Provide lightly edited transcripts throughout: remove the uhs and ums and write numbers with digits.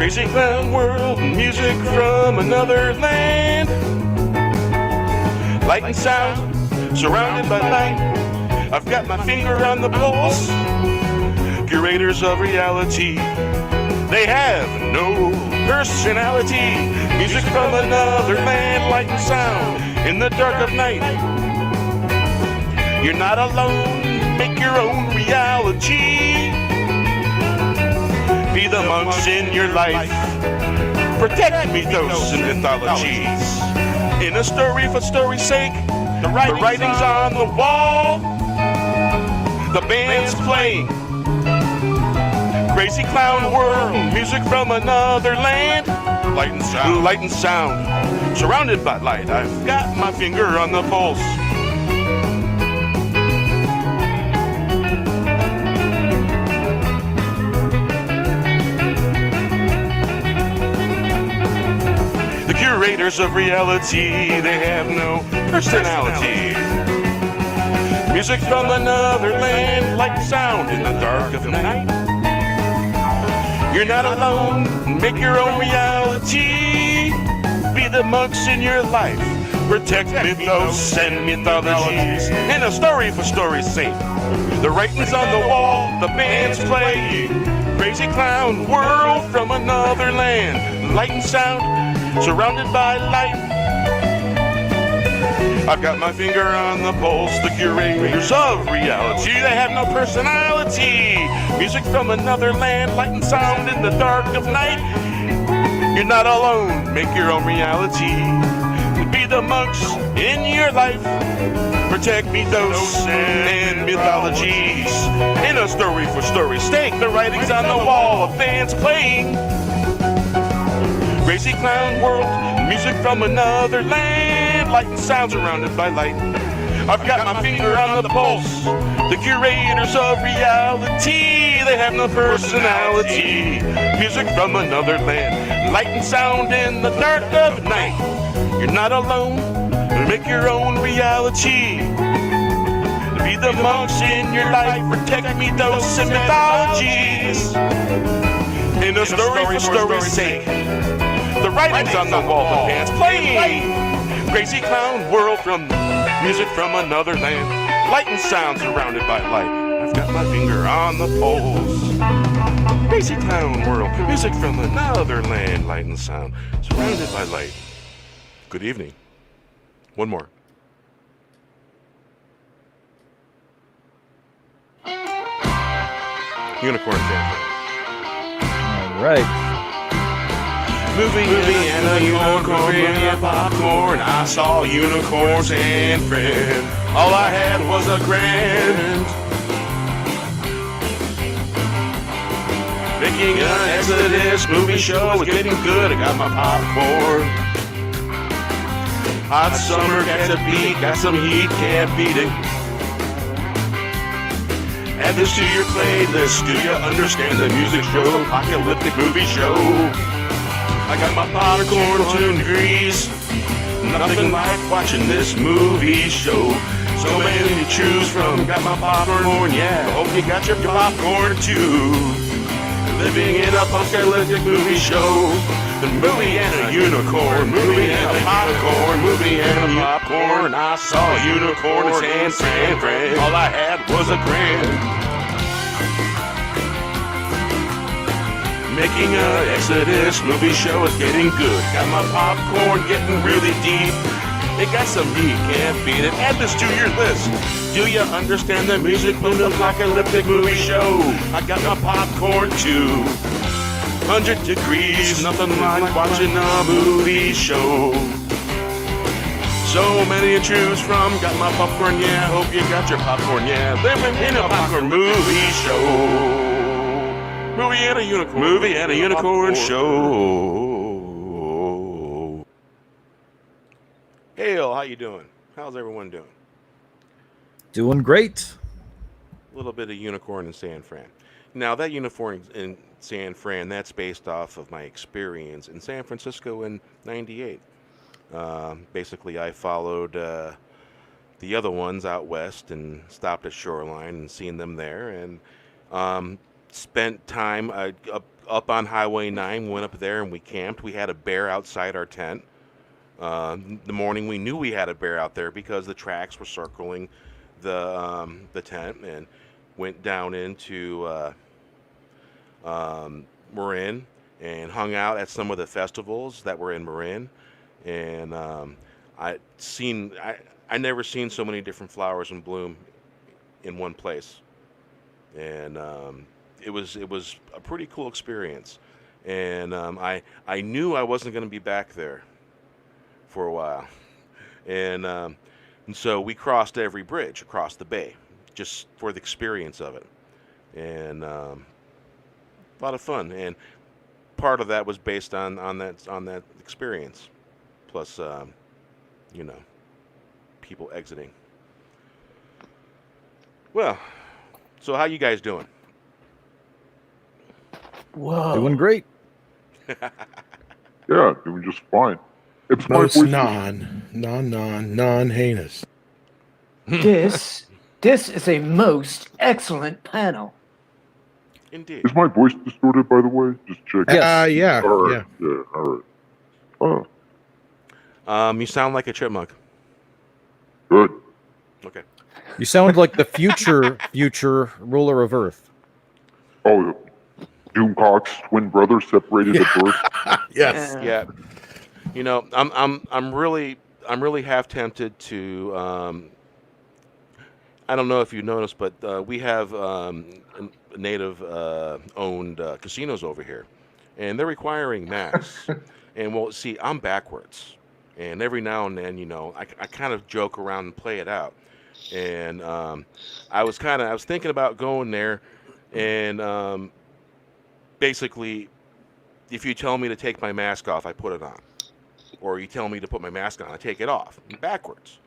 Crazy clown world, music from another land. Light and sound, surrounded by light. I've got my finger on the pulse. Curators of reality, they have no personality. Music from another land, light and sound in the dark of night. You're not alone, make your own reality. Be the monks in your life, protect mythos and mythologies. In a story for story's sake, the writing's on the wall. The band's playing Crazy Clown World, music from another land. Light and sound, surrounded by light. I've got my finger on the pulse. The curators of reality, they have no personality. Music from another land, light and sound in the dark of the night. You're not alone, make your own reality. Be the monks in your life, protect mythos and mythologies. In a story for story's sake, the writing's on the wall, the band's playing Crazy Clown World from another land. Light and sound, surrounded by light. I've got my finger on the pulse, the curators of reality, they have no personality. Music from another land, light and sound in the dark of night. You're not alone, make your own reality. Be the monks in your life, protect mythos and mythologies. In a story for story's sake, the writing's on the wall, a band's playing Crazy Clown World, music from another land. Light and sound surrounded by light. I've got my finger on the pulse. The curators of reality, they have no personality. Music from another land. Light and sound in the dark of night. You're not alone, make your own reality. Be the monks in your life, protect mythos and mythologies. In a story for story's sake, the writing's on the wall, the band's playing Crazy Clown World from music from another land. Light and sound surrounded by light. I've got my finger on the pulse. Crazy Clown World, music from another land. Light and sound surrounded by light. Good evening. One more. Unicorn family. All right. Movie and a unicorn and popcorn. I saw unicorns and friend. All I had was a grand. Making an Exodus movie show was getting good. I got my popcorn. Hot summer, got to beat, got some heat, can't beat it. Add this to your playlist. Do you understand the music show? Apocalyptic movie show. I got my popcorn 2 degrees. Nothing like watching this movie show. So many to choose from. Got my popcorn, yeah. Hope you got your popcorn too. Living in a apocalyptic movie show. The movie and a unicorn. Movie and a popcorn. Movie and a popcorn. I saw a unicorn and friend. All I had was a grand. Making an Exodus movie show is getting good. Got my popcorn getting really deep. It got some heat, can't beat it. Add this to your list. Do you understand the music from the apocalyptic movie show? I got my popcorn too. 100 degrees, nothing like watching a movie show. So many to choose from. Got my popcorn, yeah. Hope you got your popcorn, yeah. Living in a popcorn movie show. Movie and a unicorn. Movie and a unicorn show. Hey, how you doing? How's everyone doing? Doing great. A little bit of unicorn in San Fran. Now, that unicorn in San Fran, that's based off of my experience in San Francisco in '98. Basically, I followed the other ones out west and stopped at Shoreline and seen them there, and spent time, a up on Highway 9, went up there and we camped. We had a bear outside our tent. The morning we knew we had a bear out there because the tracks were circling the tent, and went down into Marin and hung out at some of the festivals that were in Marin. And I never seen so many different flowers in bloom in one place, and it was a pretty cool experience. And I knew I wasn't going to be back there for a while, and so we crossed every bridge across the bay just for the experience of it, and a lot of fun. And part of that was based on that experience, plus people exiting. Well, so how you guys doing? Whoa. Doing great. Yeah, doing just fine. It's my Most voice. non-heinous. This is a most excellent panel. Indeed. Is my voice distorted, by the way? Just checking. Yes. Yeah. All right. Yeah. All right. Oh, You sound like a chipmunk. good. Okay. You sound like the future ruler of Earth. Oh, Doomcock's twin brother separated at birth. Yes. Yeah. You know, I'm really half tempted to. I don't know if you noticed, but we have native owned casinos over here, and they're requiring masks. And well, see, I'm backwards, and every now and then, I kind of joke around and play it out. And I was thinking about going there, and basically, if you tell me to take my mask off, I put it on, or you tell me to put my mask on, I take it off, backwards,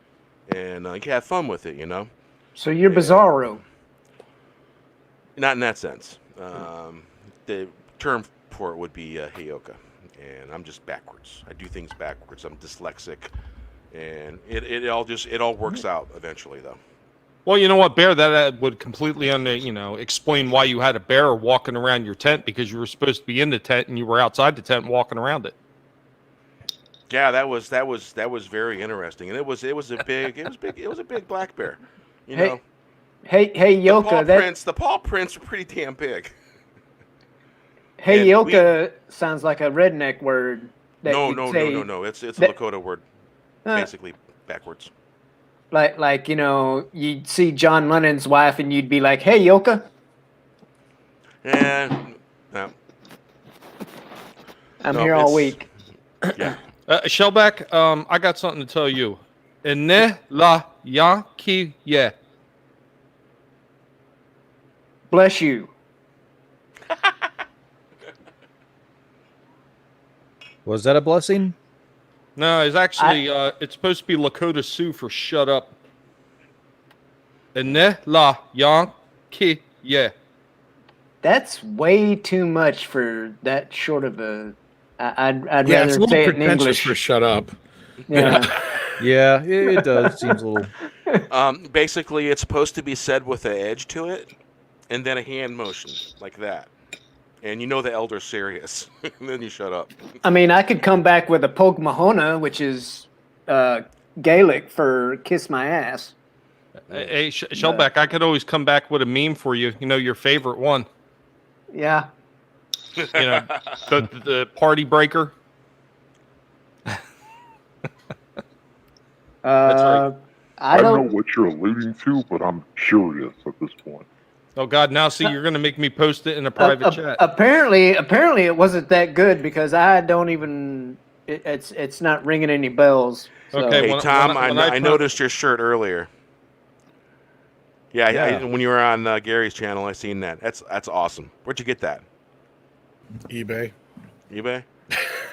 and you can have fun with it, So you're Bizarro. Not in that sense. The term for it would be Heyoka, and I'm just backwards. I do things backwards. I'm dyslexic, and it all works out eventually, though. Well, you know what, Bear? That would completely explain why you had a bear walking around your tent, because you were supposed to be in the tent and you were outside the tent walking around it. Yeah, that was very interesting, and it was a big black bear. Hey, The Yoka. paw prints are pretty damn big. Hey, and Yoka sounds like a redneck word. That No. you'd say, It's a that- Lakota word, basically backwards. Like you'd see John Lennon's wife and you'd be like, "Hey, Yoka." And I'm No, here all it's- week. yeah. Shellback, I got something to tell you. Ene la Yankee, yeah. Bless you. Was that a blessing? No, it's actually it's supposed to be Lakota Sioux for shut up. Ene la Yankee, yeah. That's way too much for that short of a. I'd Yeah, it's rather a little say it in pretentious English. for shut up. Yeah. Yeah, it does. Seems a little. Basically, it's supposed to be said with an edge to it, and then a hand motion like that, and the elder's serious, and then you shut up. I mean, I could come back with a poke mahona, which is Gaelic for kiss my ass. Hey, Shellback, I could always come back with a meme for you. Your favorite one. Yeah. The party breaker. That's right. I I don't know don't. what you're alluding to, but I'm curious at this point. Oh God! Now see, you're going to make me post it in a private chat. Apparently, it wasn't that good because I don't even. It's not ringing any bells. So. Okay. Hey, when- Tom, when I I noticed your shirt earlier. Yeah. When you were on Gary's channel, I seen that. That's awesome. Where'd you get that? eBay. eBay?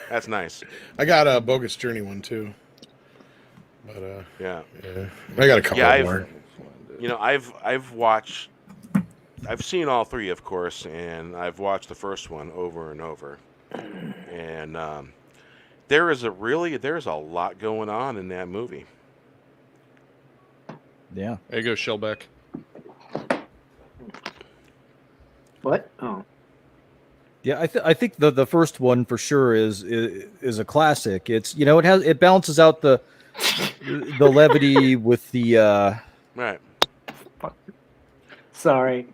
That's nice. I got a Bogus Journey one too. But Yeah. yeah, I got a couple more. I've seen all three, of course, and I've watched the first one over and over. And there's a lot going on in that movie. Yeah. There you go, Shellback. What? Oh. Yeah, I think the first one for sure is a classic. It's it balances out the levity with the Right. Sorry.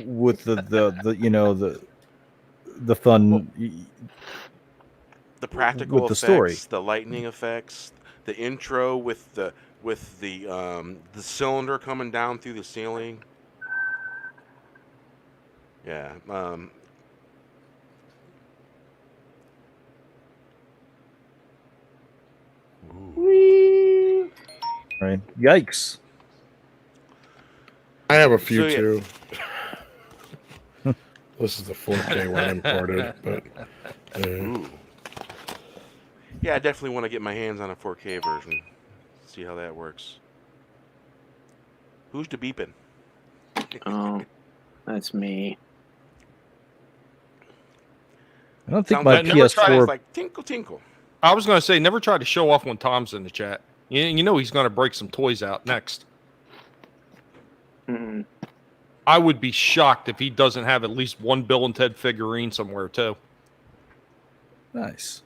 with the fun The practical with the story. effects, the lightning effects, the intro with the cylinder coming down through the ceiling. Yeah. Right. Yikes. I have a few So, yeah. too. This is the 4K one imported, but Ooh. Yeah, I definitely want to get my hands on a 4K version. See how that works. Who's the beeping? Oh, that's me. I don't think Sounds my like never tried it. PS4 It's like tinkle tinkle. I was going to say, never try to show off when Tom's in the chat. You know he's going to break some toys out next. Mm. I would be shocked if he doesn't have at least one Bill and Ted figurine somewhere, too. Nice.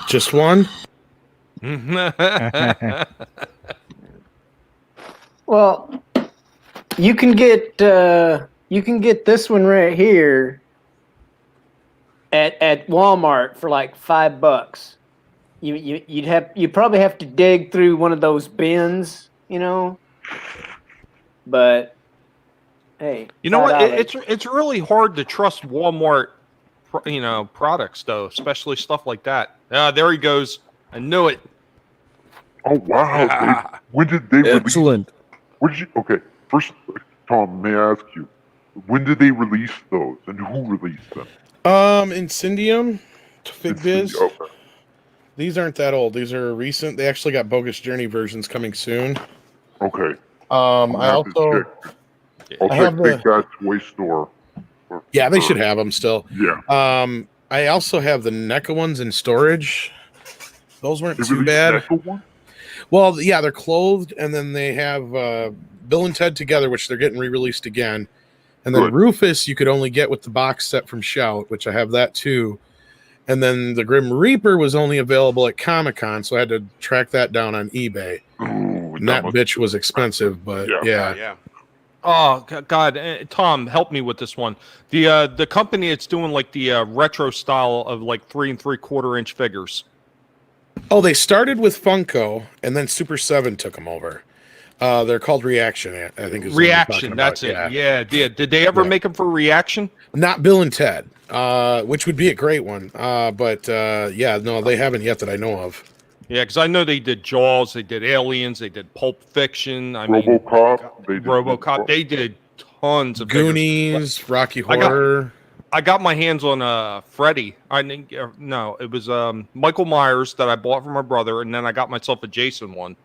just one. Well, you can get this one right here at Walmart for like $5. You'd probably have to dig through one of those bins, but hey, You know what? $5. It's really hard to trust Walmart, products though, especially stuff like that. There he goes. I knew it. Oh wow! When did they release? Excellent. Okay, first, Tom, may I ask you, when did they release those, and who released them? Incendium, FigBiz. Okay. These aren't that old. These are recent. They actually got Bogus Journey versions coming soon. Okay. I also I'll I check have Big Bad Toy Store. yeah, they should have them still. Yeah. I also have the NECA ones in storage. Those weren't They too released bad. NECA one? Well, yeah, they're clothed, and then they have Bill and Ted Together, which they're getting re-released again. And then Good. Rufus, you could only get with the box set from Shout, which I have that too. And then the Grim Reaper was only available at Comic-Con, so I had to track that down on eBay. Ooh, And that must- bitch was expensive, but yeah. Yeah. Oh God, Tom, help me with this one. The company that's doing like the retro style of like 3 3/4 inch figures. Oh, they started with Funko, and then Super 7 took them over. They're called Reaction, I think. Is what I'm talking Reaction, about. that's it. Yeah. Did they ever Yeah. make them for Reaction? Not Bill and Ted, which would be a great one. But yeah, no, they haven't yet that I know of. Yeah, because I know they did Jaws, they did Aliens, they did Pulp Fiction. RoboCop. They did RoboCop. They did tons of figures. Goonies, Rocky I got- Horror. I got my hands on Freddy. No, it was Michael Myers that I bought from my brother, and then I got myself a Jason one.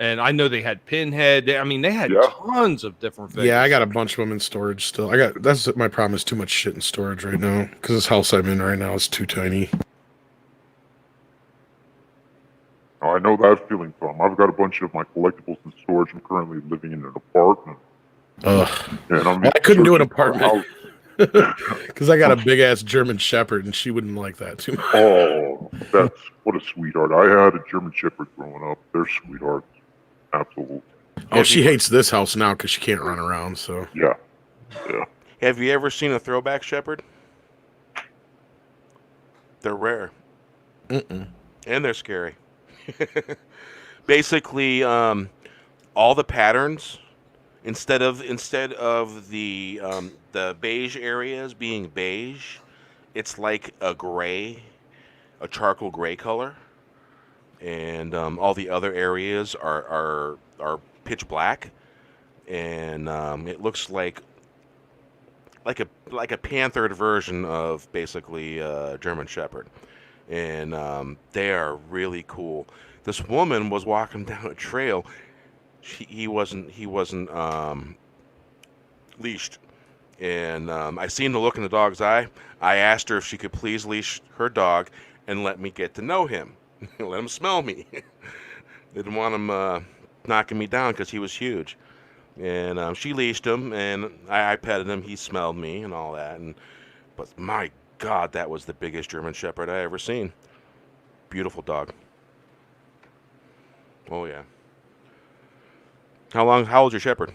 And I know they had Pinhead. They had Yeah. tons of different figures. Yeah, I got a bunch of them in storage still. That's my problem is too much shit in storage right now because this house I'm in right now is too tiny. Oh, I know that feeling, Tom. I've got a bunch of my collectibles in storage. I'm currently living in an apartment. Ugh. And I'm Well, I couldn't do an searching for a apartment. house. Because I got a big ass German Shepherd and she wouldn't like that too much. Oh, that's what a sweetheart. I had a German Shepherd growing up. They're sweethearts. Absolutely. Oh, she hates this house now because she can't run around. So Yeah. Yeah. Have you ever seen a throwback shepherd? They're rare. Mm-mm. And they're scary. Basically, all the patterns, instead of the beige areas being beige, it's like a charcoal gray color, and all the other areas are pitch black, and it looks like a panthered version of basically German Shepherd. And they are really cool. This woman was walking down a trail. He wasn't leashed, and I seen the look in the dog's eye. I asked her if she could please leash her dog and let me get to know him, let him smell me. Didn't want him knocking me down because he was huge. And she leashed him, and I petted him. He smelled me and all that. But my God, that was the biggest German Shepherd I ever seen. Beautiful dog. Oh yeah. How old's your Shepherd?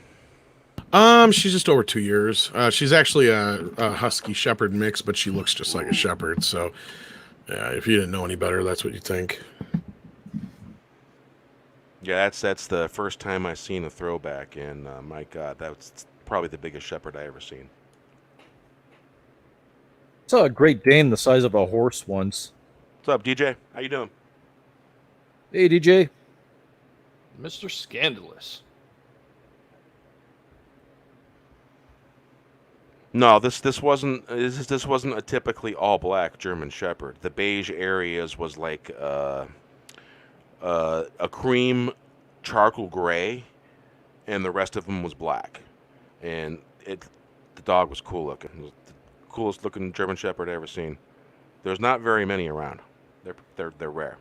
She's just over 2 years. She's actually a Husky Shepherd mix, but she looks just like a Shepherd. So, yeah, if you didn't know any better, that's what you think. Yeah, that's the first time I seen a throwback, and my God, that's probably the biggest Shepherd I ever seen. Saw a Great Dane the size of a horse once. What's up, DJ? How you doing? Hey, DJ. Mr. Skandalous. No, this wasn't a typically all black German Shepherd. The beige areas was like a cream charcoal gray, and the rest of them was black. And the dog was cool looking. It was the coolest looking German Shepherd I ever seen. There's not very many around. They're rare.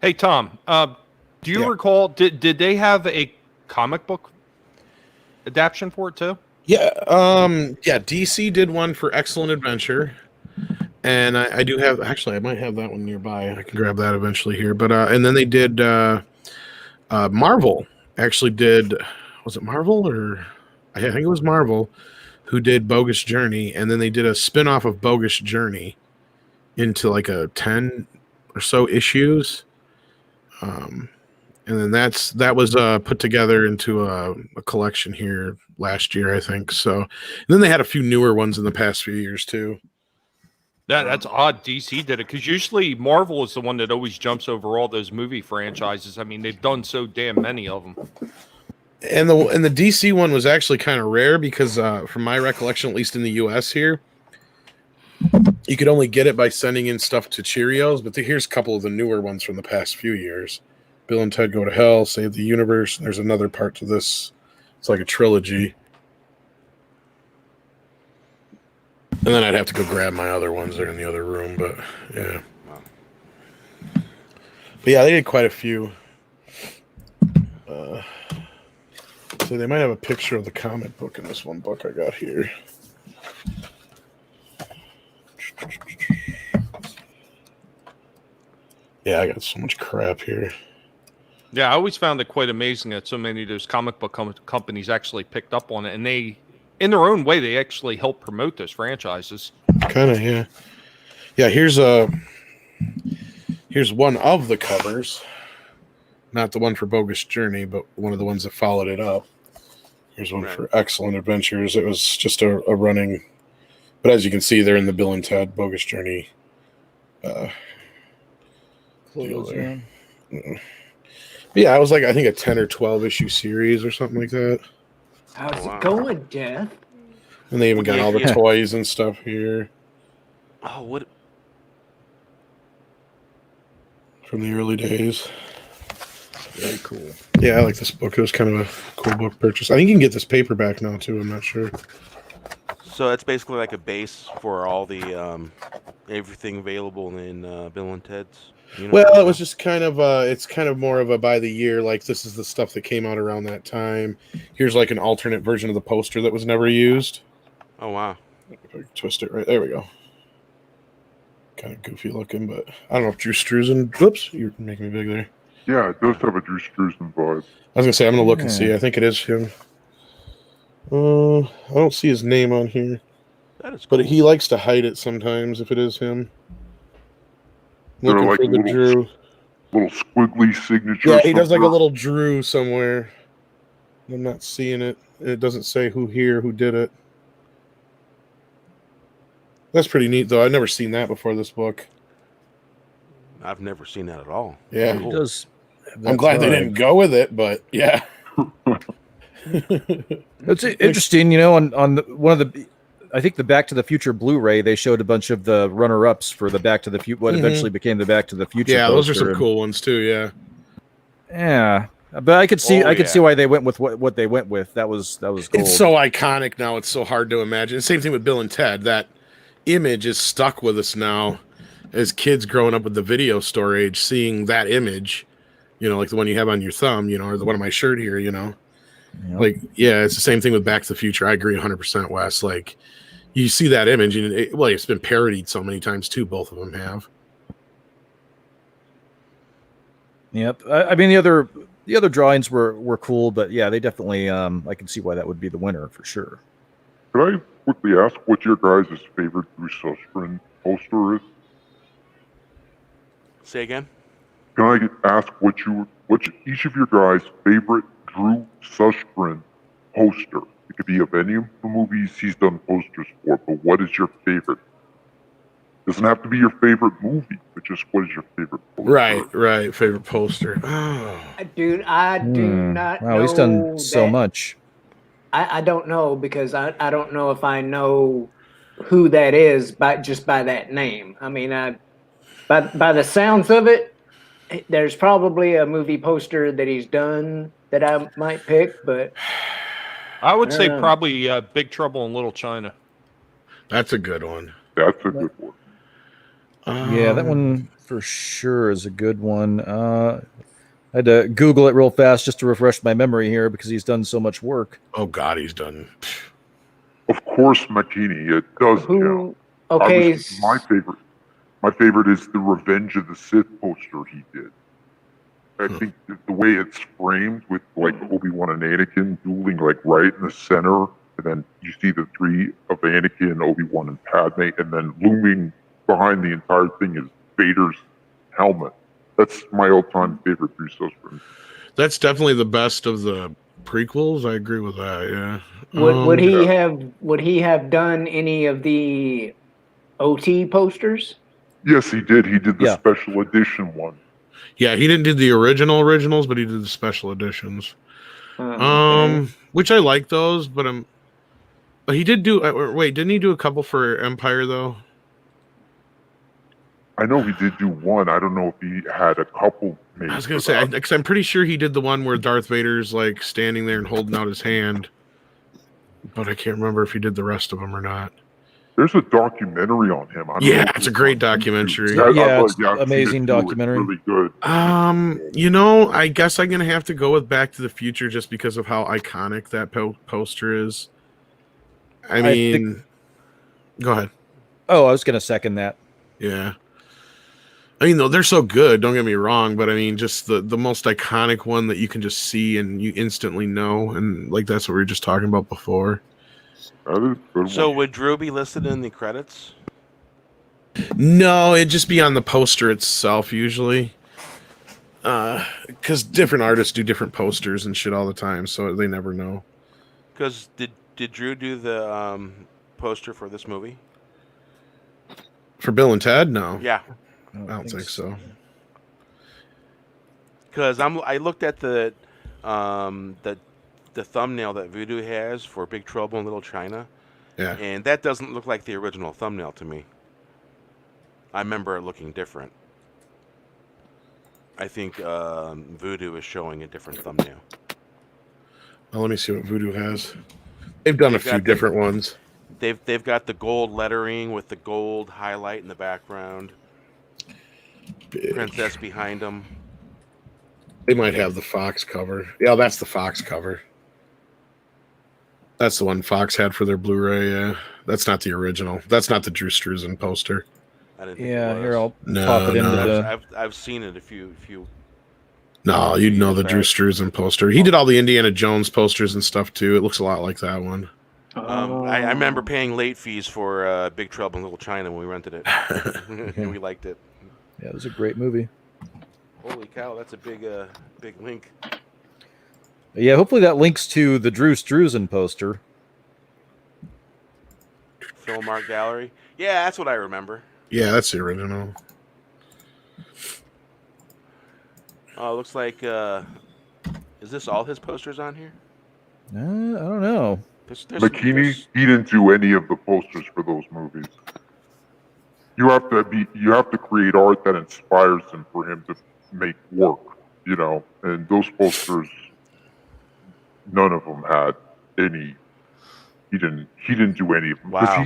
Hey Tom, do you recall? Did they have a comic book adaptation for it too? Yeah, DC did one for Excellent Adventure, and I do have. Actually, I might have that one nearby. I can grab that eventually here. But and then they did. Marvel actually did. Was it Marvel or? I think it was Marvel who did Bogus Journey, and then they did a spin-off of Bogus Journey into like a 10 or so issues. And then that was put together into a collection here last year, I think. So, and then they had a few newer ones in the past few years too. That's odd. DC did it because usually Marvel is the one that always jumps over all those movie franchises. I mean, they've done so damn many of them. And the DC one was actually kind of rare because, from my recollection, at least in the U.S. here, you could only get it by sending in stuff to Cheerios. But here's a couple of the newer ones from the past few years. Bill and Ted Go to Hell, Save the Universe. There's another part to this. It's like a trilogy. And then I'd have to go grab my other ones. They're in the other room, but yeah. But yeah, they did quite a few. So they might have a picture of the comic book in this one book I got here. Yeah, I got so much crap here. Yeah, I always found it quite amazing that so many of those comic book companies actually picked up on it, and they, in their own way, they actually help promote those franchises. Kind of, yeah. Yeah, here's one of the covers. Not the one for Bogus Journey, but one of the ones that followed it up. Here's one for Excellent Adventures. It was just a running, but as you can see, they're in the Bill and Ted Bogus Journey deal there. Yeah, I was like, I think a 10 or 12 issue series or something like that. How's it going, Death? And they even got all the toys and stuff here. Oh, what? From the early days. Very cool. Yeah, I like this book. It was kind of a cool book purchase. I think you can get this paperback now, too. I'm not sure. So it's basically like a base for all the everything available in Bill and Ted's universe? Well, it was just kind of it's kind of more of a by the year, like this is the stuff that came out around that time. Here's like an alternate version of the poster that was never used. Oh wow. If I can twist it right, there we go. Kind of goofy looking, but I don't know if Drew Struzan. Whoops, you're making me big there. Yeah, it does have a Drew Struzan vibe. I was gonna say I'm gonna look and see. I think it is him. I don't see his name on here. That is cool. But he likes to hide it sometimes if it is him. They're Looking like for the Drew. Little squiggly signature. Yeah, he does like a little Drew somewhere. I'm not seeing it. It doesn't say who did it. That's pretty neat, though. I've never seen that before this book. I've never seen that at all. Yeah. He does. I'm glad they didn't go with it, but yeah. It's interesting, you know, on one of the, I think the Back to the Future Blu-ray, they showed a bunch of the runner-ups for the Back to the Future, what eventually became the Back to the Future. Yeah, those are some poster. cool ones too. Yeah. Yeah, but I could see, see why they went with what they went with. That was cool. It's so iconic now. It's so hard to imagine. Same thing with Bill and Ted. That image is stuck with us now, as kids growing up with the video store age, seeing that image, you know, like the one you have on your thumb, you know, or the one on my shirt here, you know. Yep. Like, yeah, it's the same thing with Back to the Future. I agree 100%, Wes. Like, you see that image, and it's been parodied so many times too. Both of them have. Yep. I mean, the other drawings were cool, but yeah, they definitely. I can see why that would be the winner for sure. Could I quickly ask what your guys' favorite Drew Sussman poster is? Say again. Can I ask what each of your guys' favorite Drew Sussman poster? It could be of any of the movies he's done posters for, but what is your favorite? Doesn't have to be your favorite movie, but just what is your favorite poster? Right. Favorite poster. Oh. Dude, I do not know. Wow, he's done so much. I don't know because I don't know if I know who that is by that name. I mean, by the sounds of it, there's probably a movie poster that he's done that I might pick, but I would say probably Big Trouble in Little China. That's a good one. That's a good one. Yeah, that one for sure is a good one. I had to Google it real fast just to refresh my memory here because he's done so much work. Oh God, he's done. Of course, McKinney, it does count. Okay. My favorite is the Revenge of the Sith poster he did. I think the way it's framed with like Obi-Wan and Anakin dueling like right in the center, and then you see the three of Anakin, Obi-Wan, and Padme, and then looming behind the entire thing is Vader's helmet. That's my all-time favorite Drew Sussman. That's definitely the best of the prequels. I agree with that. Yeah. Would he have done any of the OT posters? Yes, he did. He did the special edition one. Yeah, he didn't do the originals, but he did the special editions. Which I like those, but he did do. Wait, didn't he do a couple for Empire though? I know he did do one. I don't know if he had a couple made. I was gonna say, because I'm pretty sure he did the one where Darth Vader's like standing there and holding out his hand, but I can't remember if he did the rest of them or not. There's a documentary on him. It's a great documentary. It's amazing documentary. Really good. I guess I'm gonna have to go with Back to the Future just because of how iconic that poster is. I mean, go ahead. Oh, I was gonna second that. Yeah. I mean, though, they're so good, don't get me wrong, but I mean, just the most iconic one that you can just see and you instantly know, and like that's what we were just talking about before. That is a good So one. would Drew be listed in the credits? No, it'd just be on the poster itself usually. Because different artists do different posters and shit all the time, so they never know. Because did Drew do the poster for this movie? For Bill and Ted, no. Yeah. I don't think so. Because I looked at the thumbnail that Voodoo has for Big Trouble in Little China. Yeah. And that doesn't look like the original thumbnail to me. I remember it looking different. I think Voodoo is showing a different thumbnail. Well, let me see what Voodoo has. They've done a few different ones. They've got the gold lettering with the gold highlight in the background. Big. Princess behind them. They might have the Fox cover. Yeah, that's the Fox cover. That's the one Fox had for their Blu-ray. Yeah, that's not the original. That's not the Drew Struzan poster. I didn't think Yeah, it was. here I'll pop it into the. I've seen it a few. No, you'd know the Drew Struzan poster. He did all the Indiana Jones posters and stuff too. It looks a lot like that one. I remember paying late fees for Big Trouble in Little China when we rented it, and we liked it. Yeah, it was a great movie. Holy cow, that's a big link. Yeah, hopefully that links to the Drew Struzan poster. Film Art Gallery. Yeah, that's what I remember. Yeah, that's the original. Oh, it looks like. Is this all his posters on here? I don't know. McKinney, he didn't do any of the posters for those movies. You have to create art that inspires him for him to make work, and those posters, none of them had any. He didn't do any of them. Wow.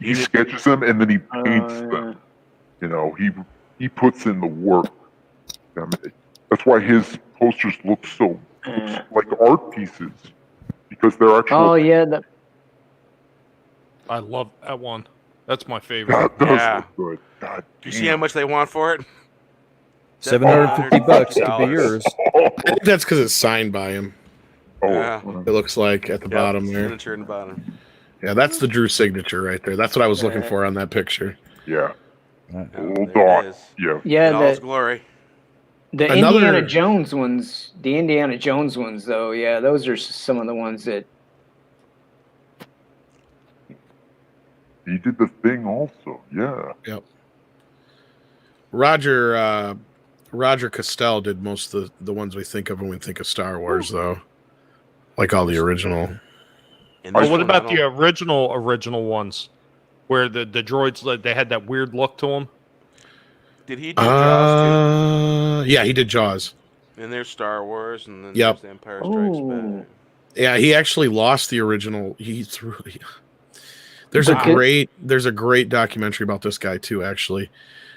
He sketches them and then he paints them. He puts in the work. That's why his posters look so like art pieces, because they're actually. Oh yeah, I love that one. That's my favorite. That does Yeah. look good. God Do you see how much they want for it? $750 could be $750. yours. I think that's because it's signed by him. Yeah. It looks like at the bottom there. Signature in the bottom. Yeah, that's the Drew signature right there. That's what I was looking for on that picture. Yeah. Oh, Old there dog. it is. Yeah. Yeah, In all its the glory. Another- Indiana Jones ones. The Indiana Jones ones, though. Yeah, those are some of the ones that. He did the thing also. Yeah. Yep. Roger Castell did most of the ones we think of when we think of Star Wars, though. Like all the original. And Well, this what one, about I the don't- original ones, where the droids they had that weird look to them? Did he do Jaws Yeah, he did Jaws. too? And there's Star Wars, and then Yep. there's Empire Strikes Ooh. Back. Yeah, he actually lost the original. There's Okay. a great documentary about this guy too. Actually,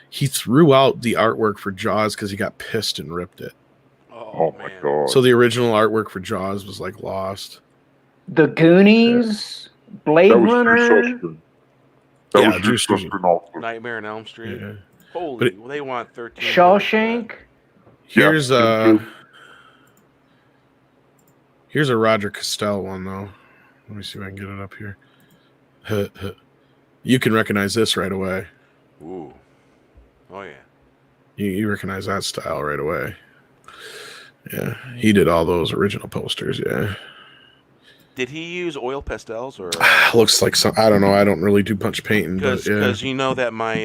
he threw out the artwork for Jaws because he got pissed and ripped it. Oh my man. god. So the original artwork for Jaws was like lost. The Goonies, Blade that was Drew Runner. Sussman. That Yeah, was Drew Drew Sussman also. Nightmare on Elm Street. Yeah. Holy, But well, they want 13. Shawshank. Here's Yeah, here's a Roger Castell one though. Let me see if I can get it up here. You can recognize this right away. Ooh. Oh yeah. You recognize that style right away. Yeah, he did all those original posters. Yeah, Did he use oil pastels or? looks like some. I don't know. I don't really do punch painting, but Because yeah. you know that my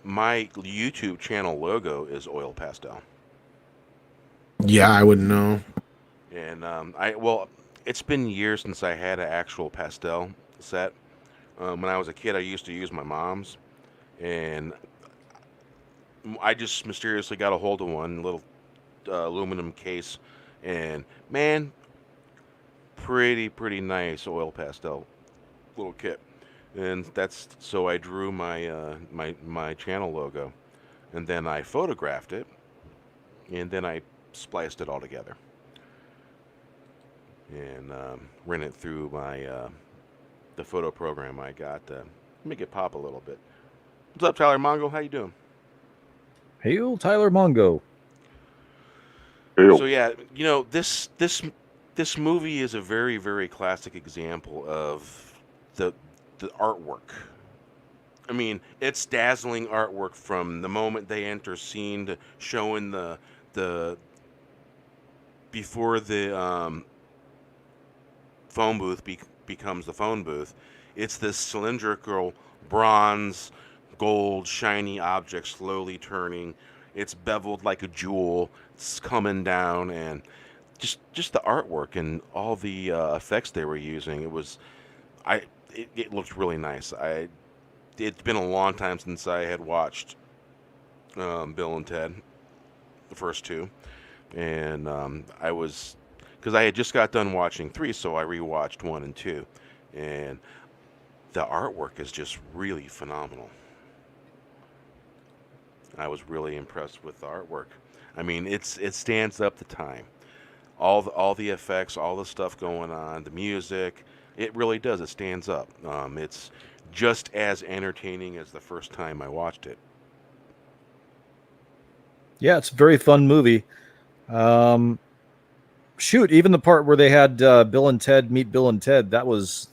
YouTube channel logo is oil pastel, Yeah, I wouldn't know. and it's been years since I had an actual pastel set. When I was a kid, I used to use my mom's, and I just mysteriously got a hold of one little aluminum case, and man, pretty nice oil pastel little kit. And that's so I drew my my channel logo, and then I photographed it, and then I spliced it all together and ran it through my the photo program I got to make it pop a little bit. What's up, Tyler Mongo? How you doing? Hail Tyler Mongo. Hail. So yeah, you know, this movie is a very classic example of the artwork. I mean, it's dazzling artwork from the moment they enter scene to showing the before the phone booth becomes the phone booth. It's this cylindrical bronze, gold, shiny object slowly turning. It's beveled like a jewel. It's coming down, and just the artwork and all the effects they were using. It looked really nice. It's been a long time since I had watched Bill and Ted, the first two, and because I had just got done watching 3, so I rewatched 1 and 2, and the artwork is just really phenomenal. I was really impressed with the artwork. I mean, it stands up to time. All the effects, all the stuff going on, the music, it really does. It stands up. It's just as entertaining as the first time I watched it. Yeah, it's a very fun movie. Shoot, even the part where they had Bill and Ted meet Bill and Ted, that was,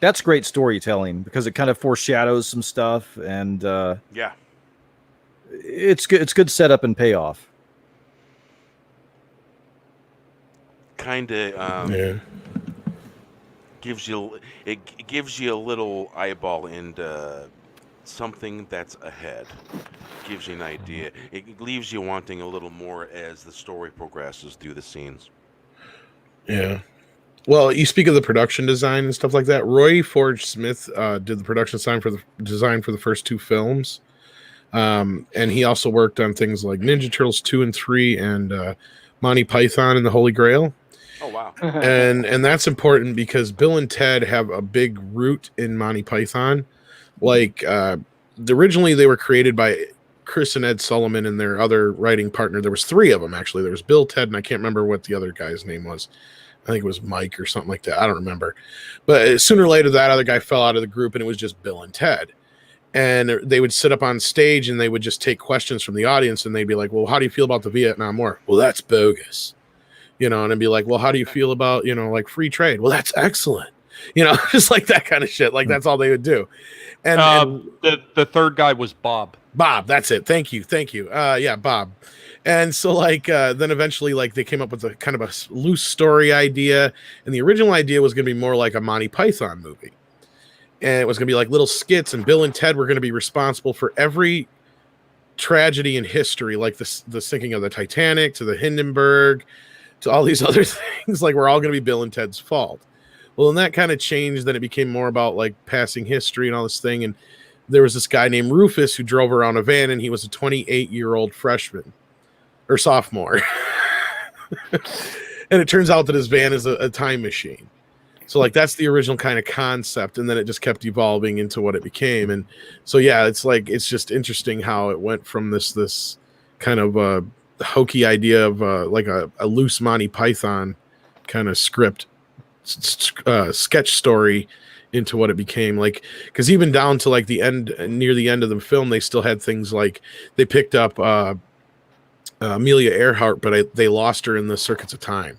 that's great storytelling because it kind of foreshadows some stuff, and Yeah. it's good. It's good setup and payoff. Kind of Yeah. gives you a little eyeball into something that's ahead. Gives you an idea. It leaves you wanting a little more as the story progresses through the scenes. Yeah. Well, you speak of the production design and stuff like that. Roy Forge Smith did the production design for the first 2 films. And he also worked on things like Ninja Turtles 2 and 3 and Monty Python and the Holy Grail. Oh wow. And that's important because Bill and Ted have a big root in Monty Python. Like originally they were created by Chris and Ed Sullivan and their other writing partner. There was 3 of them actually. There was Bill, Ted, and I can't remember what the other guy's name was. I think it was Mike or something like that. I don't remember. But sooner or later, that other guy fell out of the group, and it was just Bill and Ted. And they would sit up on stage, and they would just take questions from the audience, and they'd be like, well, how do you feel about the Vietnam War? Well, that's bogus. And it'd be like, well, how do you feel about, like free trade? Well, that's excellent. Just like that kind of shit. Like, that's all they would do. And the third guy was Bob. Bob, that's it. Thank you. Yeah, Bob. And so then eventually they came up with a kind of a loose story idea, and the original idea was going to be more like a Monty Python movie, and it was going to be like little skits, and Bill and Ted were going to be responsible for every tragedy in history, like the sinking of the Titanic to the Hindenburg to all these other things. Like, we're all going to be Bill and Ted's fault. Well, then that kind of changed. Then it became more about like passing history and all this thing. And there was this guy named Rufus who drove around a van, and he was a 28-year-old freshman or sophomore. And it turns out that his van is a time machine. So like, that's the original kind of concept. And then it just kept evolving into what it became. And so, yeah, it's just interesting how it went from this kind of hokey idea of like a loose Monty Python kind of script sketch story into what it became. Like, because even down to like the end, near the end of the film, they still had things like they picked up Amelia Earhart, but they lost her in the Circuits of Time.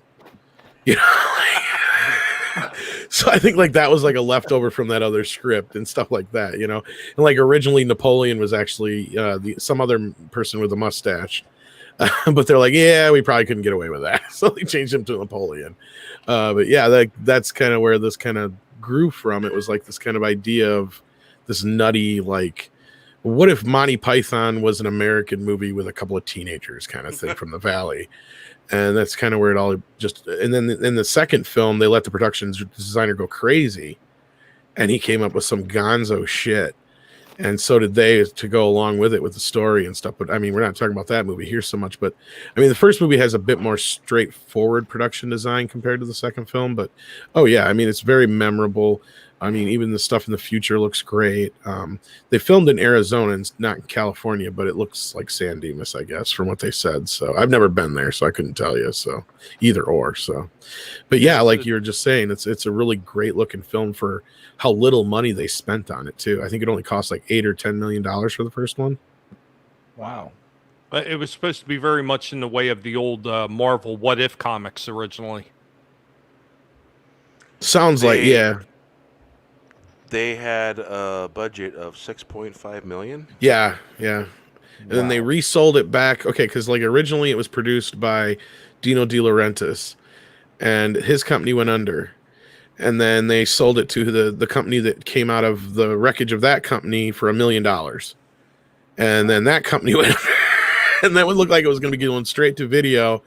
So I think like that was like a leftover from that other script and stuff like that, And like originally Napoleon was actually some other person with a mustache. But they're like, yeah, we probably couldn't get away with that. So they changed him to Napoleon. But yeah, that's kind of where this kind of grew from. It was like this kind of idea of this nutty, like, what if Monty Python was an American movie with a couple of teenagers kind of thing from the Valley? And that's kind of where it all just, and then in the second film, they let the production designer go crazy, and he came up with some gonzo shit. And so did they, to go along with it, with the story and stuff. But I mean, we're not talking about that movie here so much, but I mean, the first movie has a bit more straightforward production design compared to the second film, but oh yeah, I mean, it's very memorable. I mean, even the stuff in the future looks great. They filmed in Arizona and not in California, but it looks like San Dimas, I guess, from what they said. So I've never been there, so I couldn't tell you. So either or. So, but yeah, like you were just saying, it's a really great looking film for how little money they spent on it too. I think it only cost like $8 or $10 million for the first one. Wow. It was supposed to be very much in the way of the old Marvel What If comics originally. Sounds like, yeah. They had a budget of $6.5 million. Yeah. And then they resold it back. Okay, because like originally it was produced by Dino De Laurentiis, and his company went under. And then they sold it to the company that came out of the wreckage of that company for $1 million. And then that company went and that would look like it was going to be going straight to video.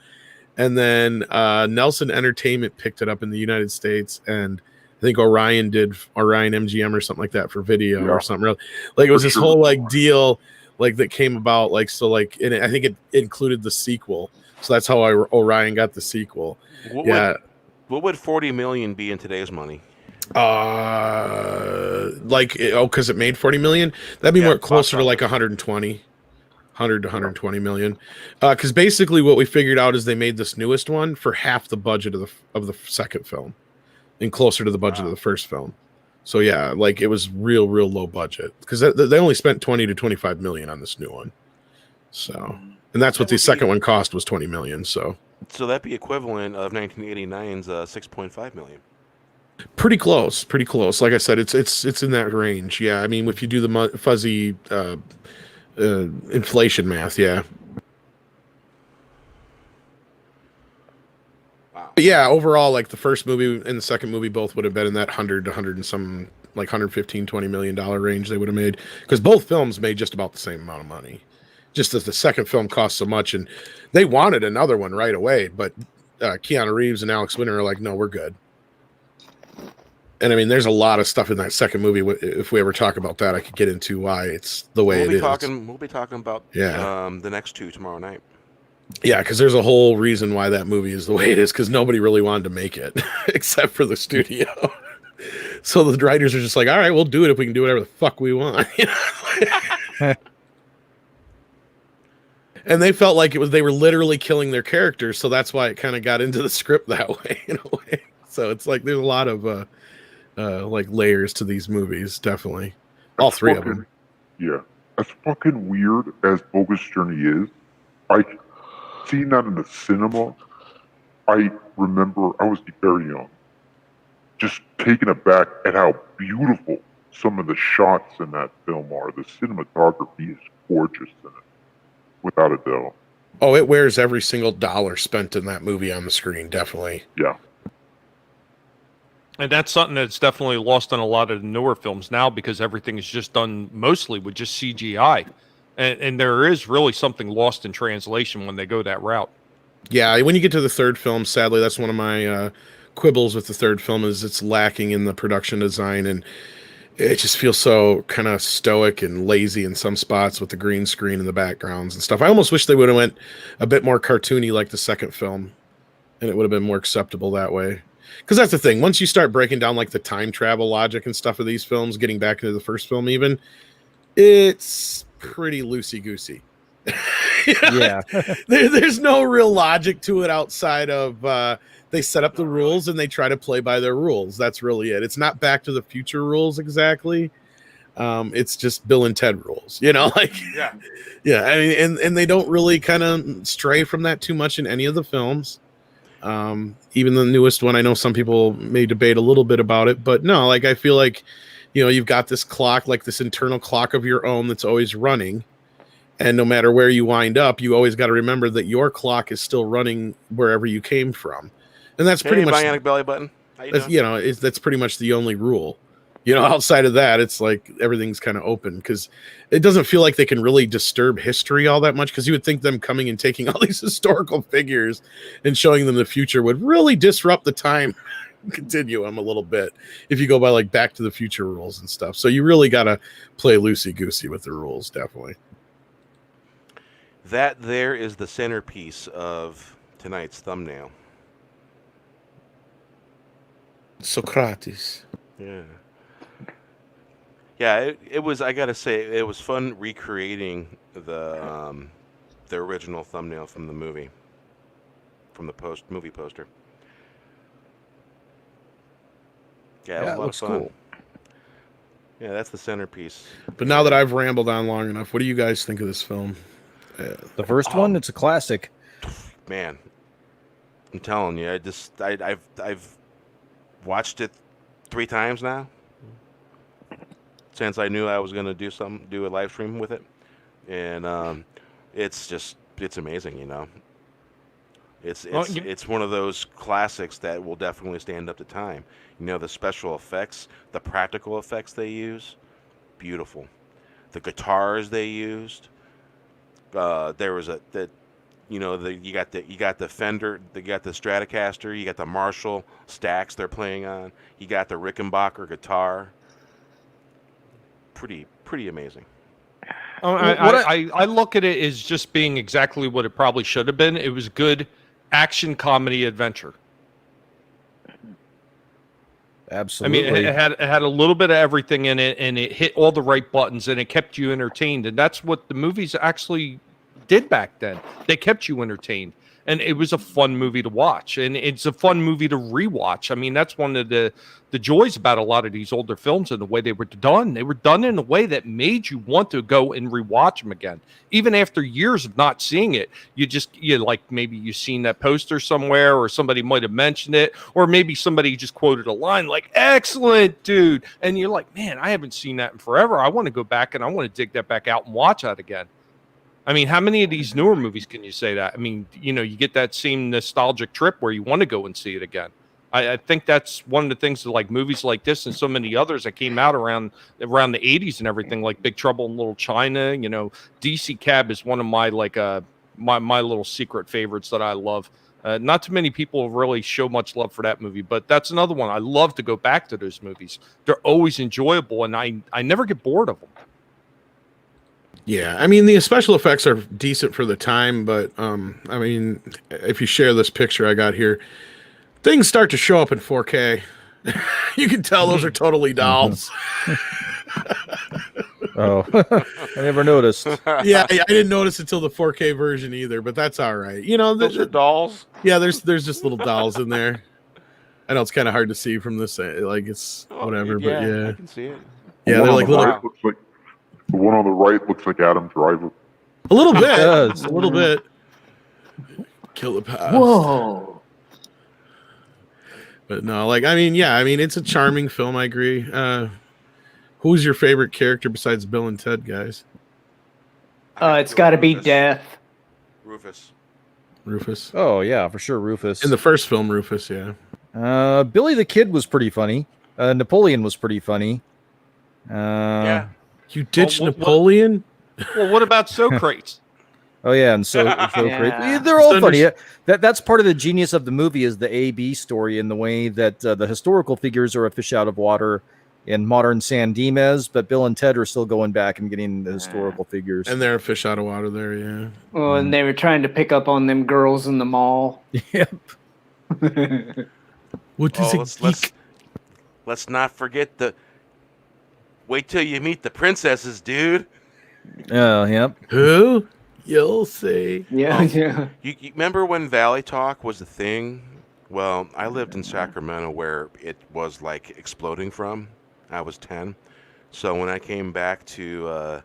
And then Nelson Entertainment picked it up in the United States, and I think Orion did Orion MGM or something like that for video or something. Real, like it was this whole like deal like that came about. Like, so like, and I think it included the sequel. So that's how Orion got the sequel. What would 40 million be in today's money? Because it made 40 million. That'd be more closer to like 100 to 120 million. Because basically what we figured out is they made this newest one for half the budget of the second film, and closer to the budget of the first film. So yeah, like it was real low budget, because they only spent 20 to 25 million on this new one. So, and that's what the second one cost, was 20 million. So that'd be equivalent of 1989's 6.5 million. Pretty close. Like I said, it's in that range. Yeah, I mean, if you do the fuzzy inflation math, yeah. But yeah, overall, like the first movie and the second movie both would have been in that 100 to 100 and some, like $115-20 million range they would have made, because both films made just about the same amount of money. Just that the second film cost so much, and they wanted another one right away, but Keanu Reeves and Alex Winter are like, no, we're good. And I mean, there's a lot of stuff in that second movie. If we ever talk about that, I could get into why it's the way it is. We'll be talking about the next two tomorrow night. Yeah, because there's a whole reason why that movie is the way it is, because nobody really wanted to make it except for the studio. So the writers are just like, all right, we'll do it if we can do whatever the fuck we want. And they felt like they were literally killing their characters, so that's why it kind of got into the script that way, in a way. So it's like there's a lot of like layers to these movies, definitely. All three of them. Yeah. As fucking weird as Bogus Journey is, I seen that in the cinema. I remember I was very young, just taken aback at how beautiful some of the shots in that film are. The cinematography is gorgeous in it, without a doubt. Oh, it wears every single dollar spent in that movie on the screen, definitely. Yeah. And that's something that's definitely lost on a lot of the newer films now, because everything is just done mostly with just CGI. And there is really something lost in translation when they go that route. Yeah, when you get to the third film, sadly, that's one of my quibbles with the third film, is it's lacking in the production design, and it just feels so kind of stoic and lazy in some spots with the green screen and the backgrounds and stuff. I almost wish they would have went a bit more cartoony like the second film, and it would have been more acceptable that way. Because that's the thing. Once you start breaking down like the time travel logic and stuff of these films, getting back into the first film even, it's pretty loosey-goosey. Yeah. There's no real logic to it outside of they set up the rules and they try to play by their rules. That's really it. It's not Back to the Future rules exactly. It's just Bill and Ted rules, like yeah. I mean, and they don't really kind of stray from that too much in any of the films. Even the newest one, I know some people may debate a little bit about it, but no, like I feel like, you've got this clock, like this internal clock of your own that's always running. And no matter where you wind up, you always got to remember that your clock is still running wherever you came from. And that's pretty much Bionic belly button. How you doing? That's pretty much the only rule. Outside of that, it's like everything's kind of open, because it doesn't feel like they can really disturb history all that much, because you would think them coming and taking all these historical figures and showing them the future would really disrupt the time continuum a little bit if you go by like Back to the Future rules and stuff. So you really got to play loosey-goosey with the rules, definitely. That there is the centerpiece of tonight's thumbnail. Socrates. Yeah. Yeah, it was, I gotta say, it was fun recreating the original thumbnail from the movie. From the movie poster. Yeah, it looks cool. Yeah, that's the centerpiece. But now that I've rambled on long enough, what do you guys think of this film? The first one, it's a classic. Man, I'm telling you, I've watched it 3 times now since I knew I was gonna do a live stream with it, and it's amazing, It's one of those classics that will definitely stand up to time. The special effects, the practical effects they use, beautiful. The guitars they used. There was you got the Fender, you got the Stratocaster, you got the Marshall stacks they're playing on, you got the Rickenbacker guitar. Pretty amazing. I look at it as just being exactly what it probably should have been. It was good action comedy adventure. Absolutely. I mean, it had a little bit of everything in it, and it hit all the right buttons, and it kept you entertained. And that's what the movies actually did back then. They kept you entertained, and it was a fun movie to watch, and it's a fun movie to rewatch. I mean, that's one of the joys about a lot of these older films and the way they were done. They were done in a way that made you want to go and rewatch them again, even after years of not seeing it. You like, maybe you've seen that poster somewhere, or somebody might have mentioned it, or maybe somebody just quoted a line like, "Excellent, dude," and you're like, "Man, I haven't seen that in forever. I want to go back and I want to dig that back out and watch that again." I mean, how many of these newer movies can you say that? I mean, you get that same nostalgic trip where you want to go and see it again. I think that's one of the things that, like, movies like this and so many others that came out around the 80s and everything, like Big Trouble in Little China. DC Cab is one of my my little secret favorites that I love. Not too many people really show much love for that movie, but that's another one. I love to go back to those movies. They're always enjoyable, and I never get bored of them. Yeah, I mean, the special effects are decent for the time, but I mean, if you share this picture I got here, things start to show up in 4K. You can tell those are totally dolls. Oh, I never noticed. Yeah, I didn't notice until the 4K version either, but that's all right. You know, Those are dolls. yeah, there's just little dolls in there. I know it's kind of hard to see from this, like it's whatever, but yeah, I can see it. yeah, The they're one like on the little, right looks like the one on the right looks like Adam Driver. a little bit, does. a little bit. Kill the past. Whoa. But no, like I mean, yeah, I mean it's a charming film. I agree. Who's your favorite character besides Bill and Ted, guys? It's got to be Death. Rufus. Rufus. Oh yeah, for sure, Rufus. In the first film, Rufus, yeah. Billy the Kid was pretty funny. Napoleon was pretty funny. Yeah. You ditched what- Napoleon? Well, what about Socrates? Oh yeah, and so Yeah. great. They're all funny. Sunders- That's part of the genius of the movie is the A-B story in the way that the historical figures are a fish out of water in modern San Dimas, but Bill and Ted are still going back and getting the historical figures. And they're a fish out of water there, yeah. Oh, and they were trying to pick up on them girls in the mall. Yep. What is Oh, let's not forget the. Wait till you meet the princesses, dude. Oh, yep. Who? You'll see. Yeah, yeah. You remember when Valley Talk was a thing? Well, I lived in Sacramento where it was like exploding from. I was 10. So when I came back to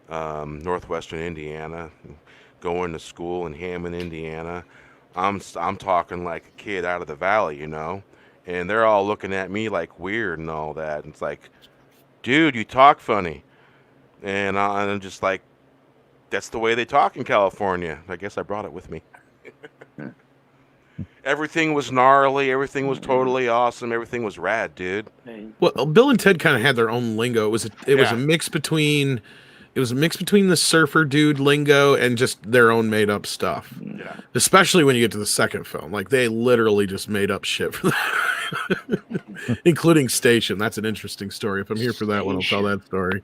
northwestern Indiana, going to school in Hammond, Indiana, I'm talking like a kid out of the valley, you know? And they're all looking at me like weird and all that. And it's like, dude, you talk funny. And I'm just like, that's the way they talk in California. I guess I brought it with me. Everything was gnarly. Everything was totally awesome. Everything was rad, dude. Well, Bill and Ted kind of had their own lingo. It was a mix between the surfer dude lingo and just their own made up stuff. Yeah. Especially when you get to the second film, like they literally just made up shit for that, including Station. That's an interesting story. If I'm here for that one, I'll tell that story.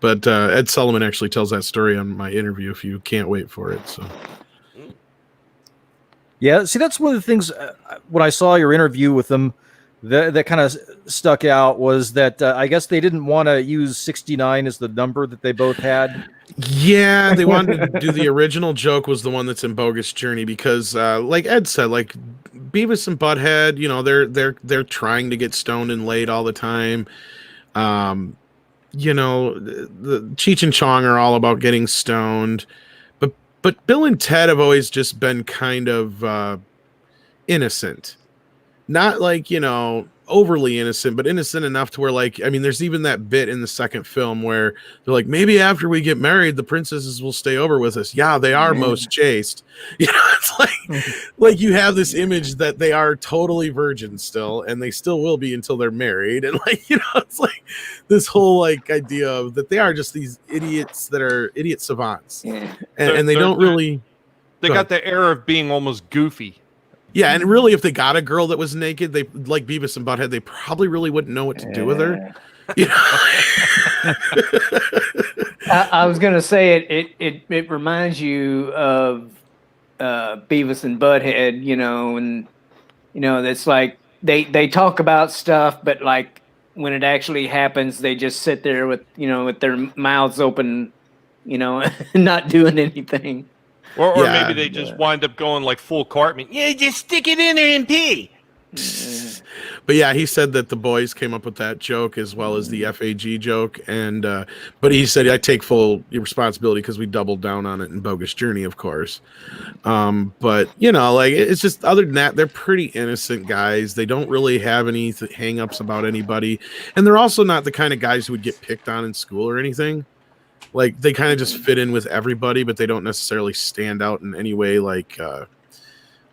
But Ed Sullivan actually tells that story on my interview. If you can't wait for it, so. Yeah, see, that's one of the things when I saw your interview with them that kind of stuck out was that I guess they didn't want to use 69 as the number that they both had. Yeah, they wanted to do the original joke was the one that's in Bogus Journey because, like Ed said, like Beavis and Butthead, you know, they're trying to get stoned and laid all the time. You know, the Cheech and Chong are all about getting stoned. But Bill and Ted have always just been kind of innocent. Not like, you know, overly innocent, but innocent enough to where, like, I mean, there's even that bit in the second film where they're like, maybe after we get married, the princesses will stay over with us. Yeah, they are most chaste. You know, it's like you have this image that they are totally virgins still, and they still will be until they're married. And like, you know, it's like this whole like idea of that they are just these idiots that are idiot savants. Yeah. And they don't really. They got the air of being almost goofy. Yeah, and really, if they got a girl that was naked, they like Beavis and Butthead, they probably really wouldn't know what to do with her. You know? I was gonna say it reminds you of Beavis and Butthead, you know, and you know that's like they talk about stuff, but like when it actually happens, they just sit there with with their mouths open, you know, not doing anything. Or Yeah. maybe they just wind up going like full Cartman. Yeah, just stick it in there and pee. But yeah, he said that the boys came up with that joke as well as the FAG joke, and but he said I take full responsibility because we doubled down on it in Bogus Journey, of course. But you know, like it's just other than that, they're pretty innocent guys. They don't really have any hang-ups about anybody, and they're also not the kind of guys who would get picked on in school or anything. Like they kind of just fit in with everybody, but they don't necessarily stand out in any way like a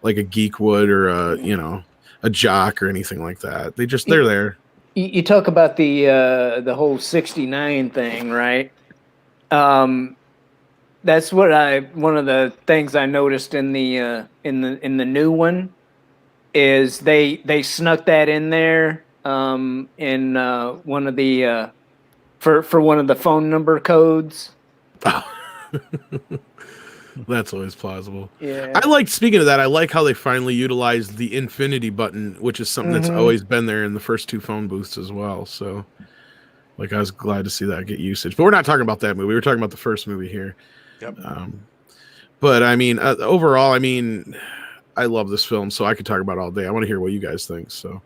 geek would or a jock or anything like that. They're there. You talk about the whole 69 thing, right? That's one of the things I noticed in the new one is they snuck that in there in one of the for one of the phone number codes. That's always plausible. Yeah. Speaking of that, I like how they finally utilized the infinity button, which is something that's always been there in the first two phone booths as well. So, Like, I was glad to see that get usage. But we're not talking about that movie. We're talking about the first movie here. Yep. But I mean, overall, I mean, I love this film, so I could talk about it all day. I want to hear what you guys think. So,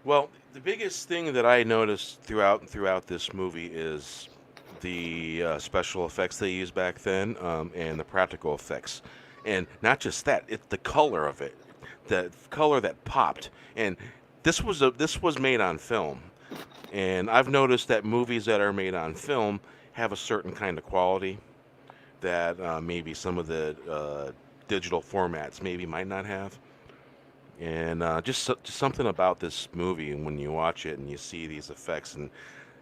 Well, the biggest thing that I noticed throughout this movie is the special effects they used back then, and the practical effects, and not just that, it's the color of it, the color that popped. And this was made on film, and I've noticed that movies that are made on film have a certain kind of quality that maybe some of the digital formats maybe might not have. And just something about this movie when you watch it and you see these effects. And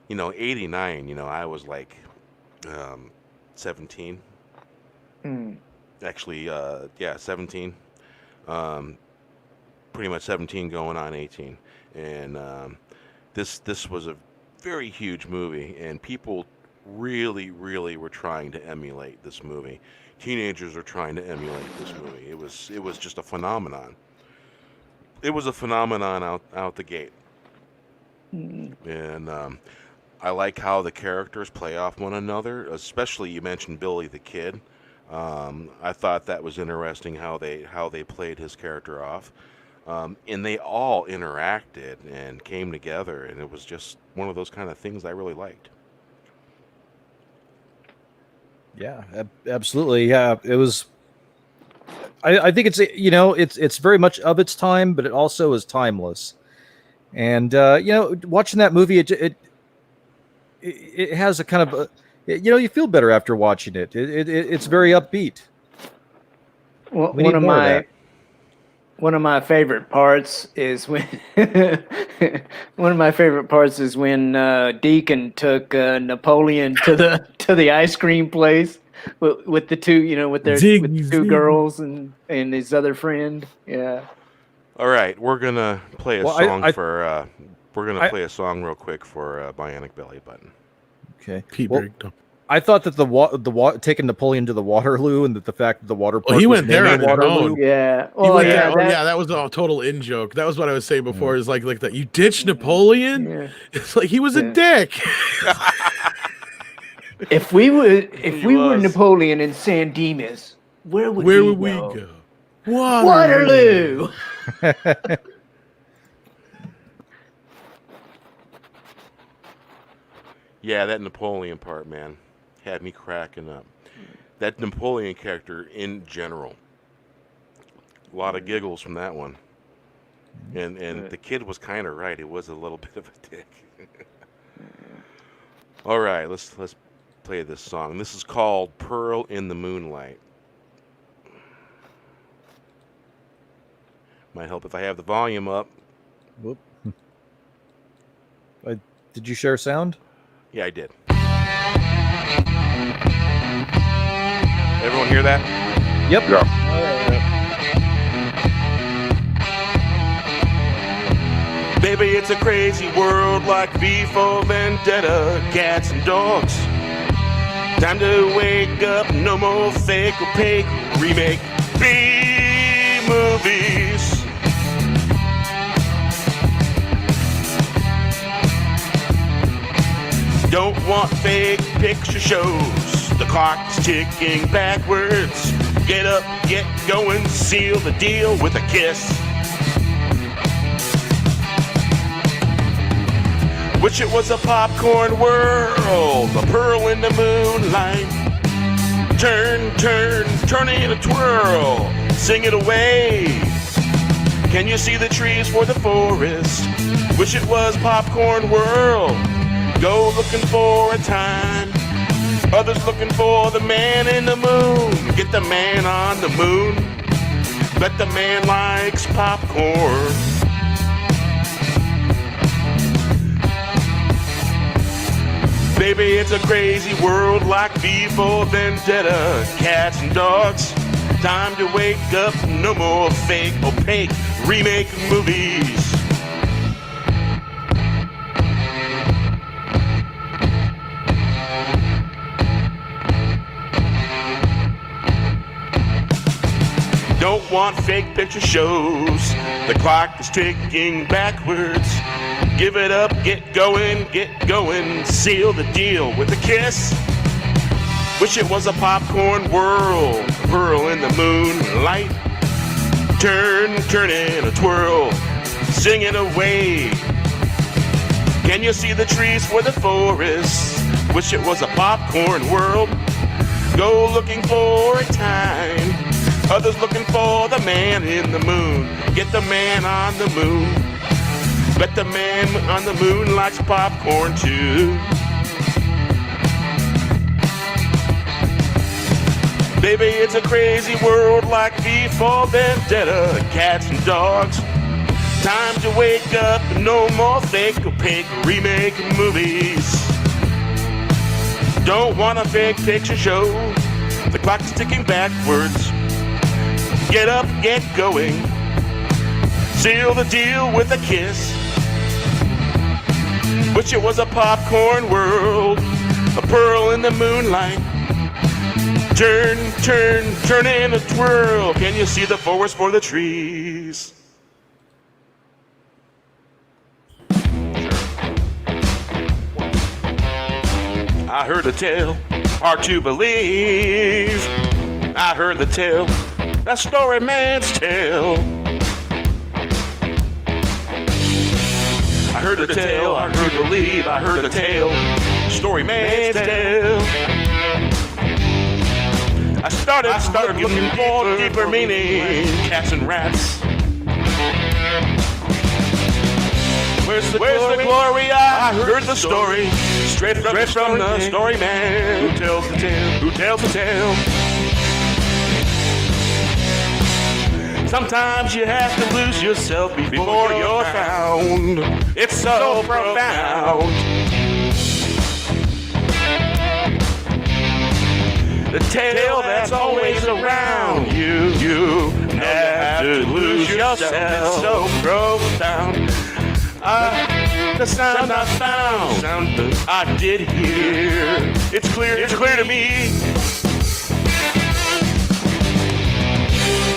89, I was like 17. Actually, 17. Pretty much 17 going on 18. And this was a very huge movie, and people really were trying to emulate this movie. Teenagers are trying to emulate this movie. It was just a phenomenon. It was a phenomenon out the gate. And I like how the characters play off one another, especially you mentioned Billy the Kid. I thought that was interesting how they played his character off. And they all interacted and came together, and it was just one of those kind of things I really liked. Yeah, absolutely. Yeah, it was. I think it's very much of its time, but it also is timeless. And watching that movie, it has a kind of you feel better after watching it. It's very upbeat. Well, one of my favorite parts is when Deacon took Napoleon to the ice cream place with the two, with the two girls and his other friend. Yeah. All right, we're gonna play a song play a song real quick for Bionic Belly Button. Okay. Well, I thought that the taking Napoleon to the Waterloo, and that the fact that the water park he was went there named on his Waterloo. own. Yeah. That was a total in joke. That was what I was saying before. Is like that you ditched Napoleon. Yeah. It's like he was a dick. If we were Napoleon and San Dimas, where would we go? Waterloo. Yeah, that Napoleon part, man, had me cracking up. That Napoleon character in general, a lot of giggles from that one. And the kid was kind of right. It was a little bit of a dick. All right, let's play this song. This is called "Pearl in the Moonlight." Might help if I have the volume up. Whoop. Did you share sound? Yeah, I did. Everyone hear that? Yep. Yeah. Baby, it's a crazy world like V for Vendetta, cats and dogs. Time to wake up, no more fake, opaque, remake B-movies. Don't want fake picture shows. The clock's ticking backwards. Get up, get going, seal the deal with a kiss. Wish it was a popcorn world, a pearl in the moonlight. Turn, turn, turn in a twirl, sing it away. Can you see the trees for the forest? Wish it was popcorn world. Go looking for a time. Others looking for the man in the moon. Get the man on the moon. Bet the man likes popcorn. Baby, it's a crazy world like V for Vendetta, cats and dogs. Time to wake up, no more fake, opaque, remake movies. Don't want fake picture shows. The clock is ticking backwards. Give it up, get going, seal the deal with a kiss. Wish it was a popcorn whirl, whirl in the moonlight. Turn in a twirl, singing away. Can you see the trees for the forest? Wish it was a popcorn world. Go looking for a time. Others looking for the man in the moon. Get the man on the moon. Bet the man on the moon likes popcorn too. Baby, it's a crazy world like V for Vendetta, cats and dogs. Time to wake up, no more fake opaque remake movies. Don't want a fake picture show, the clock's ticking backwards. Get up, get going, seal the deal with a kiss. Wish it was a popcorn world, a pearl in the moonlight. Turn in a twirl. Can you see the forest for the trees? I heard the tale, hard to believe. I heard the tale, that story man's tale. I heard the tale, hard to believe. I heard the tale, story man's tale. I started looking for deeper meaning, cats and rats. Where's the glory? I heard the story, straight from the story man who tells the tale. Sometimes you have to lose yourself before you're found. It's so profound. The tale that's always around you. You have to lose yourself. It's so profound. The sound I found, I did hear. It's clear to me.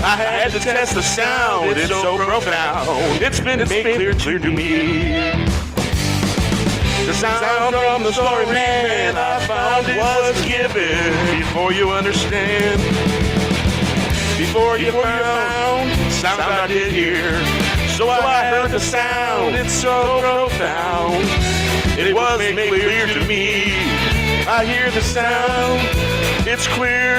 I had to test the sound. It's so profound. It's been made clear to me. The sound from the story man I found it was given before you understand. Before you found sound I did hear. So I heard the sound, it's so profound. It was made clear to me. I hear the sound, it's clear.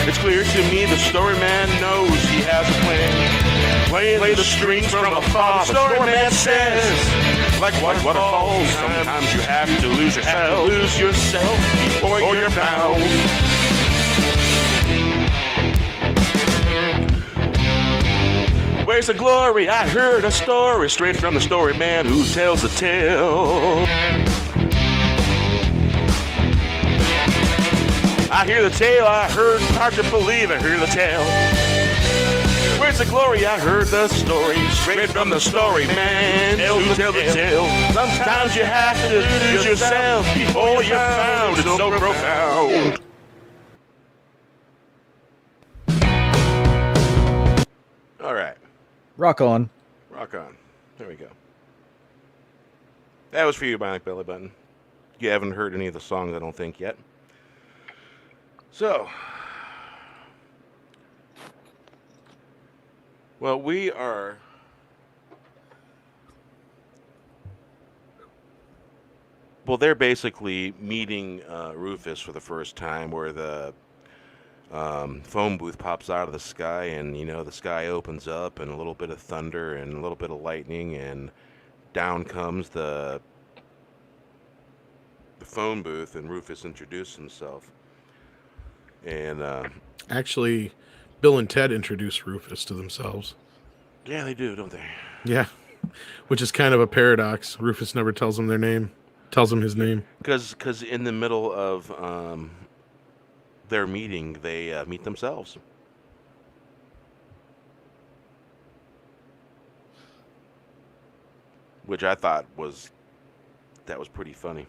It's clear to me the story man knows he has a plan. Play the strings from afar. The story man says, like waterfalls, sometimes you have to lose yourself before you're found. Where's the glory? I heard a story straight from the story man who tells the tale. I hear the tale, I heard, hard to believe, I hear the tale. Where's the glory? I heard the story straight from the story man who tells the tale. Sometimes you have to lose yourself before you're found. It's so profound. All right. Rock on. Rock on. There we go. That was for you, Bionic Belly Button. You haven't heard any of the songs, I don't think, yet. So, well, we are they're basically meeting Rufus for the first time, where the phone booth pops out of the sky, and the sky opens up, and a little bit of thunder and a little bit of lightning, and down comes the phone booth, and Rufus introduced himself. And actually, Bill and Ted introduce Rufus to themselves. Yeah, they do, don't they? Yeah, which is kind of a paradox. Rufus never tells him his name. Because in the middle of their meeting, they meet themselves. Which I thought was pretty funny.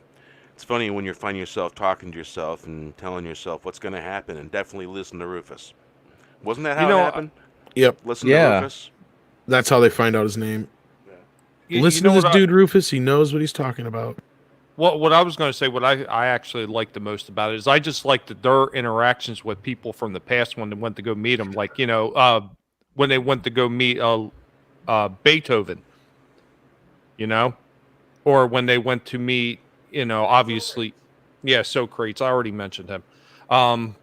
It's funny when you find yourself talking to yourself and telling yourself what's going to happen, and definitely listen to Rufus. Wasn't that how it happened? Yep. Listen to Rufus. That's how they find out his name. Yeah. Listen to this dude, Rufus. He knows what he's talking about. What I was going to say, what I actually like the most about it is I just like their interactions with people from the past when they went to go meet them. Like, when they went to go meet Beethoven, or when they went to meet, obviously, Socrates, I already mentioned him.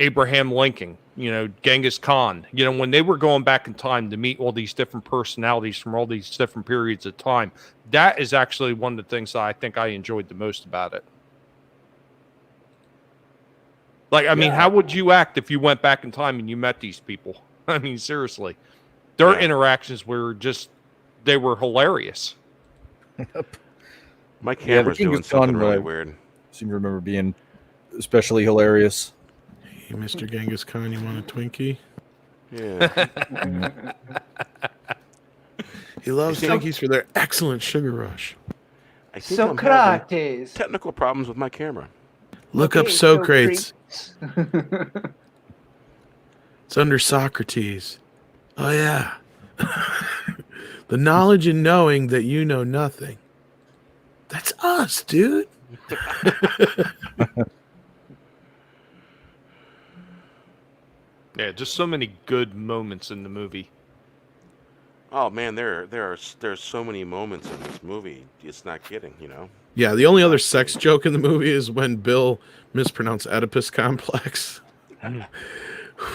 Abraham Lincoln, Genghis Khan, when they were going back in time to meet all these different personalities from all these different periods of time, that is actually one of the things that I think I enjoyed the most about it. Like, I mean, how would you act if you went back in time and you met these people? I mean, seriously, their interactions were they were hilarious. My camera's doing something really weird. I seem to remember being especially hilarious. Hey, Mr. Genghis Khan, you want a Twinkie? Yeah. He loves Twinkies for their excellent sugar rush. I think I'm having technical problems with my camera. Look up Socrates. It's under Socrates. Oh, yeah. The knowledge and knowing that you know nothing. That's us, dude. Yeah, just so many good moments in the movie. Oh man, there's so many moments in this movie. It's not kidding, Yeah, the only other sex joke in the movie is when Bill mispronounced Oedipus complex.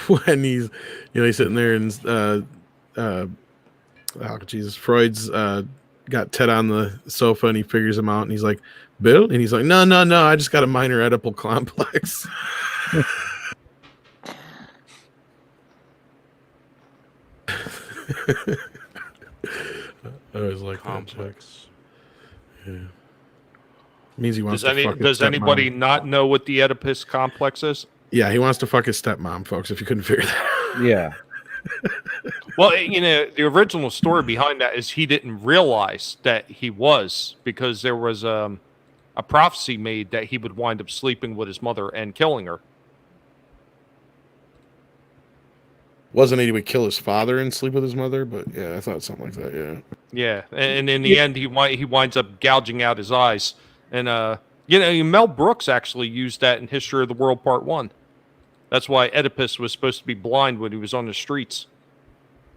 When he's sitting there and Freud's got Ted on the sofa and he figures him out and he's like, Bill? And he's like, no, I just got a minor Oedipal complex. I always like complex. Yeah. Means he wants to fuck his Does stepmom. anybody not know what the Oedipus complex is? Yeah, he wants to fuck his stepmom, folks, if you couldn't figure that out. Yeah. Well, the original story behind that is he didn't realize that he was, because there was a prophecy made that he would wind up sleeping with his mother and killing her. Wasn't he would kill his father and sleep with his mother? But yeah, I thought something like that, yeah. Yeah, and in the end, he winds up gouging out his eyes. And, Mel Brooks actually used that in History of the World Part 1. That's why Oedipus was supposed to be blind when he was on the streets.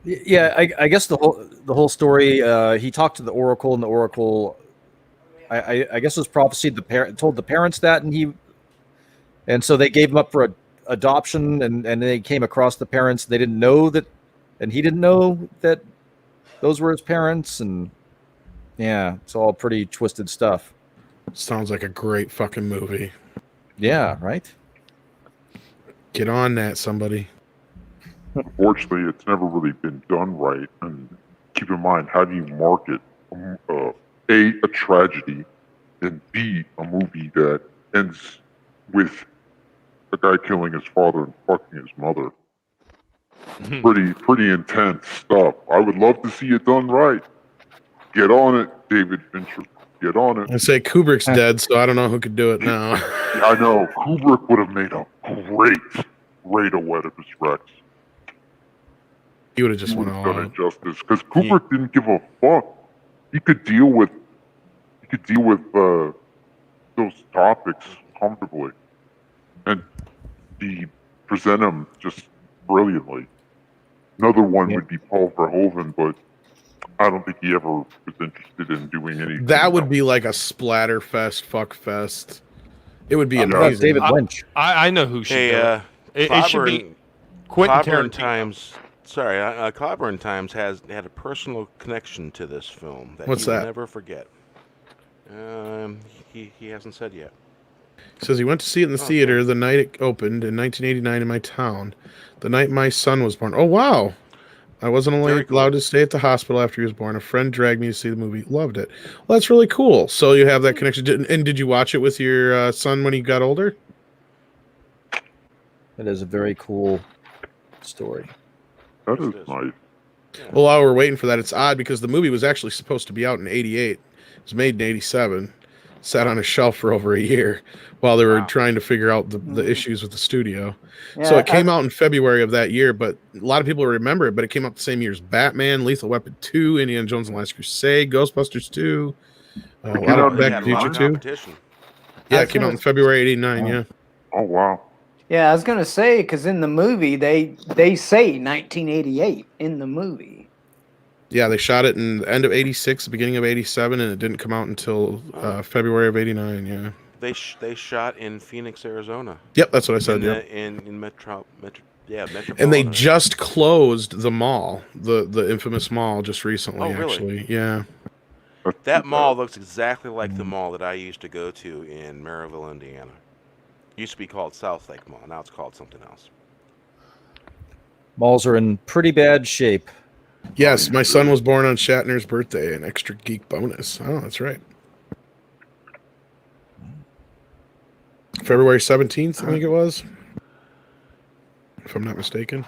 Yeah, I guess the whole story. He talked to the Oracle, and the Oracle, I guess, was prophesied. Told the parents that, and so they gave him up for adoption, and they came across the parents. They didn't know that, and he didn't know that those were his parents, and yeah, it's all pretty twisted stuff. Sounds like a great fucking movie. Yeah, right. Get on that, somebody. Unfortunately, it's never really been done right. And keep in mind, how do you market a tragedy, and B, a movie that ends with a guy killing his father and fucking his mother? Pretty intense stuff. I would love to see it done right. Get on it, David Fincher. Get on it. I say Kubrick's dead, so I don't know who could do it now. I know. Kubrick would have made a great Oedipus Rex. He would have just went all done out. it justice, because Kubrick didn't give a fuck. He could deal with those topics comfortably, and present them just brilliantly. Another one would be Paul Verhoeven, but I don't think he ever was interested in doing anything. That would be like a splatter fest, fuck fest. It would be amazing. David Lynch. I know who should do it. It should be Quentin Cloburn Tarantino. Times. Sorry, Cloburn Times had a personal connection to this film that What's he will that? never forget. He hasn't said yet. He says he went to see it in the theater the night it opened in 1989 in my town, the night my son was born. Oh, wow. I wasn't only allowed to stay at the hospital after he was born. A friend dragged me to see the movie. Loved it. Well, that's really cool. So you have that connection. And did you watch it with your son when he got older? That is a very cool story. That is nice. Well, while we're waiting for that, it's odd because the movie was actually supposed to be out in 88. It was made in 87. sat on a shelf for over a year while they were Wow. trying to figure out the issues with the studio. Yeah, So it came out in February of that year, but a lot of people remember it, but it came out the same year as Batman, Lethal Weapon 2, Indiana Jones and the Last Crusade, Ghostbusters 2, a came lot out of in They Back had to a the lot Future of 2. competition. Yeah, I it was came out gonna- in February 89, yeah. Oh wow. Yeah, I was gonna say because in the movie they say 1988 in the movie. Yeah, they shot it in the end of 86, beginning of 87, and it didn't come out until February of 89, yeah. They shot in Phoenix, Arizona. Yep, that's what I said, yep. In Metro. Metropolitan. And they just closed the mall, the infamous mall, just recently, Oh, really? actually. Yeah. That's That too mall bad. looks exactly like the mall that I used to go to in Maryville, Indiana. Used to be called South Lake Mall. Now it's called something else. Malls are in pretty bad shape. Yes, my son was born on Shatner's birthday, an extra geek bonus. Oh, that's right. February 17th, I think it was. If I'm not mistaken.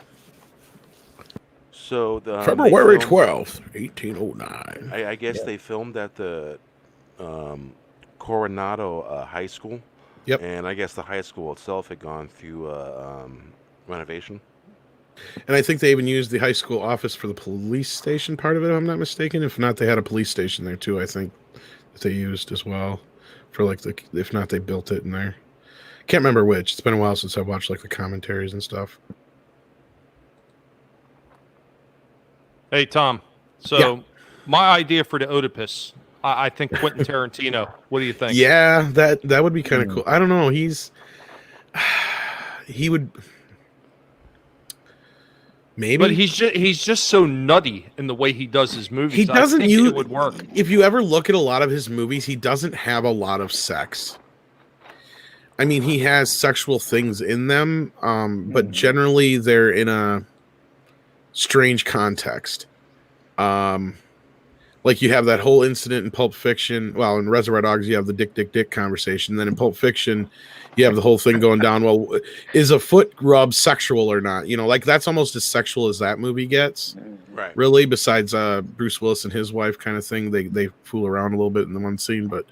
So the February they filmed- 12th, 1809. I guess they filmed at the Coronado High School. Yep. And I guess the high school itself had gone through renovation. And I think they even used the high school office for the police station part of it, if I'm not mistaken. If not, they had a police station there too, I think, that they used as well. For like if not, they built it in there. Can't remember which. It's been a while since I watched like the commentaries and stuff. Hey, Tom. So my idea for the Oedipus, I think Quentin Tarantino. What do you think? Yeah, that would be kind of cool. I don't know. He would maybe, But he's just so nutty in the way he does his movies. he doesn't I think use. it would work. If you ever look at a lot of his movies, he doesn't have a lot of sex. I mean, he has sexual things in them, but generally they're in a strange context. Like you have that whole incident in Pulp Fiction. Well, in Reservoir Dogs, you have the dick conversation. Then in Pulp Fiction, you have the whole thing going down. Well, is a foot rub sexual or not? You know, like that's almost as sexual as that movie gets. Right. Really, besides Bruce Willis and his wife kind of thing. They fool around a little bit in the one scene, but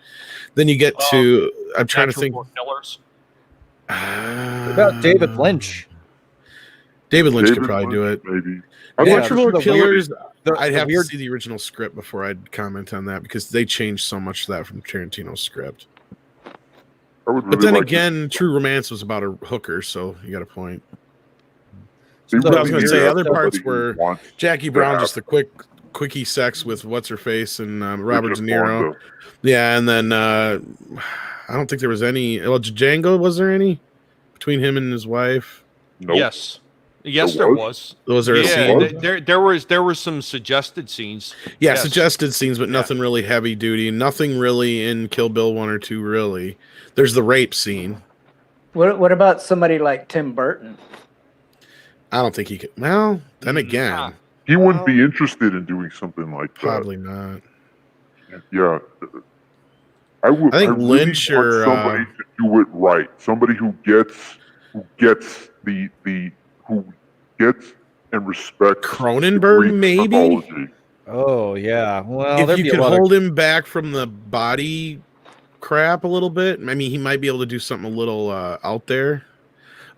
then you get to I'm trying to think. Killers. What about David Lynch? David Lynch could David probably do it. Maybe. Natural the Killers. The I'd have weird, to see the original script before I'd comment on that because they changed so much of that from Tarantino's script. I would But really then like again, True Romance was about a hooker, so you got a point. to- But I was going to really say have other parts somebody who were wants Jackie Brown, have- just the quickie sex with what's her face and Robert De Bridget Niro. Fonda. Yeah, and then I don't think there was any. Well, Django, was there any between him and his wife? Nope. Yes, There there was? was. Was there a Yeah, scene? there were some suggested scenes. Yeah, Yes. suggested scenes, but nothing really heavy duty. Nothing really in Kill Bill 1 or 2, really. There's the rape scene. What about somebody like Tim Burton? I don't think he could. Well, then again, He wouldn't be interested in doing something like that. probably not. Yeah. I would. I think really Lynch want or, somebody to do it right. Somebody who gets and respects Cronenberg, Greek maybe? mythology. oh yeah. Well, If there'd you be could a lot hold him back from the body crap a little bit, I mean, he might be able to do something a little out there.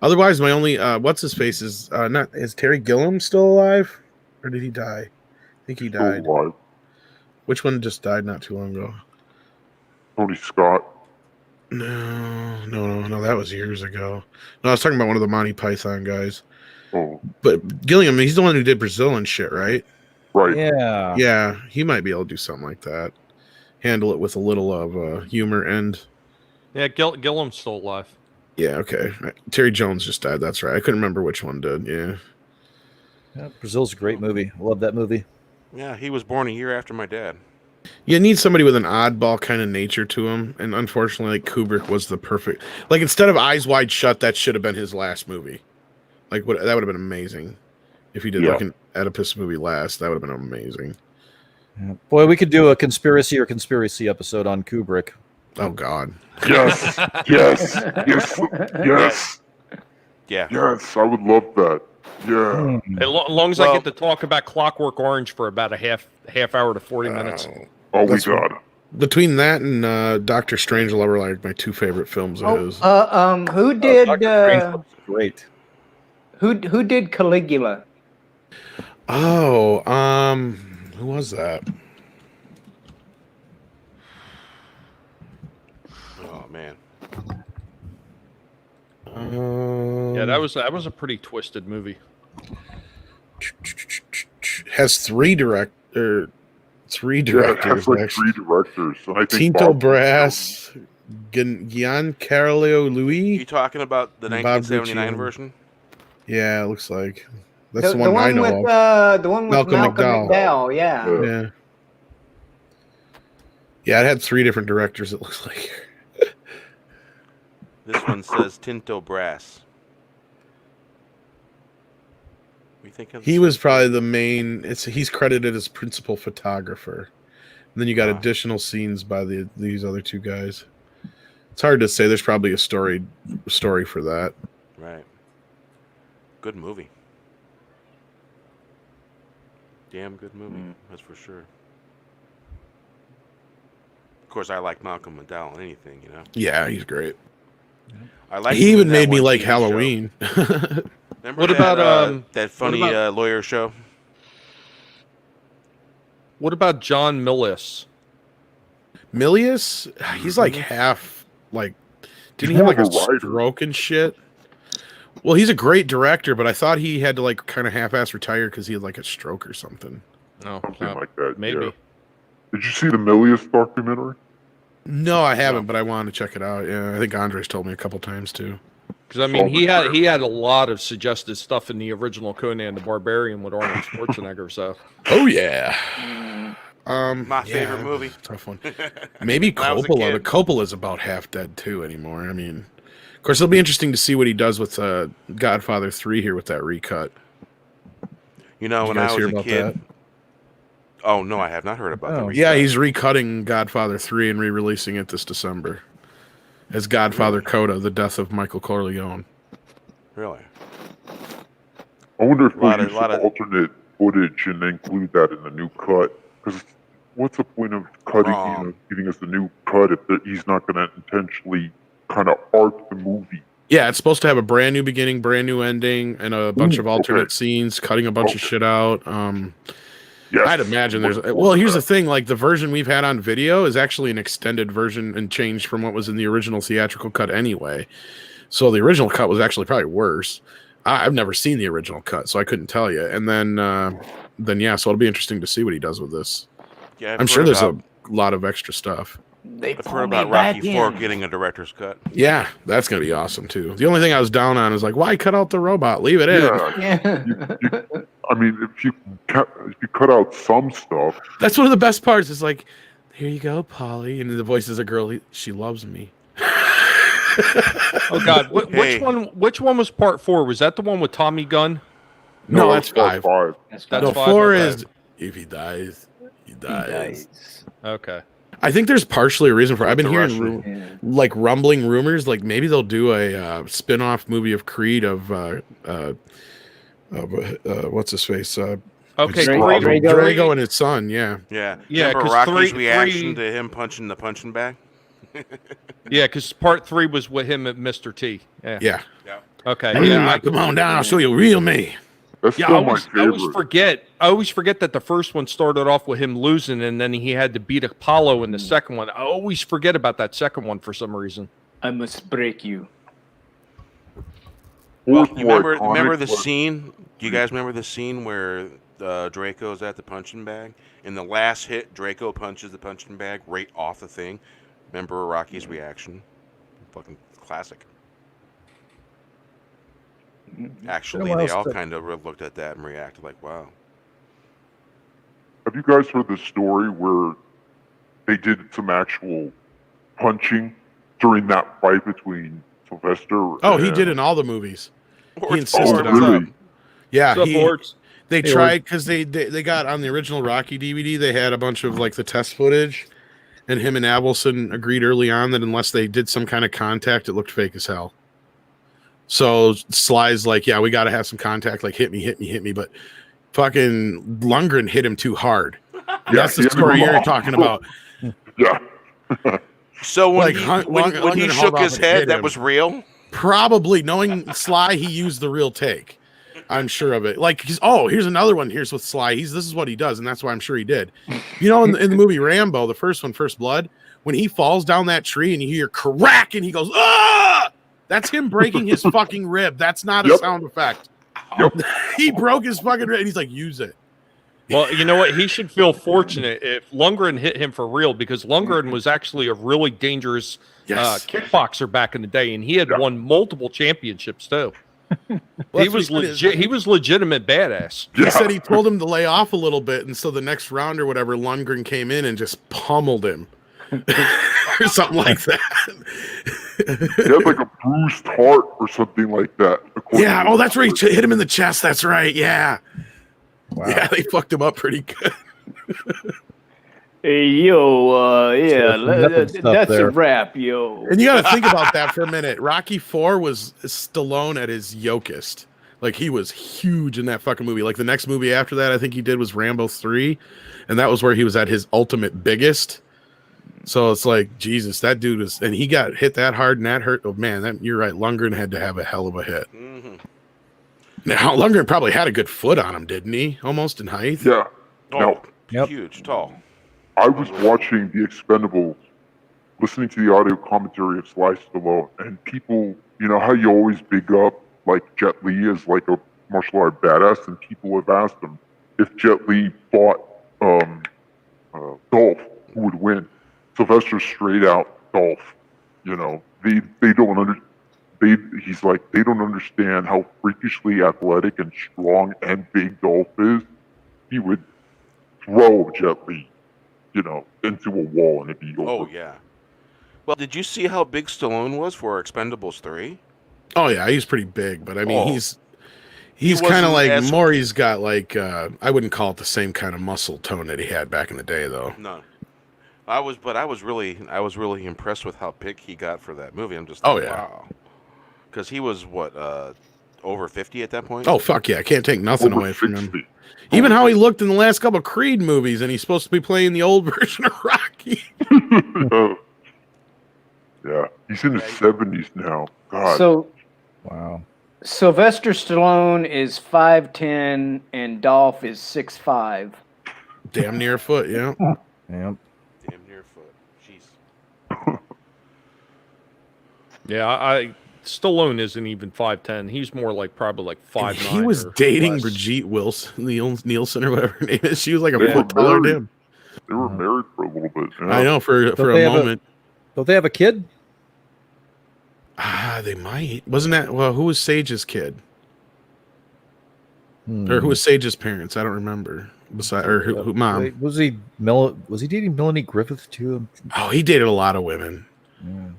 Otherwise, my only what's his face is not is Terry Gilliam still alive, or did he die? I think he Still died. alive. Which one just died not too long ago? Tony Scott. No, that was years ago. No, I was talking about one of the Monty Python guys. Oh, But Gilliam, he's the one who did Brazil and shit, right? right. Yeah. Yeah, he might be able to do something like that. Handle it with a little of humor and Yeah, Gilliam's still alive. yeah, okay. Terry Jones just died. That's right. I couldn't remember which one did. Yeah. Yeah, Brazil's a great movie. I love that movie. Yeah, he was born a year after my dad. You need somebody with an oddball kind of nature to him, and unfortunately, like Kubrick was the perfect. Like instead of Eyes Wide Shut, that should have been his last movie. Like that would have been amazing if he did Yeah. like an Oedipus movie last. That would have been amazing. Yeah. Boy, we could do a conspiracy episode on Kubrick. Oh God. Yes. yes. Yes. Yes. Yeah. Yes. I would love that. Yeah. As long as I Well- get to talk about Clockwork Orange for about a half hour to 40 minutes. Oh, we That's got it. Between that and Doctor Strangelove are like my two favorite films of his. Who did Dr. Strangelove's great. who did Caligula? Oh, who was that? Oh man. Yeah, that was a pretty twisted movie. Has three directors. Yeah, it has like Actually. 3 directors. And I think Tinto Bob Brass, Giancarlo You Louis. talking about the Bob 1979 Gucci. version? Yeah, it looks like that's the one I know with of. the one with Malcolm McDowell. Yeah. Yeah. Yeah, it had 3 different directors, it looks like. This one says Tinto Brass. We think of He was probably the main. He's credited as principal photographer. And then you got additional scenes by these other 2 guys. It's hard to say. There's probably a story for that. right. Good movie. Damn good movie. That's for sure. Of course, I like Malcolm McDowell in anything, you know. Yeah, he's great. I like. He him even in that made me one like TV show. Halloween. Remember What that, about, that funny lawyer show? What about John Milius? Milius, he's like half like. Didn't he He's have like more a of a writer. stroke and shit? Well, he's a great director, but I thought he had to like kind of half-ass retire because he had like a stroke or something. No, Something like that. maybe. Yeah. Did you see the Milius documentary? No, I haven't, but I wanted to check it out. Yeah, I think Andres told me a couple times too. Because I mean, he had a lot of suggested stuff in the original Conan the Barbarian with Arnold Schwarzenegger. So Oh yeah. My yeah, favorite movie. Tough one. Maybe When I was a Coppola. kid. But Coppola's about half dead too anymore. I mean, of course, it'll be interesting to see what he does with Godfather 3 here with that recut. You know, Did when you I guys was hear a about kid. that? Oh no, I have not heard about that. Yeah, he's recutting Godfather 3 and re-releasing it this December as Godfather Coda: The Death of Michael Corleone. Really. I wonder if Lot they'll of- use lot some of- alternate footage and include that in the new cut. Because what's the point of cutting, giving us the new cut if he's not going to intentionally kind of art the movie? Yeah, it's supposed to have a brand new beginning, brand new ending, and a bunch of alternate scenes, cutting a bunch of shit out. Yes. I'd imagine there's. Well, here's the thing: like the version we've had on video is actually an extended version and changed from what was in the original theatrical cut anyway. So the original cut was actually probably worse. I've never seen the original cut, so I couldn't tell you. And then yeah, so it'll be interesting to see what he does with this. Yeah, I'm sure there's a lot of extra stuff. I've heard about Rocky 4 getting a director's cut. Yeah, that's gonna be awesome too. The only thing I was down on is like, why cut out the robot? Leave it in. Yeah. I mean, if you cut out some stuff, That's one of the best parts. Is like, here you go, Polly, and the voice is a girl. She loves me. oh god, Hey. which one was part 4? Was that the one with Tommy Gunn? No, that's part 5. That's No, 5. 4 okay. is if he dies, he dies. Okay. I think there's partially a reason for it. I've been The hearing Russian. like rumbling rumors, like maybe they'll do a spin-off movie of Creed of what's his face? Okay, Drago and his son. Yeah, Yeah. Yeah, Remember 'cause Rocky's three- reaction to him punching the punching bag? Yeah, because part 3 was with him at Mr. T. Yeah. yeah. Okay. Hey, Yeah. come on down. I'll show you real me. that's Yeah, still my I always favorite. forget. I always forget that the first one started off with him losing, and then he had to beat Apollo in the second one. I always forget about that second one for some reason. I must break you. Well, Fourth you more remember iconic, the but- scene? Do you guys remember the scene where Draco's at the punching bag? In the last hit, Draco punches the punching bag right off the thing. Remember Rocky's reaction? Fucking classic. Actually, they all kind of looked at that and reacted like, wow. Have you guys heard the story where they did some actual punching during that fight between Sylvester? Oh, he did in all the movies. Or insisted on on really? Yeah, What's up, Orts? they Hey, tried because they got on the original Rocky DVD. They had a bunch of like the test footage, and him and Abelson agreed early on that unless they did some kind of contact, it looked fake as hell. So Sly's like, yeah, we got to have some contact. Like, hit me. But fucking Lundgren hit him too hard. And that's the Yeah, story yeah. you're talking about. Yeah. So when Like, he, Lundgren when he hauled shook off his and hit head, that him. was real. Probably, knowing Sly, he used the real take. I'm sure of it. Like, here's another one. Here's with Sly. This is what he does, and that's why I'm sure he did. You know, in the movie Rambo, the first one, First Blood, when he falls down that tree and you hear crack and he goes, ah! That's him breaking his fucking rib. That's not a sound effect. Yep. He broke his fucking rib, and he's like, use it. Well, you know what? He should feel fortunate if Lundgren hit him for real, because Lundgren was actually a really dangerous kickboxer back in the day, and he had won multiple championships too. Well, he was legit. He was legitimate badass. He said he told him to lay off a little bit, and so the next round or whatever, Lundgren came in and just pummeled him, or something like that. He had like a bruised heart or something like that. Yeah. Oh, that's where he hit him in the chest. That's right. Yeah. Wow. Yeah, they fucked him up pretty good. Hey, yo, yeah, nothing stuff that's there. a wrap, yo. And you got to think about that for a minute. Rocky IV was Stallone at his yokest. Like, he was huge in that fucking movie. Like, the next movie after that, I think he did was Rambo 3. And that was where he was at his ultimate biggest. So it's like, Jesus, that dude is, and he got hit that hard and that hurt. Oh, man, you're right. Lundgren had to have a hell of a hit. Mm-hmm. Now, Lundgren probably had a good foot on him, didn't he? Almost in height. Yeah. Oh, No. Yep. huge, tall. I was watching The Expendables, listening to the audio commentary of Sly Stallone, and people, you know how you always big up like Jet Li as like a martial art badass, and people have asked him if Jet Li fought Dolph, who would win. Sylvester straight out Dolph. You know, they don't he's like, they don't understand how freakishly athletic and strong and big Dolph is. He would throw Jet Li, you know, into a wall and it'd be over. Oh yeah. Well, did you see how big Stallone was for Expendables 3? Oh yeah, he's pretty big, but I mean, he's wasn't kind of like as- Maury's got like I wouldn't call it the same kind of muscle tone that he had back in the day, though. No. I was really impressed with how big he got for that movie. I'm just Oh, like, yeah. wow. Because he was what, over 50 at that point? Oh fuck yeah, I can't take nothing Over away from him. 60. Even how he looked in the last couple of Creed movies, and he's supposed to be playing the old version of Rocky. Yeah, he's in his 70s now. God. So Wow. Sylvester Stallone is 5'10" and Dolph is 6'5". Damn near a foot, yeah. Yep. Damn near foot. Jeez. Yeah, I Stallone isn't even 5'10". He's more like probably like 5'9". He was or dating less. Brigitte Wilson, Nielsen or whatever her name is. She was like a They foot were taller than married. him. They were married for a little bit. Yeah. I know for they a have a- moment. Don't they have a kid? They might. Wasn't that who was Sage's kid? Hmm. Or who was Sage's parents? I don't remember. Who mom? Wait, was he dating Melanie Griffith too? Oh, he dated a lot of women. Yeah.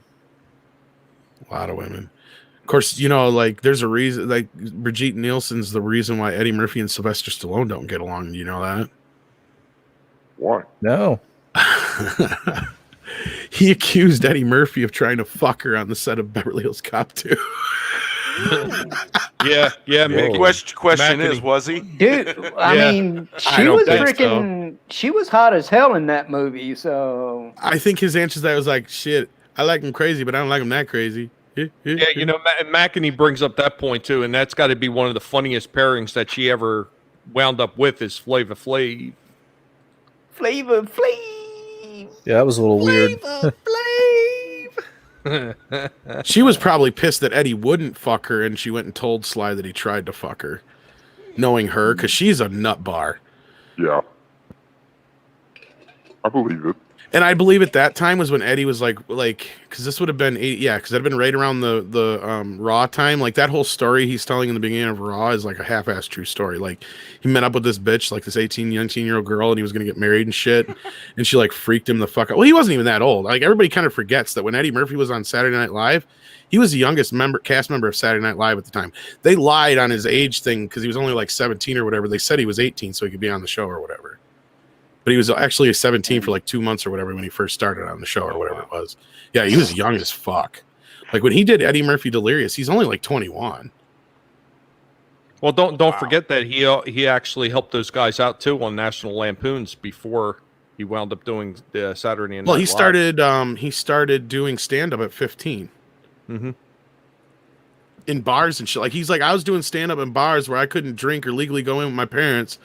A lot of women. Of course, you know, like there's a reason. Like Brigitte Nielsen's the reason why Eddie Murphy and Sylvester Stallone don't get along. You know that? Why? No. He accused Eddie Murphy of trying to fuck her on the set of Beverly Hills Cop 2. Yeah, Mickey. Question is, Mackety. was he? Dude, I Yeah. mean, I she don't was think freaking, she was hot as hell in that movie, so. I think his answer to that was like, shit, I like him crazy, but I don't like him that crazy. Yeah, you know, McEnany brings up that point too, and that's got to be one of the funniest pairings that she ever wound up with is Flava Flav. Flavor Flav! Yeah, that was a little weird. She was probably pissed that Eddie wouldn't fuck her, and she went and told Sly that he tried to fuck her, knowing her, because she's a nut bar. Yeah. I believe it. And I believe at that time was when Eddie was like, because this would have been, because that'd been right around the Raw time. Like that whole story he's telling in the beginning of Raw is like a half-assed true story. Like he met up with this bitch, like this 19-year-old girl, and he was going to get married and shit. And she like freaked him the fuck out. Well, he wasn't even that old. Like everybody kind of forgets that when Eddie Murphy was on Saturday Night Live, he was the youngest cast member of Saturday Night Live at the time. They lied on his age thing because he was only like 17 or whatever. They said he was 18 so he could be on the show or whatever. But he was actually 17 for like 2 months or whatever when he first started on the show or whatever it was. Yeah, he was young as fuck. Like when he did Eddie Murphy Delirious, he's only like 21. Well, don't forget that he actually helped those guys out too on National Lampoons before He wound up doing the Saturday Night Well, Live. he started doing stand up at 15. Mm-hmm. In bars and shit. Like he's like, I was doing stand up in bars where I couldn't drink or legally go in with my parents,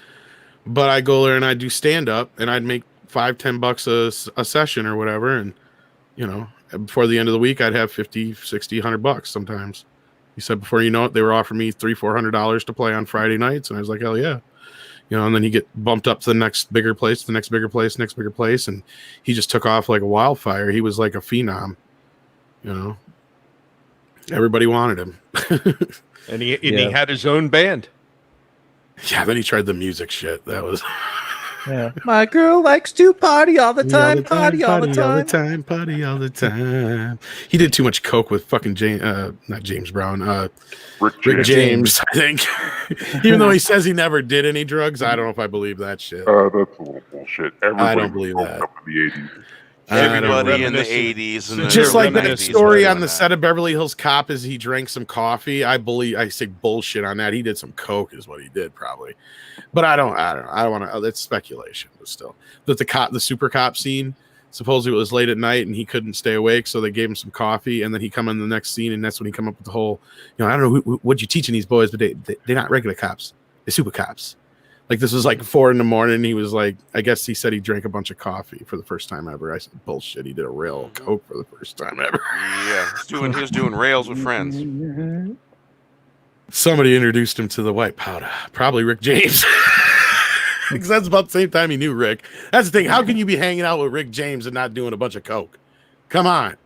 but I go there and I do stand up and I'd make $5-10 a session or whatever, and you know, before the end of the week I'd have 50, 60, $100 sometimes. He said before you know it, they were offering me $300-400 to play on Friday nights, and I was like, hell yeah. You know, and then he get bumped up to the next bigger place, the next bigger place, next bigger place, and he just took off like a wildfire. He was like a phenom, you know. Everybody wanted him. And he had his own band. Yeah, then he tried the music shit. That was Yeah. My girl likes to party all the time, party all the time. He did too much coke with fucking not James Brown, Rick James, I think. Even though he says he never did any drugs, I don't know if I believe that shit. That's a little bullshit. Everybody I don't believe was that. up in the 80s. Everybody in the reminiscent. 80s and Just the like that 90s story were on doing the that. set of Beverly Hills Cop is he drank some coffee. I say bullshit on that. He did some coke is what he did probably. But I don't want to, that's speculation, but still. That the super cop scene, supposedly it was late at night and he couldn't stay awake, so they gave him some coffee, and then he come in the next scene, and that's when he come up with the whole, you know, I don't know what you teaching these boys, but they're not regular cops. They're super cops. Like this was like 4 a.m. He was like, I guess he said he drank a bunch of coffee for the first time ever. I said, bullshit. He did a real coke for the first time ever. Yeah, he was doing rails with friends. Somebody introduced him to the white powder. Probably Rick James. Because that's about the same time he knew Rick. That's the thing. How can you be hanging out with Rick James and not doing a bunch of coke? Come on.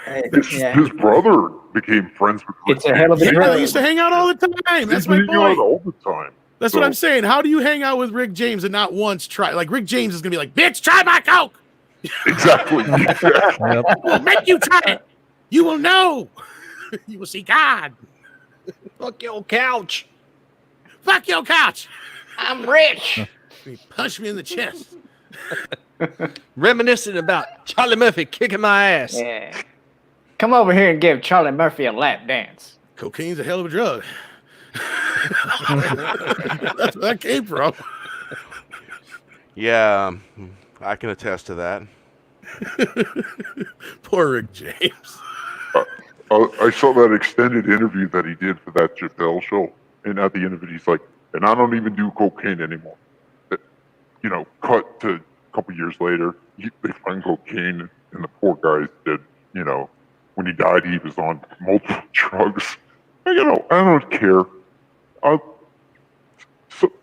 His brother became friends with Rick It's a hell of a Yeah, drug. they used to hang out all the time. That's my Hang out point. all the time. That's what I'm saying. How do you hang out with Rick James and not once try? Like Rick James is gonna be like, "Bitch, try my coke. Exactly. Yep. We'll make you try it. You will know. You will see God. Fuck your couch. Fuck your couch." I'm rich. He punched me in the chest. Reminiscent about Charlie Murphy kicking my ass. Yeah. Come over here and give Charlie Murphy a lap dance. Cocaine's a hell of a drug. That's where that came from. Yeah, I can attest to that. Poor Rick James. I saw that extended interview that he did for that Chappelle show, and at the end of it, he's like, "And I don't even do cocaine anymore." You know, cut to a couple years later, they find cocaine, and the poor guy's dead. You know, when he died, he was on multiple drugs. You know, I don't care.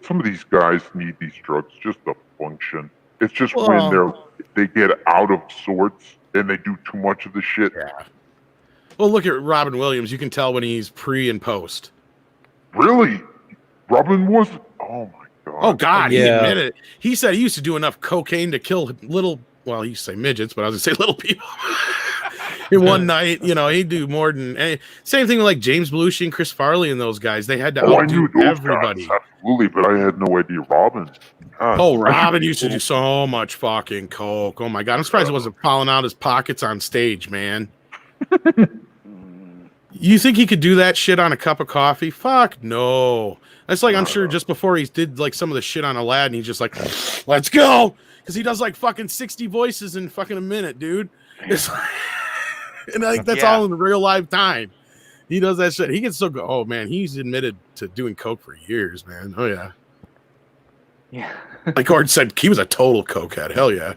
Some of these guys need these drugs just to function. It's just when they get out of sorts and they do too much of the shit. Yeah. Well, look at Robin Williams. You can tell when he's pre and post. Really? Robin was? Oh my god. Oh God, he Yeah. admitted it. He said he used to do enough cocaine to kill little. Well, he used to say midgets, but I was gonna say little people. In one night, you know, he'd do more than same thing with like James Belushi and Chris Farley and those guys. They had to I knew outdo those everybody. guys, absolutely, but I had no idea Robin. God, Oh, Robin used to do so much fucking coke. Oh my God, I'm surprised it wasn't falling out his pockets on stage, man. You think he could do that shit on a cup of coffee? Fuck no. That's like I'm sure just before he did like some of the shit on Aladdin, he's just like, let's go, because he does like fucking 60 voices in fucking a minute, dude. It's like, and I think that's all in real life time. He does that shit. He gets so good. Oh man, he's admitted to doing coke for years, man. Oh yeah. Yeah. Like Gordon said, he was a total cokehead. Hell yeah.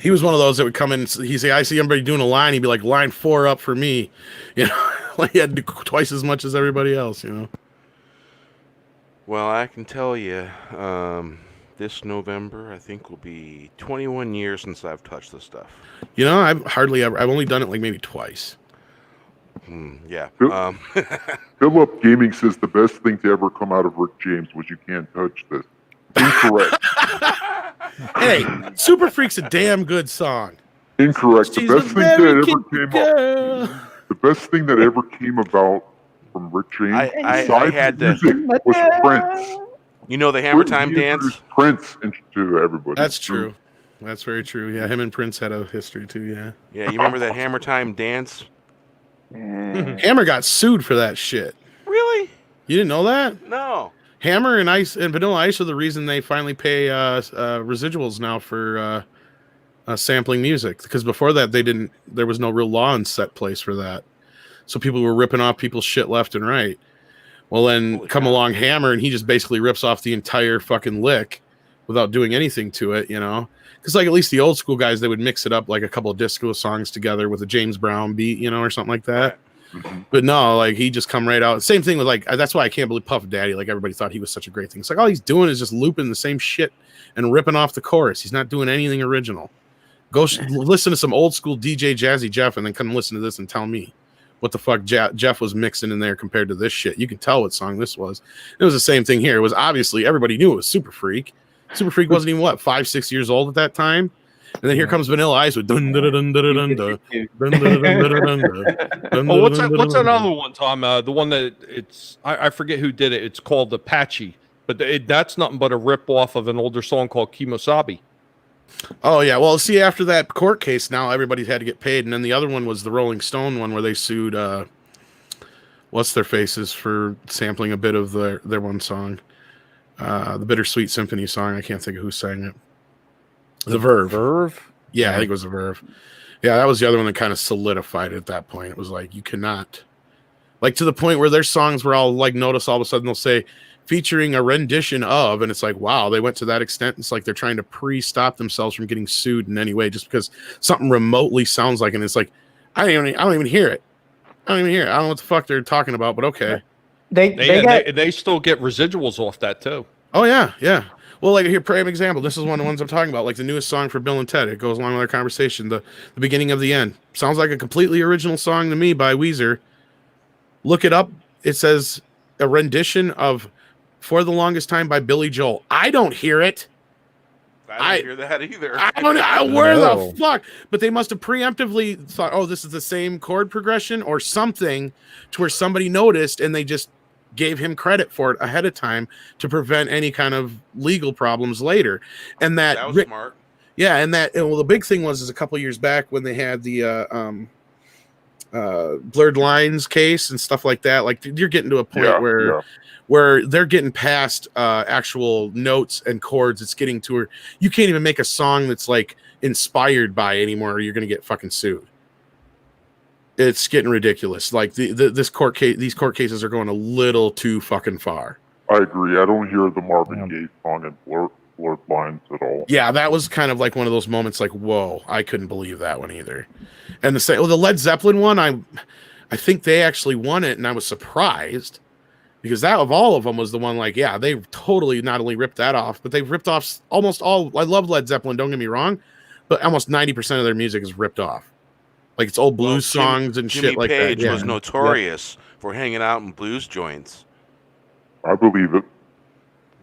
He was one of those that would come in. He'd say, "I see everybody doing a line." He'd be like, "Line 4 up for me." You know, like he had to do twice as much as everybody else. You know. Well, I can tell you, this November, I think, will be 21 years since I've touched this stuff. You know, I've hardly ever. I've only done it like maybe twice. Yeah. Philip Gaming says the best thing to ever come out of Rick James was "You can't touch this." Incorrect. Hey, Super Freak's a damn good song. Incorrect. She's The best a thing that very ever cute came girl. up. The best thing that ever came about from Rick James, I besides had the to- music, was Prince. You know the Hammer Time He dance? introduced Prince to everybody. That's true. That's very true. Yeah, him and Prince had a history too. Yeah. Yeah, you remember that Hammer Time dance? Hammer got sued for that shit. Really? You didn't know that? No. Hammer and Ice and Vanilla Ice are the reason they finally pay residuals now for sampling music, because before that there was no real law in set place for that, so people were ripping off people's shit left and right. Well, then along Hammer, and he just basically rips off the entire fucking lick without doing anything to it, you know? Because like at least the old school guys, they would mix it up like a couple of disco songs together with a James Brown beat, you know, or something like that. Mm-hmm. But no, like he just come right out. Same thing with like, that's why I can't believe Puff Daddy. Like everybody thought he was such a great thing. It's like all he's doing is just looping the same shit and ripping off the chorus. He's not doing anything original. Go listen to some old school DJ Jazzy Jeff and then come listen to this and tell me what the fuck Jeff was mixing in there compared to this shit. You can tell what song this was. It was the same thing here. It was obviously, everybody knew it was Super Freak. Super Freak wasn't even, 5-6 years old at that time? And then here comes Vanilla Ice with dun dun dun dun dun dun dun. Oh, what's another one, Tom? The one that I forget who did it. It's called Apache, but that's nothing but a rip off of an older song called Kimosabi. Oh yeah, well, see, after that court case, now everybody had to get paid, and then the other one was the Rolling Stone one where they sued what's their faces for sampling a bit of their one song, the Bittersweet Symphony song. I can't think of who sang it. The Verve. Verve? Yeah, I think it was the Verve. Yeah, that was the other one that kind of solidified it at that point. It was like, you cannot, like, to the point where their songs were all like, notice all of a sudden they'll say featuring a rendition of, and it's like, wow, they went to that extent. It's like they're trying to stop themselves from getting sued in any way just because something remotely sounds like, and it's like, I don't even hear it. I don't know what the fuck they're talking about, but okay. They still get residuals off that too. Oh yeah, yeah. Well, like here, prime example. This is one of the ones I'm talking about. Like the newest song for Bill and Ted. It goes along with our conversation. The beginning of the end sounds like a completely original song to me by Weezer. Look it up. It says a rendition of "For the Longest Time" by Billy Joel. I don't hear it. I didn't hear that either. I don't know where the fuck. But they must have preemptively thought, oh, this is the same chord progression or something, to where somebody noticed and they just gave him credit for it ahead of time to prevent any kind of legal problems later. And that was smart. Yeah, and the big thing was a couple of years back when they had the blurred lines case and stuff like that. Like you're getting to a point where they're getting past actual notes and chords. It's getting to where you can't even make a song that's like inspired by anymore, or you're going to get fucking sued. It's getting ridiculous. Like these court cases are going a little too fucking far. I agree. I don't hear the Marvin Gaye song in blurred lines at all. Yeah, that was kind of like one of those moments like, whoa, I couldn't believe that one either. And the Led Zeppelin one, I think they actually won it, and I was surprised because that of all of them was the one like, yeah, they totally not only ripped that off, but they've ripped off almost all. I love Led Zeppelin, don't get me wrong, but almost 90% of their music is ripped off. Like it's old blues songs and Jimmy shit like Page that. Yeah. was notorious for hanging out in blues joints. I believe it.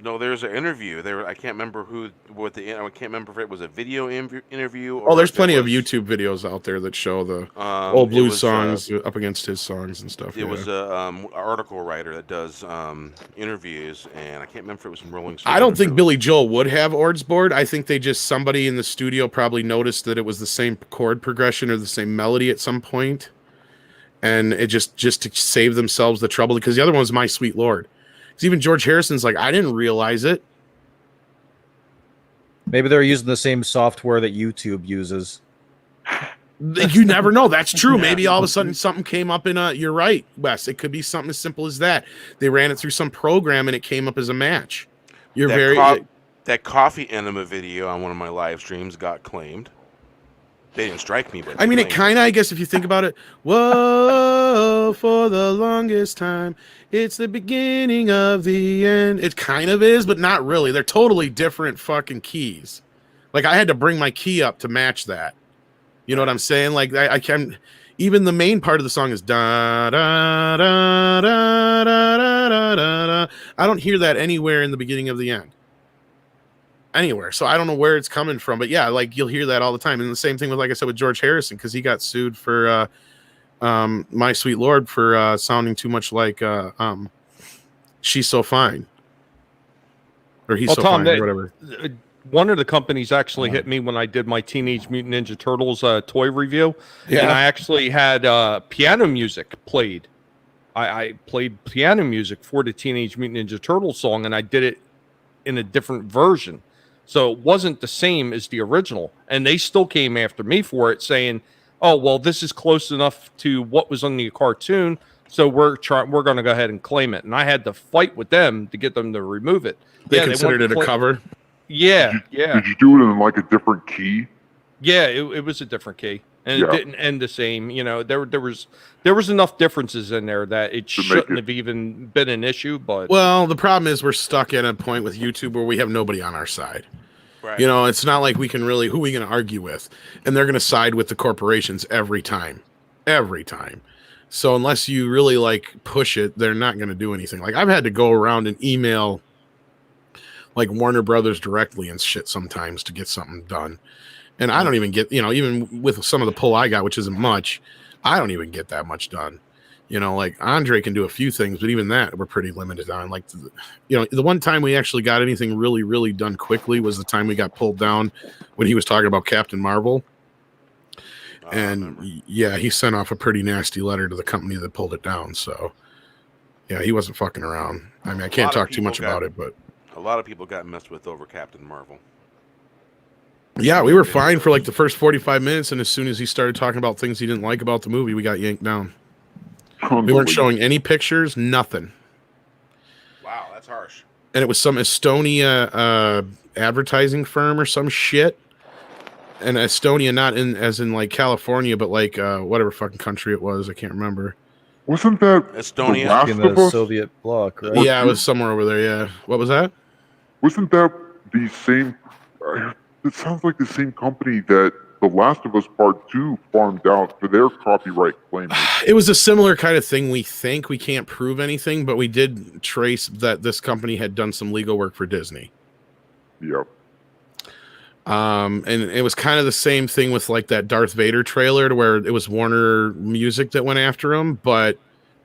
No, there's an interview. I can't remember I can't remember if it was a video interview. Or Oh, there's plenty of YouTube videos out there that show the old blues songs up against his songs and stuff. It was a article writer that does interviews, and I can't remember if it was from Rolling Stone. I don't think Billy Joel would have Ord's board. I think somebody in the studio probably noticed that it was the same chord progression or the same melody at some point, and it just to save themselves the trouble, because the other one was My Sweet Lord. Because even George Harrison's like, I didn't realize it. Maybe they're using the same software that YouTube uses. You never know. That's true. Maybe all of a sudden something came up you're right, Wes. It could be something as simple as that. They ran it through some program and it came up as a match. That coffee enema video on one of my live streams got claimed. They didn't strike me, but I mean, it kind of, I guess, if you think about it, whoa, for the longest time, it's the beginning of the end. It kind of is, but not really. They're totally different fucking keys. Like, I had to bring my key up to match that. You know what I'm saying? Like, I can, even the main part of the song is da da da da da da da da. I don't hear that anywhere in the beginning of the end. Anywhere. So I don't know where it's coming from, but yeah, like you'll hear that all the time. And the same thing with, like I said, with George Harrison, because he got sued for My Sweet Lord for sounding too much like She's So Fine. Or He's So Tom, Fine, or whatever. One of the companies actually hit me when I did my Teenage Mutant Ninja Turtles toy review. Yeah. And I actually had piano music played I played piano music for the Teenage Mutant Ninja Turtles song, and I did it in a different version. So it wasn't the same as the original. And they still came after me for it, saying, oh, well, this is close enough to what was on the cartoon, so we're going to go ahead and claim it. And I had to fight with them to get them to remove it. They considered it a cover? Yeah, Did you do it in like a different key? Yeah, it was a different key. And Yeah. it didn't end the same. You know, there was enough differences in there that it shouldn't have even been an issue. But well, the problem is we're stuck at a point with YouTube where we have nobody on our side. Right. You know, it's not like we can really, who are we going to argue with? And they're going to side with the corporations every time. So unless you really like push it, they're not going to do anything. Like I've had to go around and email like Warner Brothers directly and shit sometimes to get something done. And I don't even get, you know, even with some of the pull I got, which isn't much, I don't even get that much done. You know, like Andre can do a few things, but even that we're pretty limited on. Like, you know, the one time we actually got anything really, really done quickly was the time we got pulled down when he was talking about Captain Marvel. And yeah, he sent off a pretty nasty letter to the company that pulled it down. So yeah, he wasn't fucking around. I mean, I can't talk too much about it, but a lot of people got messed with over Captain Marvel. Yeah, we were fine for like the first 45 minutes, and as soon as he started talking about things he didn't like about the movie, we got yanked down. We weren't showing any pictures, nothing. Wow, that's harsh. And it was some Estonia advertising firm or some shit. And Estonia, not in as in like California, but like whatever fucking country it was, I can't remember. Wasn't that Estonia the Last in of the Us? Soviet bloc, right? Yeah, it was somewhere over there. Yeah, what was that? Wasn't that the same? It sounds like the same company that The Last of Us Part 2 farmed out for their copyright claim. It was a similar kind of thing. We think we can't prove anything, but we did trace that this company had done some legal work for Disney. Yep. And it was kind of the same thing with like that Darth Vader trailer, to where it was Warner Music that went after him, but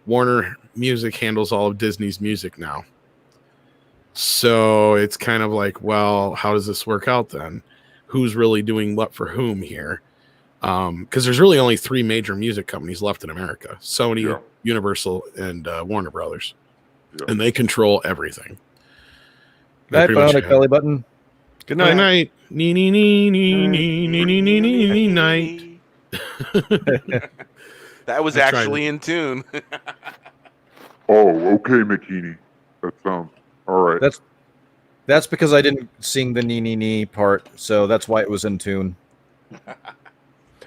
Warner Music handles all of Disney's music now. So it's kind of like, well, how does this work out then? Who's really doing what for whom here? Because there's really only three major music companies left in America: Sony, Yeah. Universal, and Warner Brothers, Yeah. and they control everything. Night, Bionic Belly Button. good Night, night. night, nee, nee, nee, nee, nee, nee, nee, nee, nee, nee, night. That was I tried actually in tune. Oh, okay, McKinney. That sounds all right. That's because I didn't sing the nee nee nee part, so that's why it was in tune.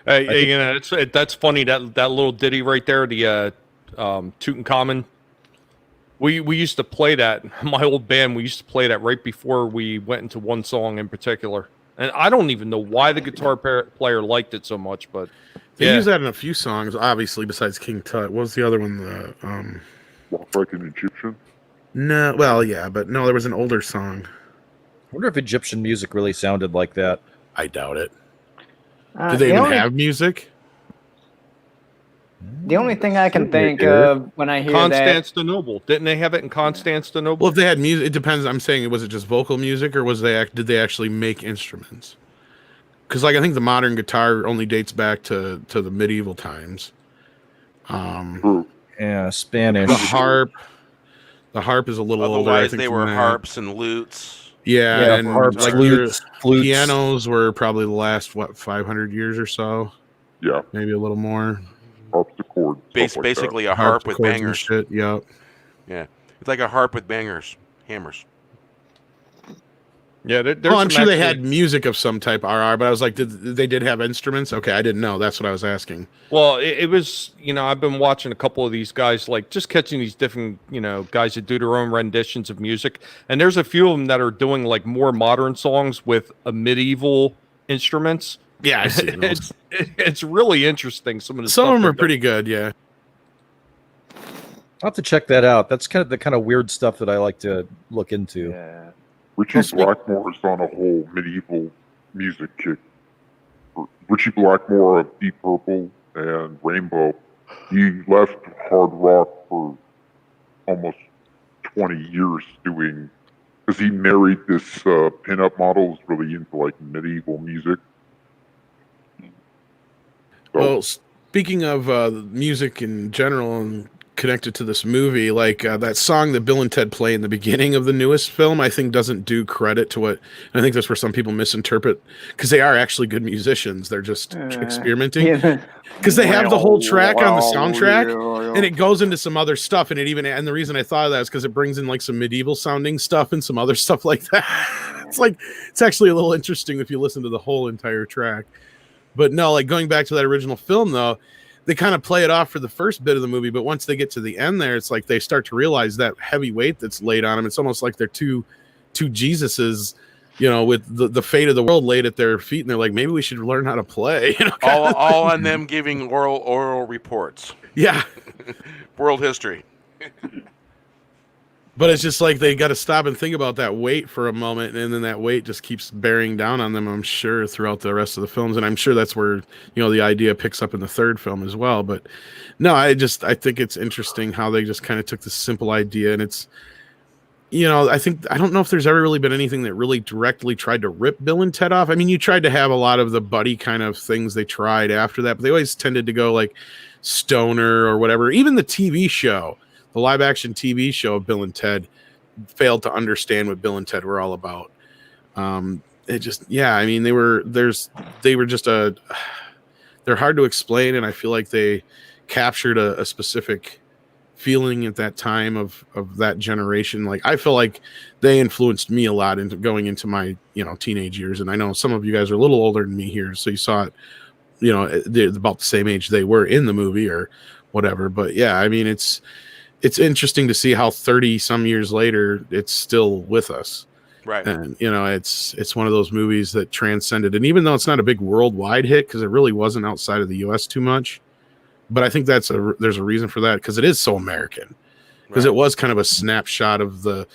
Hey, you know, that's funny, that little ditty right there, the Tutankhamun. We used to play that. My old band, we used to play that right before we went into one song in particular. And I don't even know why the guitar player liked it so much, but They use that in a few songs, obviously, besides King Tut. What was the other one? Walk like an Egyptian. No, well, yeah, but no, there was an older song. I wonder if Egyptian music really sounded like that. I doubt it. Did they even have music? The only thing I can think Sure. of when I hear that, Constantinople. Didn't they have it in Constantinople? Well, if they had music, it depends. I'm saying, was it just vocal music, or did they actually make instruments? Because, like, I think the modern guitar only dates back to the medieval times. True. Yeah, Spanish. The harp is a little older. I Otherwise, think they than were that. harps and lutes. Yeah, and harps, like flutes. pianos were probably the last 500 years or so, Yeah. maybe a little more. Harpsichord. Basically, a harp with Harpsichords and bangers. shit. Yep. Yeah, it's like a harp with bangers, hammers. Yeah, there's Well, I'm some sure they actually- had music of some type, RR, but I was like, they did have instruments? Okay, I didn't know. That's what I was asking. Well, it was, you know, I've been watching a couple of these guys, like just catching these different, you know, guys that do their own renditions of music. And there's a few of them that are doing like more modern songs with a medieval instruments. Yeah, I've seen those. It's really interesting. Some of the Some stuff of them that are pretty good, yeah. I'll have to check that out. That's kind of the kind of weird stuff that I like to look into. yeah. Richie Blackmore is on a whole medieval music kick. Richie Blackmore of Deep Purple and Rainbow, he left hard rock for almost 20 years doing, because he married this pinup model who's really into like medieval music. So, Well, speaking of music in general and connected to this movie, like that song that Bill and Ted play in the beginning of the newest film, I think doesn't do credit to what, I think that's where some people misinterpret, because they are actually good musicians. They're just experimenting, because they have the whole track on the soundtrack, and it goes into some other stuff, and and the reason I thought of that is because it brings in like some medieval sounding stuff and some other stuff like that. It's actually a little interesting if you listen to the whole entire track. But no, like going back to that original film though, they kind of play it off for the first bit of the movie, but once they get to the end there, it's like they start to realize that heavy weight that's laid on them. It's almost like they're two Jesuses, with the fate of the world laid at their feet, and they're like, maybe we should learn how to play. All on them giving oral reports. Yeah. World history. But it's just like they got to stop and think about that weight for a moment, and then that weight just keeps bearing down on them, I'm sure, throughout the rest of the films. And I'm sure that's where, the idea picks up in the third film as well. But no, I think it's interesting how they just kind of took this simple idea, and it's, I don't know if there's ever really been anything that really directly tried to rip Bill and Ted off. I mean, you tried to have a lot of the buddy kind of things they tried after that, but they always tended to go like stoner or whatever. Even the TV show, the live action TV show of Bill and Ted, failed to understand what Bill and Ted were all about. It just, I mean, they're hard to explain. And I feel like they captured a specific feeling at that time of that generation. Like, I feel like they influenced me a lot into going into my, teenage years. And I know some of you guys are a little older than me here, so you saw it, they're about the same age they were in the movie or whatever. But yeah, I mean, it's interesting to see how 30 some years later it's still with us. Right. And it's one of those movies that transcended, and even though it's not a big worldwide hit, because it really wasn't outside of the US too much, but I think there's a reason for that, because it is so American, because it was kind of a snapshot of the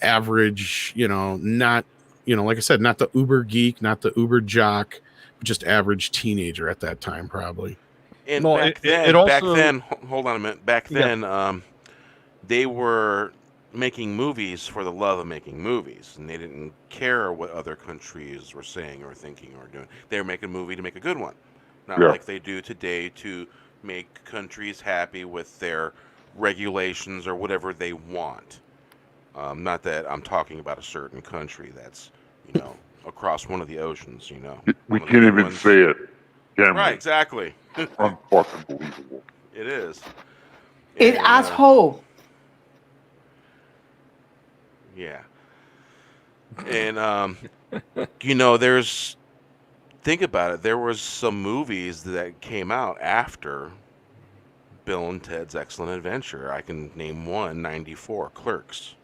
average, not, like I said, not the uber geek, not the uber jock, but just average teenager at that time, probably. And No, back then, hold on a minute. Back then, they were making movies for the love of making movies, and they didn't care what other countries were saying or thinking or doing. They were making a movie to make a good one, not like they do today to make countries happy with their regulations or whatever they want. Not that I'm talking about a certain country that's, across one of the oceans. We can't even say it. Right, exactly. Unfucking believable. It is. It asshole. Yeah. And think about it, there was some movies that came out after Bill and Ted's Excellent Adventure. I can name one, 94, Clerks,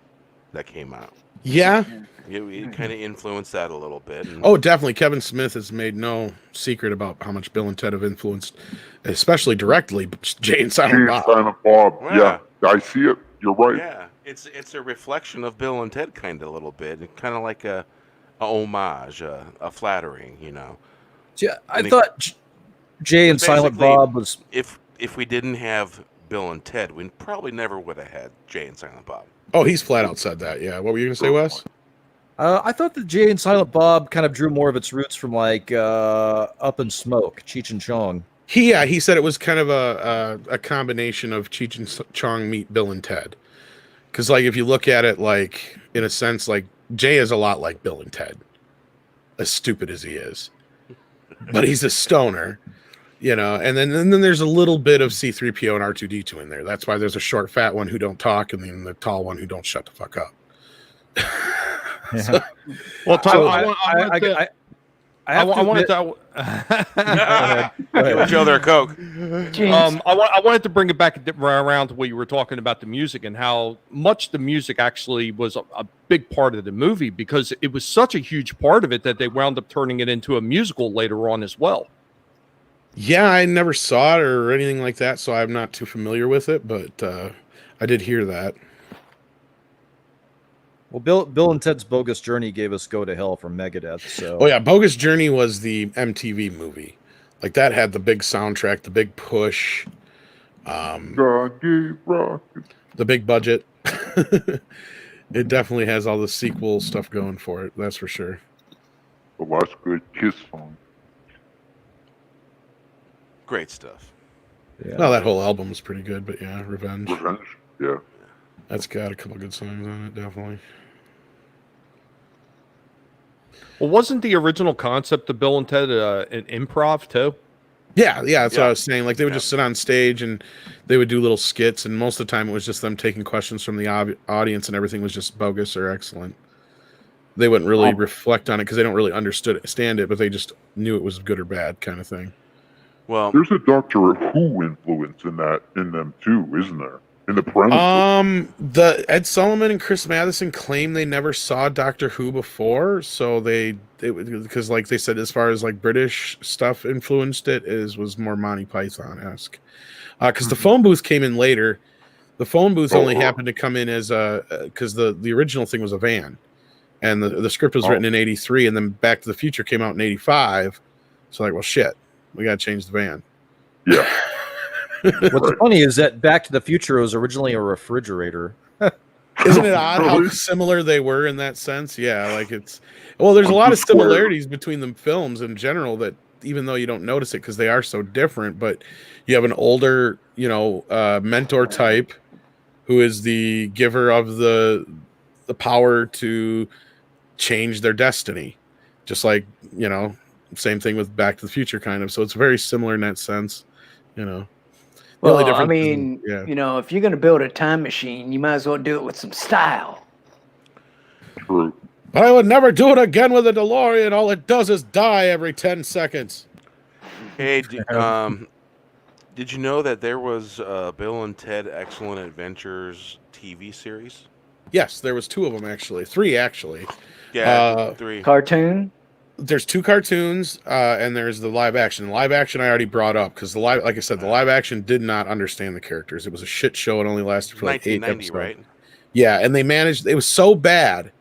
that came out. Yeah. It kind of influenced that a little bit. Oh, definitely. Kevin Smith has made no secret about how much Bill and Ted have influenced, especially directly, Jay and Silent Bob. Silent Bob. Yeah, I see it. You're right. Yeah, it's a reflection of Bill and Ted kind of a little bit, kind of like a homage, a flattering, Yeah, I thought Jay and Silent Bob was. If we didn't have Bill and Ted, we probably never would have had Jay and Silent Bob. Oh, he's flat out said that. Yeah. What were you going to say, Wes? I thought that Jay and Silent Bob kind of drew more of its roots from like Up in Smoke, Cheech and Chong. He said it was kind of a combination of Cheech and Chong meet Bill and Ted. Because like if you look at it like in a sense, like Jay is a lot like Bill and Ted, as stupid as he is, but he's a stoner, And then there's a little bit of C-3PO and R2-D2 in there. That's why there's a short, fat one who don't talk, and then the tall one who don't shut the fuck up. Yeah. Well, I wanted to Give each other a Coke. I wanted to bring it back around to what you were talking about the music and how much the music actually was a big part of the movie, because it was such a huge part of it that they wound up turning it into a musical later on as well. Yeah, I never saw it or anything like that, so I'm not too familiar with it, but I did hear that. Well, Bill and Ted's Bogus Journey gave us Go to Hell from Megadeth. So. Oh yeah, Bogus Journey was the MTV movie. Like that had the big soundtrack, the big push, the big budget. It definitely has all the sequel stuff going for it. That's for sure. The last good Kiss song. Great stuff. Yeah. No, that whole album was pretty good, but yeah, Revenge. Revenge. Yeah. That's got a couple good songs on it, definitely. Well, wasn't the original concept of Bill and Ted an improv too? Yeah, that's what Yeah. I was saying. Like they would just sit on stage and they would do little skits, and most of the time it was just them taking questions from the audience, and everything was just bogus or excellent. They wouldn't really reflect on it because they don't really understand it, but they just knew it was good or bad kind of thing. Well, There's a Doctor Who influence in them too, isn't there? In the premise. The Ed Sullivan and Chris Matheson claim they never saw Doctor Who before, so because like they said, as far as like British stuff influenced it, was more Monty Python-esque. Because the phone booth came in later. The phone booth only happened to come in as because the original thing was a van, and the script was written in '83, and then Back to the Future came out in '85. So like, well, shit, we got to change the van. Yeah. What's funny is that Back to the Future was originally a refrigerator. Isn't it odd how similar they were in that sense? Yeah, like there's a lot of similarities between the films in general that even though you don't notice it because they are so different, but you have an older, mentor type who is the giver of the power to change their destiny. Just like, same thing with Back to the Future kind of. So it's very similar in that sense, Well, I mean, if you're going to build a time machine, you might as well do it with some style. True. But I would never do it again with a DeLorean. All it does is die every 10 seconds. hey, did you know that there was Bill and Ted Excellent Adventures TV series? Yes, there was 2 of them actually. 3 actually. Yeah, 3. Cartoon? There's 2 cartoons, and there's the live action. Live action I already brought up because like I said, the live action did not understand the characters. It was a shit show. It only lasted for like 8 episodes. Right? Yeah, and they managed. It was so bad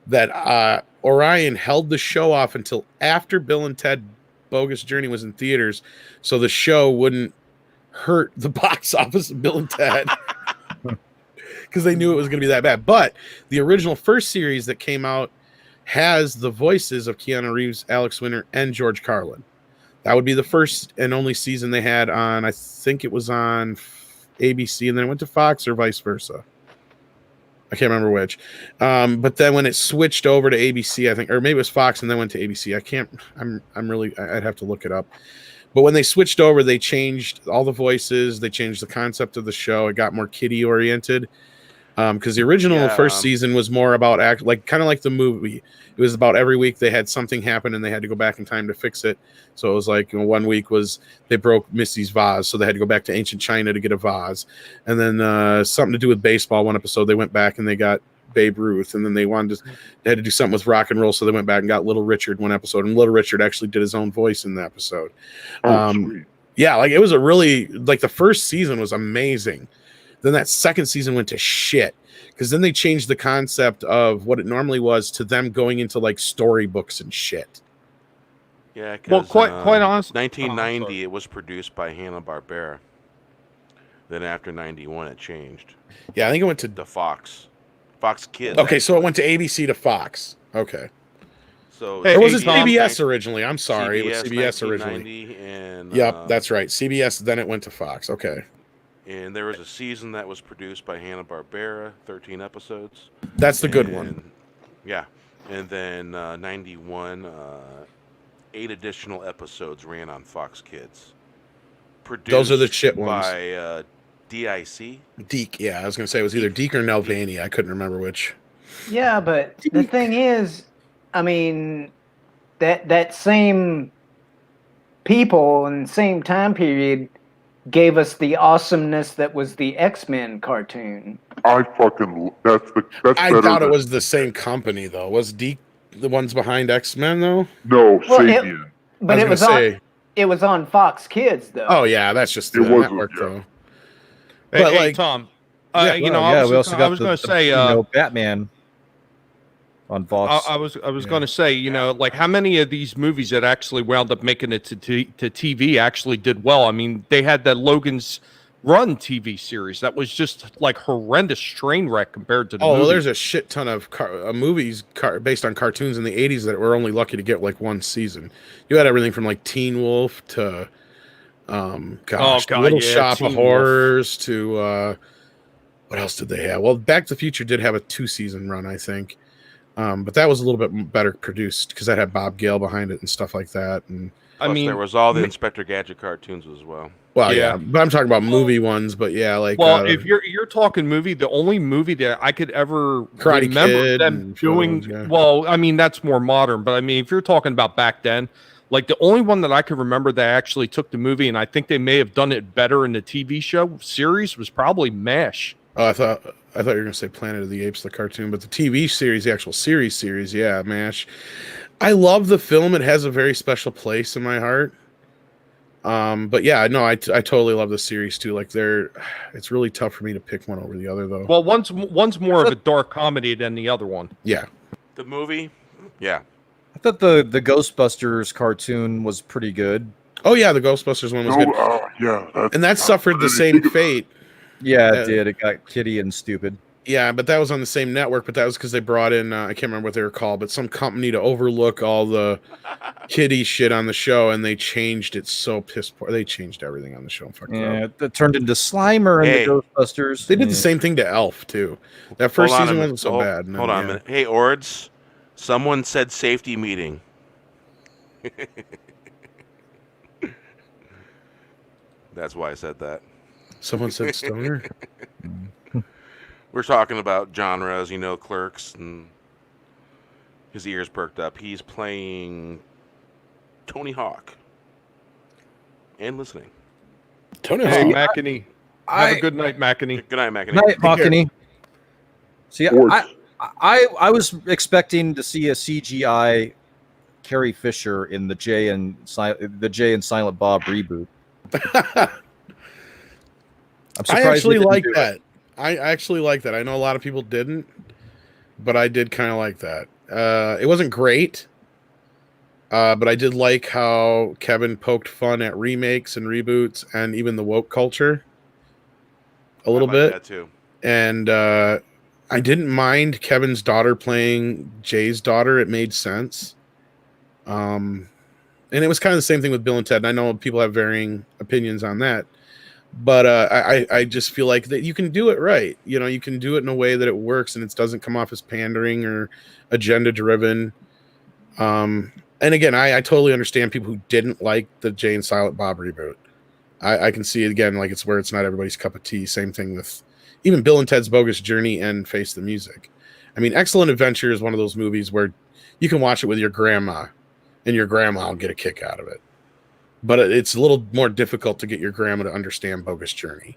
that Orion held the show off until after Bill and Ted Bogus Journey was in theaters, so the show wouldn't hurt the box office of Bill and Ted. Because they knew it was going to be that bad. But the original first series that came out has the voices of Keanu Reeves, Alex Winter, and George Carlin. That would be the first and only season they had on, I think it was on ABC, and then it went to Fox or vice versa. I can't remember which. But then when it switched over to ABC, I think, or maybe it was Fox and then went to ABC. I'd have to look it up. But when they switched over, they changed all the voices. They changed the concept of the show. It got more kiddie oriented. Because the original first season was more about kind of like the movie. It was about every week they had something happen and they had to go back in time to fix it. So it was like, one week was they broke Missy's vase, so they had to go back to ancient China to get a vase. And then something to do with baseball. One episode they went back and they got Babe Ruth, and then they had to do something with rock and roll, so they went back and got Little Richard one episode, and Little Richard actually did his own voice in the episode. Sweet. Yeah, like it was the first season was amazing. Then that second season went to shit because then they changed the concept of what it normally was to them going into like storybooks and shit. Yeah, Well, quite honestly, 1990 it was produced by Hanna-Barbera. Then after 91 it changed Yeah, I think it went to to Fox Kids. Okay, so it went to ABC to Fox. Okay. So Hey, It was Tom, CBS originally. I'm sorry. It was CBS originally. 1990, and Yep, that's right. CBS, then it went to Fox. Okay. and there was a season that was produced by Hanna-Barbera, 13 episodes. That's the good one. And- Yeah, and then 91, 8 additional episodes ran on Fox Kids. Produced Those are the shit ones. by DIC. Deke, yeah. I was going to say it was either Deke or Nelvani. I couldn't remember which. Yeah, but the thing is, I mean, that same people and same time period gave us the awesomeness that was the X-Men cartoon. That's I better thought it than- was the same company, though. Was Deke the ones behind X-Men, though? No, Well, Sapien. But I it was was gonna on say- it was on Fox Kids though. Oh, yeah. That's just the It wasn't, network, yeah. though. Hey, But, hey, like- Tom, Yeah, we we also got going to say, Batman on Fox. I was going to say, like how many of these movies that actually wound up making it to TV actually did well? I mean, they had that Logan's Run TV series that was just like horrendous train wreck compared to the Oh, well, movie. there's a shit ton of movies based on cartoons in the 80s that were only lucky to get like one season. You had everything from like Teen Wolf to Gosh, God, Little yeah, Shop Teen of Wolf. Horrors to what else did they have? Well, Back to the Future did have a 2-season run, I think. But that was a little bit better produced because that had Bob Gale behind it and stuff like that. And Plus, there was all the Inspector Gadget cartoons as well. well, Yeah. yeah, but I'm talking about movie ones. But yeah, like Well, if you're talking movie, the only movie that I could ever Karate remember Kid them and a few other doing, ones, yeah. well, I mean that's more modern, but I mean if you're talking about back then, like the only one that I could remember that actually took the movie, and I think they may have done it better in the TV show series, was probably MASH. Oh, I thought you were gonna say Planet of the Apes, the cartoon, but the TV series, the actual series, yeah, MASH. I love the film; it has a very special place in my heart. But yeah, no, I totally love the series too. Like, it's really tough for me to pick one over the other, though. Well, one's more of a dark comedy than the other one. Yeah, The movie, yeah. I thought the Ghostbusters cartoon was pretty good. oh yeah, the Ghostbusters one was good, Yeah. and that suffered the same fate. Yeah, it did. It got kiddie and stupid. Yeah, but that was on the same network. But that was because they brought in I can't remember what they were called, but some company to overlook all the kiddie shit on the show, and they changed it so piss poor. They changed everything on the show. Yeah, that turned into Slimer Hey. and the Ghostbusters. They did Yeah. the same thing to Elf too. That first Hold on a season minute. wasn't so bad. and then, Hold on a yeah. minute. Hey, Ords, someone said safety meeting. That's why I said that. Someone said Stoner. We're talking about genres, Clerks, and his ears perked up. He's playing Tony Hawk and listening. Tony Hey, Hawk. McEnany. Have a good night, McEnany. Good night, McEnany. Night, Hawkeny. See, Or- I was expecting to see a CGI Carrie Fisher in the Jay and Silent Bob reboot. I'm I surprised actually they didn't like do it. that. I actually like that. I know a lot of people didn't, but I did kind of like that. It wasn't great, but I did like how Kevin poked fun at remakes and reboots and even the woke culture a little I like bit. that too. And I didn't mind Kevin's daughter playing Jay's daughter. It made sense. And it was kind of the same thing with Bill and Ted. And I know people have varying opinions on that. But I just feel like that you can do it right. You can do it in a way that it works and it doesn't come off as pandering or agenda driven. And again, I totally understand people who didn't like the Jay and Silent Bob reboot. I can see it again, like it's where it's not everybody's cup of tea. Same thing with even Bill and Ted's Bogus Journey and Face the Music. I mean, Excellent Adventure is one of those movies where you can watch it with your grandma and your grandma will get a kick out of it. But it's a little more difficult to get your grandma to understand Bogus Journey.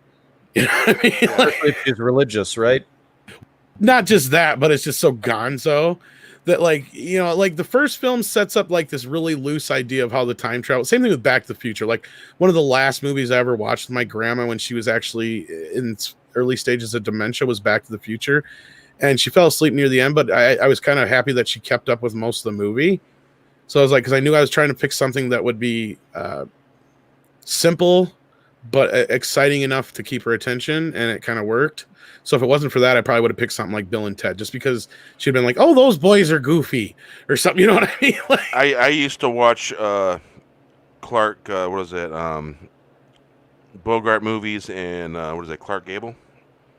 You know what I mean? Especially if she's religious, right? Not just that, but it's just so gonzo that, like the first film sets up like this really loose idea of how the time travel. Same thing with Back to the Future. Like one of the last movies I ever watched with my grandma when she was actually in early stages of dementia was Back to the Future. And she fell asleep near the end, but I was kind of happy that she kept up with most of the movie. So I was like, because I knew I was trying to pick something that would be simple, but exciting enough to keep her attention, and it kind of worked. So if it wasn't for that, I probably would have picked something like Bill and Ted, just because she'd been like, "Oh, those boys are goofy," or something. You know what I mean? Like, I used to watch Clark. What is it? Bogart movies and what is it? Clark Gable.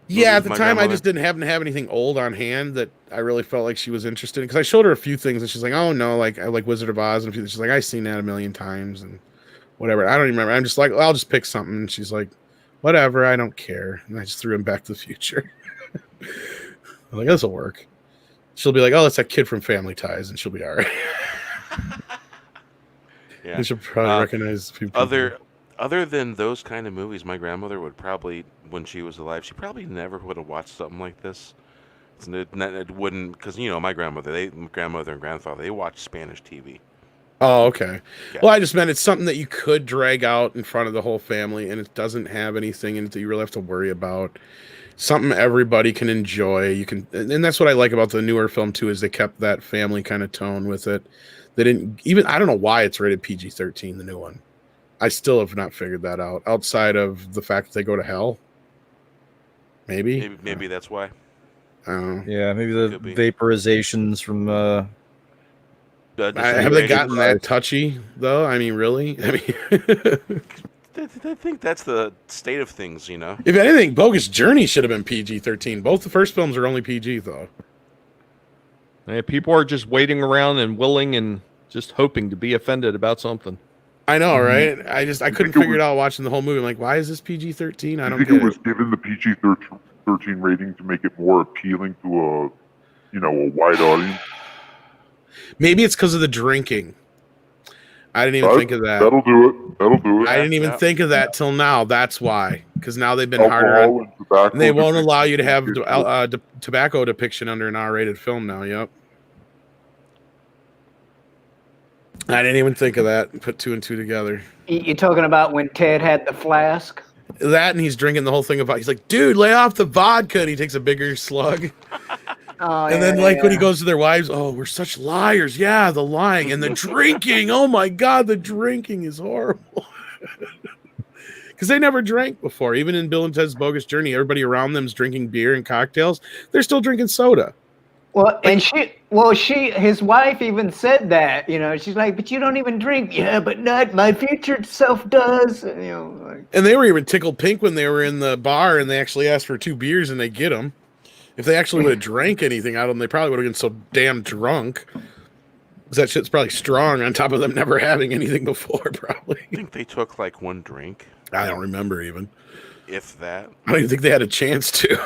yeah, at the My time, I grandmother. just didn't happen to have anything old on hand that I really felt like she was interested in. Because I showed her a few things, and she's like, "Oh no, like I like Wizard of Oz," and a few things. She's like, "I've seen that a million times," and whatever. I don't even remember. I'm just like, well, I'll just pick something. And she's like, "Whatever, I don't care." And I just threw him Back to the Future. I'm like, this'll work. She'll be like, "Oh, that's that kid from Family Ties," and she'll be all right. Yeah. And she'll probably recognize people. Other than those kind of movies, my grandmother would probably, when she was alive, she probably never would have watched something like this. It wouldn't, because my grandmother and grandfather, they watched Spanish TV. Oh, okay. Yeah. Well, I just meant it's something that you could drag out in front of the whole family, and it doesn't have anything in it that you really have to worry about. Something everybody can enjoy. And that's what I like about the newer film too, is they kept that family kind of tone with it. They didn't even. I don't know why it's rated PG-13, the new one. I still have not figured that out. Outside of the fact that they go to hell, maybe That's why. I don't know. Yeah, maybe the Could be. vaporizations from Have they gotten that touchy though? I mean, really? I mean, I think that's the state of things, you know. If anything, Bogus Journey should have been PG-13. Both the first films are only PG, though. Yeah, people are just waiting around and willing and just hoping to be offended about something. I know, right? I couldn't figure it out watching the whole movie. I'm like, why is this PG-13? I don't get it. it was given the PG-13 rating to make it more appealing to a wide audience? Maybe it's because of the drinking. I didn't even think of that. That'll do it. I didn't even think of that till now. That's why. Because now they've been harder on, and tobacco. and they won't allow you to have tobacco depiction under an R-rated film now. Yep. I didn't even think of that. Put two and two together. You talking about when Ted had the flask? That, and he's drinking the whole thing about. He's like, dude, lay off the vodka. And he takes a bigger slug. Oh, And then, when he goes to their wives, oh, we're such liars. Yeah, the lying and the drinking. Oh my God, the drinking is horrible. Because they never drank before. Even in Bill and Ted's Bogus Journey, everybody around them is drinking beer and cocktails. They're still drinking soda. Well, and his wife even said that, she's like, but you don't even drink. Yeah, but not my future self does. And, And they were even tickled pink when they were in the bar and they actually asked for 2 beers and they get them. If they actually would have drank anything out of them, they probably would have been so damn drunk. Because that shit's probably strong on top of them never having anything before, probably. I think they took like 1 drink, I don't remember even. if that. I don't even think they had a chance to.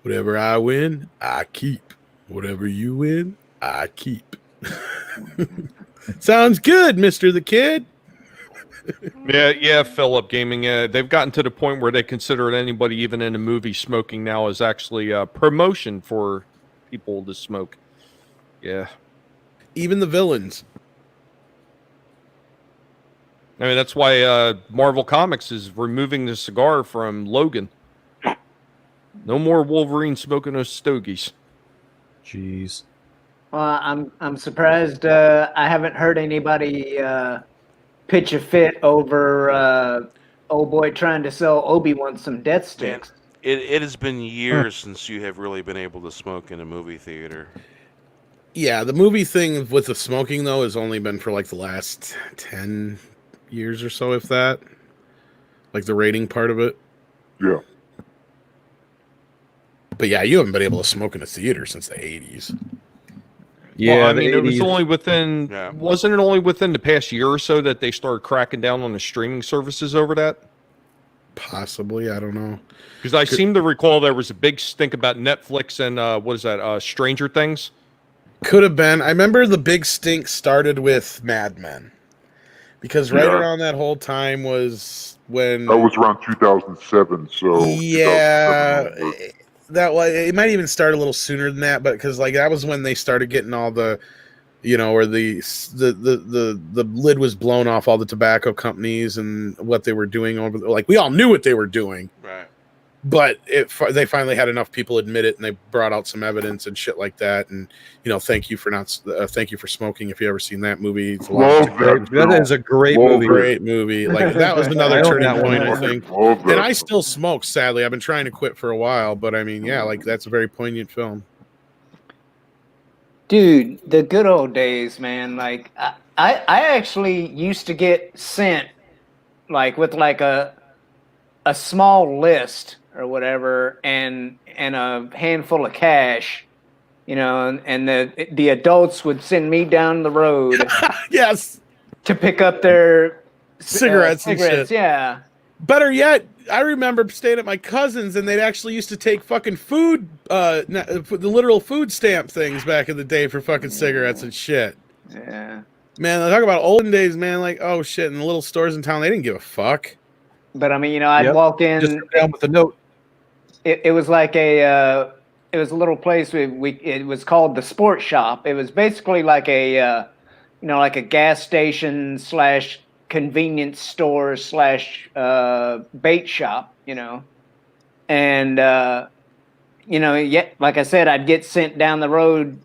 Whatever I win, I keep. Whatever you win, I keep. Sounds good, Mr. the Kid. Yeah, Philip Gaming. They've gotten to the point where they consider anybody, even in a movie, smoking now is actually a promotion for people to smoke. Yeah. Even the villains. I mean, that's why Marvel Comics is removing the cigar from Logan. No more Wolverine smoking those stogies. Jeez. Well, I'm surprised I haven't heard anybody pitch a fit over old boy trying to sell Obi-Wan some death sticks. It has been years since you have really been able to smoke in a movie theater. Yeah, the movie thing with the smoking, though, has only been for like the last 10 years or so, if that. Like the rating part of it. Yeah. But yeah, you haven't been able to smoke in a theater since the 80s. Yeah, Well, I mean, it was 80s. only within, Yeah. wasn't it only within the past year or so that they started cracking down on the streaming services over that? Possibly, I don't know. Because I seem to recall there was a big stink about Netflix and what is that, Stranger Things? Could have been. I remember the big stink started with Mad Men. Because right around that whole time was when... That was around 2007, so... Yeah, 2007 was- it might even start a little sooner than that, but because like that was when they started getting all the, where the lid was blown off all the tobacco companies and what they were doing over. Like we all knew what they were doing, Right. but they finally had enough people admit it, and they brought out some evidence and shit like that. And thank you for smoking. If you ever seen that movie, it's Love that. That is a great Love movie. great movie. Like that was another I own turning that point, one. I think. Love that. And I still smoke, sadly. I've been trying to quit for a while, but I mean, yeah, like that's a very poignant film. Dude, the good old days, man. Like I actually used to get sent like with like a small list or whatever and a handful of cash, and the adults would send me down the road Yes. to pick up their Cigarettes and shit. Yeah. Better yet, I remember staying at my cousin's and they'd actually used to take fucking food, the literal food stamp things back in the day for fucking cigarettes and shit. Yeah. Man, I talk about olden days, man. Like, oh shit, in the little stores in town, they didn't give a fuck. But I mean, I'd Yep. walk in. Just come down with a note. It was like it was a little place it was called the Sport Shop. It was basically like a like a gas station / convenience store / bait shop, and yeah, like I said, I'd get sent down the road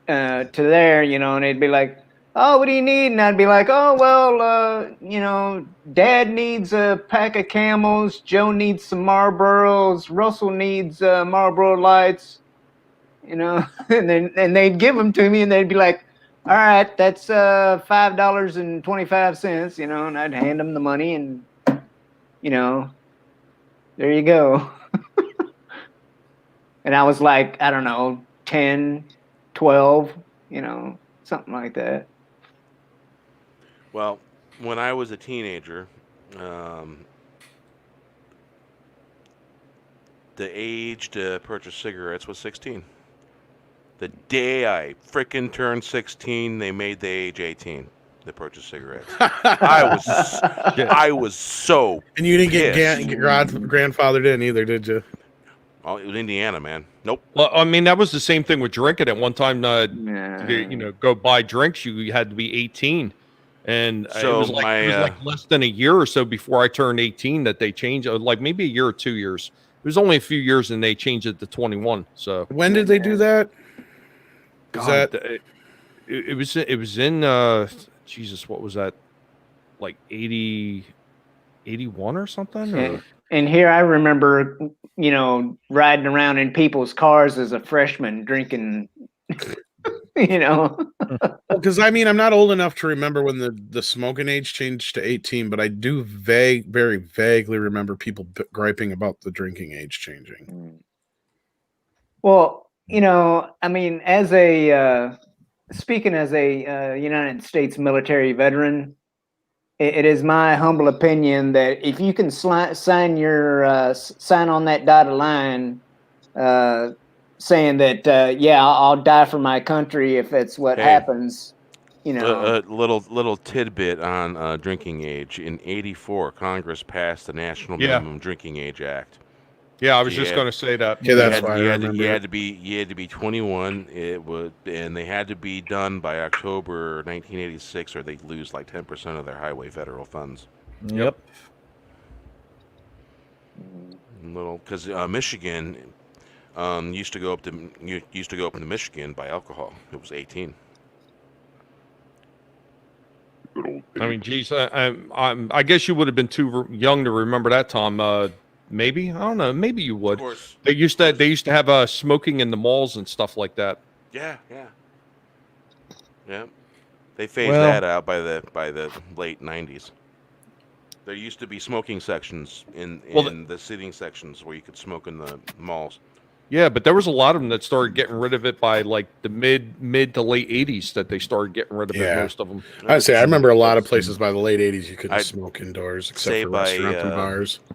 to there, and they'd be like, oh, what do you need? And I'd be like, oh, well, Dad needs a pack of Camels, Joe needs some Marlboros, Russell needs Marlboro Lights, and then they'd give them to me, and they'd be like, all right, that's $5.25, you know, and I'd hand them the money and, you know, there you go. And I was like, I don't know, 10, 12, you know, something like that. Well, when I was a teenager, the age to purchase cigarettes was 16. The day I frickin' turned 16, they made the age 18 to purchase cigarettes. I was so And you didn't get pissed. grandfathered in either, did you? Oh, it was Indiana, man. Nope. Well, I mean, that was the same thing with drinking. At one time, Nah. you know, go buy drinks, you had to be 18. And So it was like less than a year or so before I turned 18 that they changed, like maybe a year or 2 years. It was only a few years and they changed it to 21. So When did they do that? God, it was in Jesus, what was that? Like 80, 81 or something? Or? And here I remember, you know, riding around in people's cars as a freshman drinking, you know. Because I mean, I'm not old enough to remember when the smoking age changed to 18, but I do very vaguely remember people griping about the drinking age changing. Well, you know, I mean, as a speaking as a United States military veteran, it is my humble opinion that if you can sign on that dotted line, saying that yeah, I'll die for my country if that's what happens, you know. Little tidbit on drinking age. In '84, Congress passed the National Minimum Drinking Age Act. Yeah, I was just going to say that. Yeah, that's why you had to be 21. And they had to be done by October 1986, or they'd lose like 10% of their highway federal funds. Yep. Because Michigan used to go up to Michigan by alcohol. It was 18. I mean, geez, I guess you would have been too young to remember that, Tom. Maybe, I don't know. Maybe you would. Of course. They used to have smoking in the malls and stuff like that. Yeah. They phased that out by the late '90s. There used to be smoking sections in the sitting sections where you could smoke in the malls. Yeah, but there was a lot of them that started getting rid of it by like the mid to late '80s that they started getting rid of it. Most of them. I'd say I remember a lot of places by the late '80s you couldn't smoke indoors except for restaurants and bars. I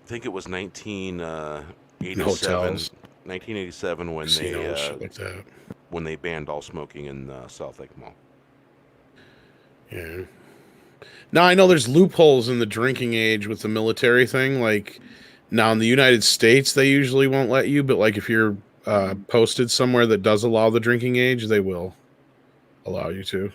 think it was 1987. Hotels. 1987 when shit like that. When they banned all smoking in South Lake Mall. Yeah. Now I know there's loopholes in the drinking age with the military thing. Like now in the United States, they usually won't let you, but like if you're posted somewhere that does allow the drinking age, they will allow you to.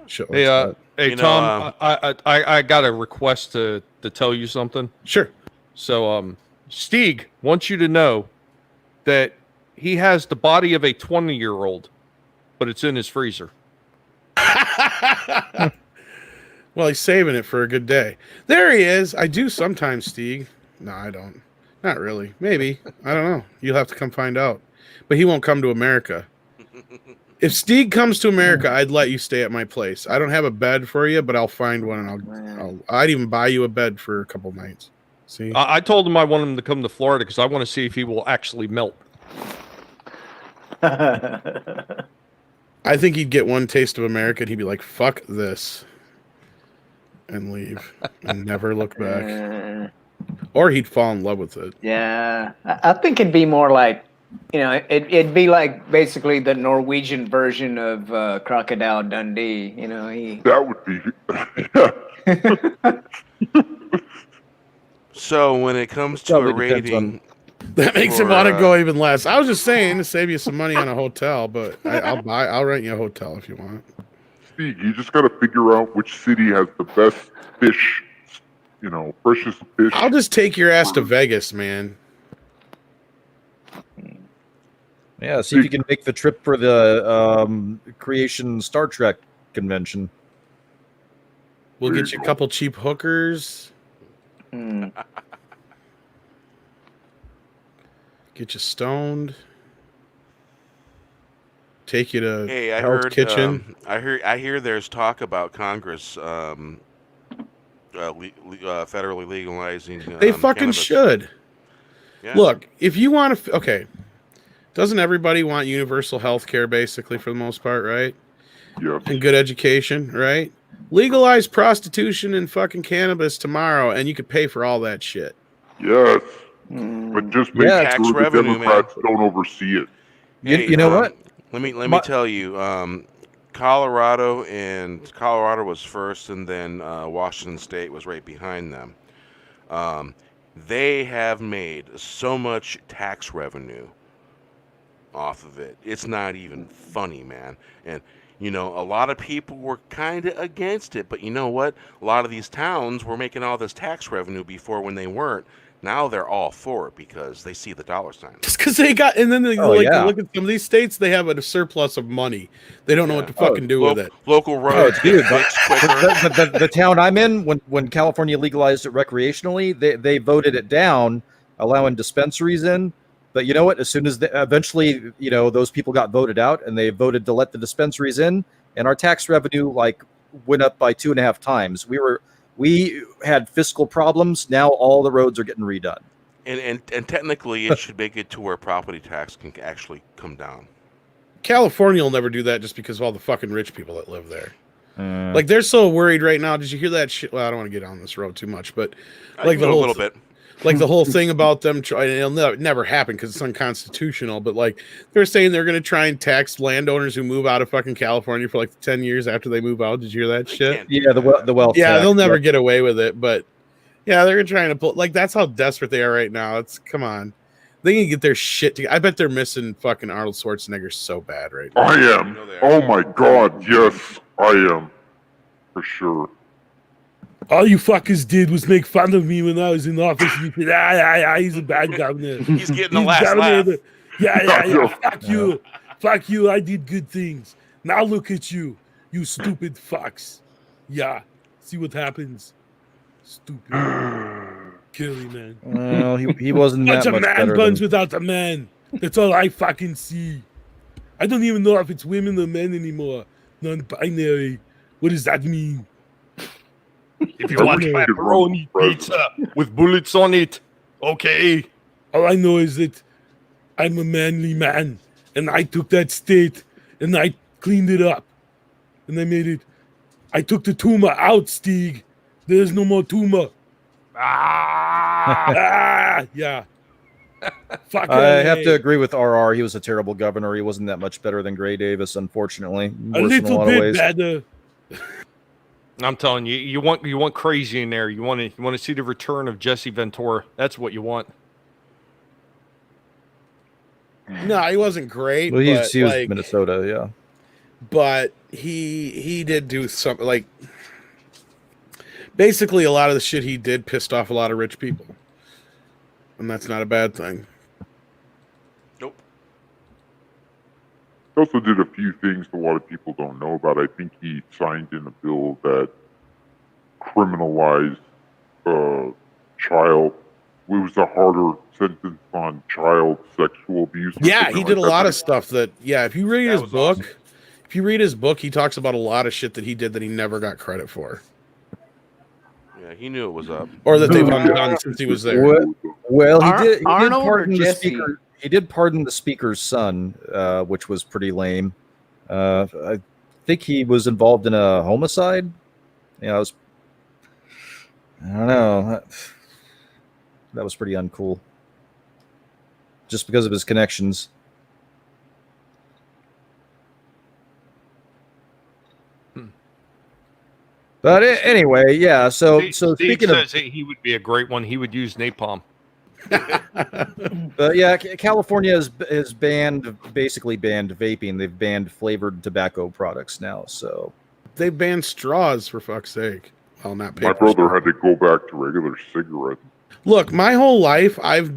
Shit like that. Hey, Tom, I got a request to tell you something. Sure. So, Stieg wants you to know that he has the body of a 20-year-old, but it's in his freezer. Well, he's saving it for a good day. There he is. I do sometimes, Stieg. No, I don't. Not really. Maybe. I don't know. You'll have to come find out. But he won't come to America. If Stieg comes to America, I'd let you stay at my place. I don't have a bed for you, but I'll find one, and I'd even buy you a bed for a couple nights. See, I told him I want him to come to Florida because I want to see if he will actually melt. I think he'd get one taste of America, and he'd be like, "Fuck this," and leave and never look back. Or he'd fall in love with it. Yeah, I think it'd be more like, you know, it'd be like basically the Norwegian version of Crocodile Dundee. You know, That would be. So when it comes to a rating, that makes him want to go even less. I was just saying to save you some money on a hotel, but I'll rent you a hotel if you want. Steve, you just got to figure out which city has the best fish. You know, freshest fish. I'll just take your ass to Vegas, man. Yeah, see if you can make the trip for the Creation Star Trek convention. We'll get you a couple cheap hookers. Get you stoned. take you to Hey, I Hell's heard. Kitchen. I hear. There's talk about Congress federally legalizing. They fucking cannabis. should. Yeah. Look, if you want to, okay, doesn't everybody want universal health care basically for the most part, right? Yes. And good education, right? Legalize prostitution and fucking cannabis tomorrow, and you could pay for all that shit. Yes. But just make Yeah, tax sure the revenue, Democrats don't oversee it. Hey, you know what? Let me My- tell you. Colorado was first, and then Washington State was right behind them. They have made so much tax revenue off of it. It's not even funny, man. And you know, a lot of people were kind of against it, but you know what? A lot of these towns were making all this tax revenue before when they weren't. Now they're all for it because they see the dollar sign. Just because they got, and then they yeah. look at some of these states, they have a surplus of money. They don't know what to fucking do with it. Local roads dude, get fixed quicker. the town I'm in, when California legalized it recreationally, they voted it down, allowing dispensaries in. But you know what? As soon as eventually, you know, those people got voted out, and they voted to let the dispensaries in, and our tax revenue like went up by 2.5 times. We had fiscal problems. Now all the roads are getting redone. And technically, it should make it to where property tax can actually come down. California will never do that just because of all the fucking rich people that live there. Like they're so worried right now. Did you hear that shit? Well, I don't want to get on this road too much, but like the a whole little bit. like the whole thing about them trying, it'll never happen because it's unconstitutional, but like they're saying they're going to try and tax landowners who move out of fucking California for like 10 years after they move out. Did you hear that shit? Yeah, the wealth. Yeah, tax. they'll never get away with it, but yeah, they're trying to pull, like, that's how desperate they are right now. It's, come on. They can get their shit together. I bet they're missing fucking Arnold Schwarzenegger so bad right now. I am. Oh my god, yes, I am. For sure. All you fuckers did was make fun of me when I was in office. And you said, he's a bad governor. He's getting the He's last down laugh. there. Yeah. Fuck you. Fuck you. I did good things. Now look at you. You stupid fucks. Yeah. See what happens. Stupid. Killing, man. Well, he wasn't Bunch that of much man better buns than, without a man. That's all I fucking see. I don't even know if it's women or men anymore. Non-binary. What does that mean? If you want pepperoni pizza with bullets on it, okay. All I know is that I'm a manly man, and I took that state, and I cleaned it up, and I made it. I took the tumor out, Stieg. There's no more tumor. Yeah. Fuck I LA. have to agree with RR. He was a terrible governor. He wasn't that much better than Gray Davis, unfortunately. A Worse in little lot of bit ways. better. I'm telling you, you want crazy in there. You want to see the return of Jesse Ventura. That's what you want. No, he wasn't great. Well, he but, was like, Minnesota, yeah. but he did do something, like, basically a lot of the shit he did pissed off a lot of rich people. And that's not a bad thing. Nope. He also did a few things that a lot of people don't know about. I think he signed in a bill that criminalized child. It was a harder sentence on child sexual abuse. Yeah, he did a like lot that. of stuff that, yeah, if you read That his was book, awesome. if you read his book, he talks about a lot of shit that he did that he never got credit for. Yeah, he knew it was up. Or that they've undone since he was there. Well, he did Arnold or pardon the Jesse? speaker. He did pardon the speaker's son, which was pretty lame. I think he was involved in a homicide. I don't know. That was pretty uncool. Just because of his connections. But anyway, yeah. So Steve speaking of, says he would be a great one. He would use napalm. yeah, California has basically banned vaping. They've banned flavored tobacco products now. So They banned straws, for fuck's sake. Well, not paper. My brother had to go back to regular cigarettes. Look, my whole life, I've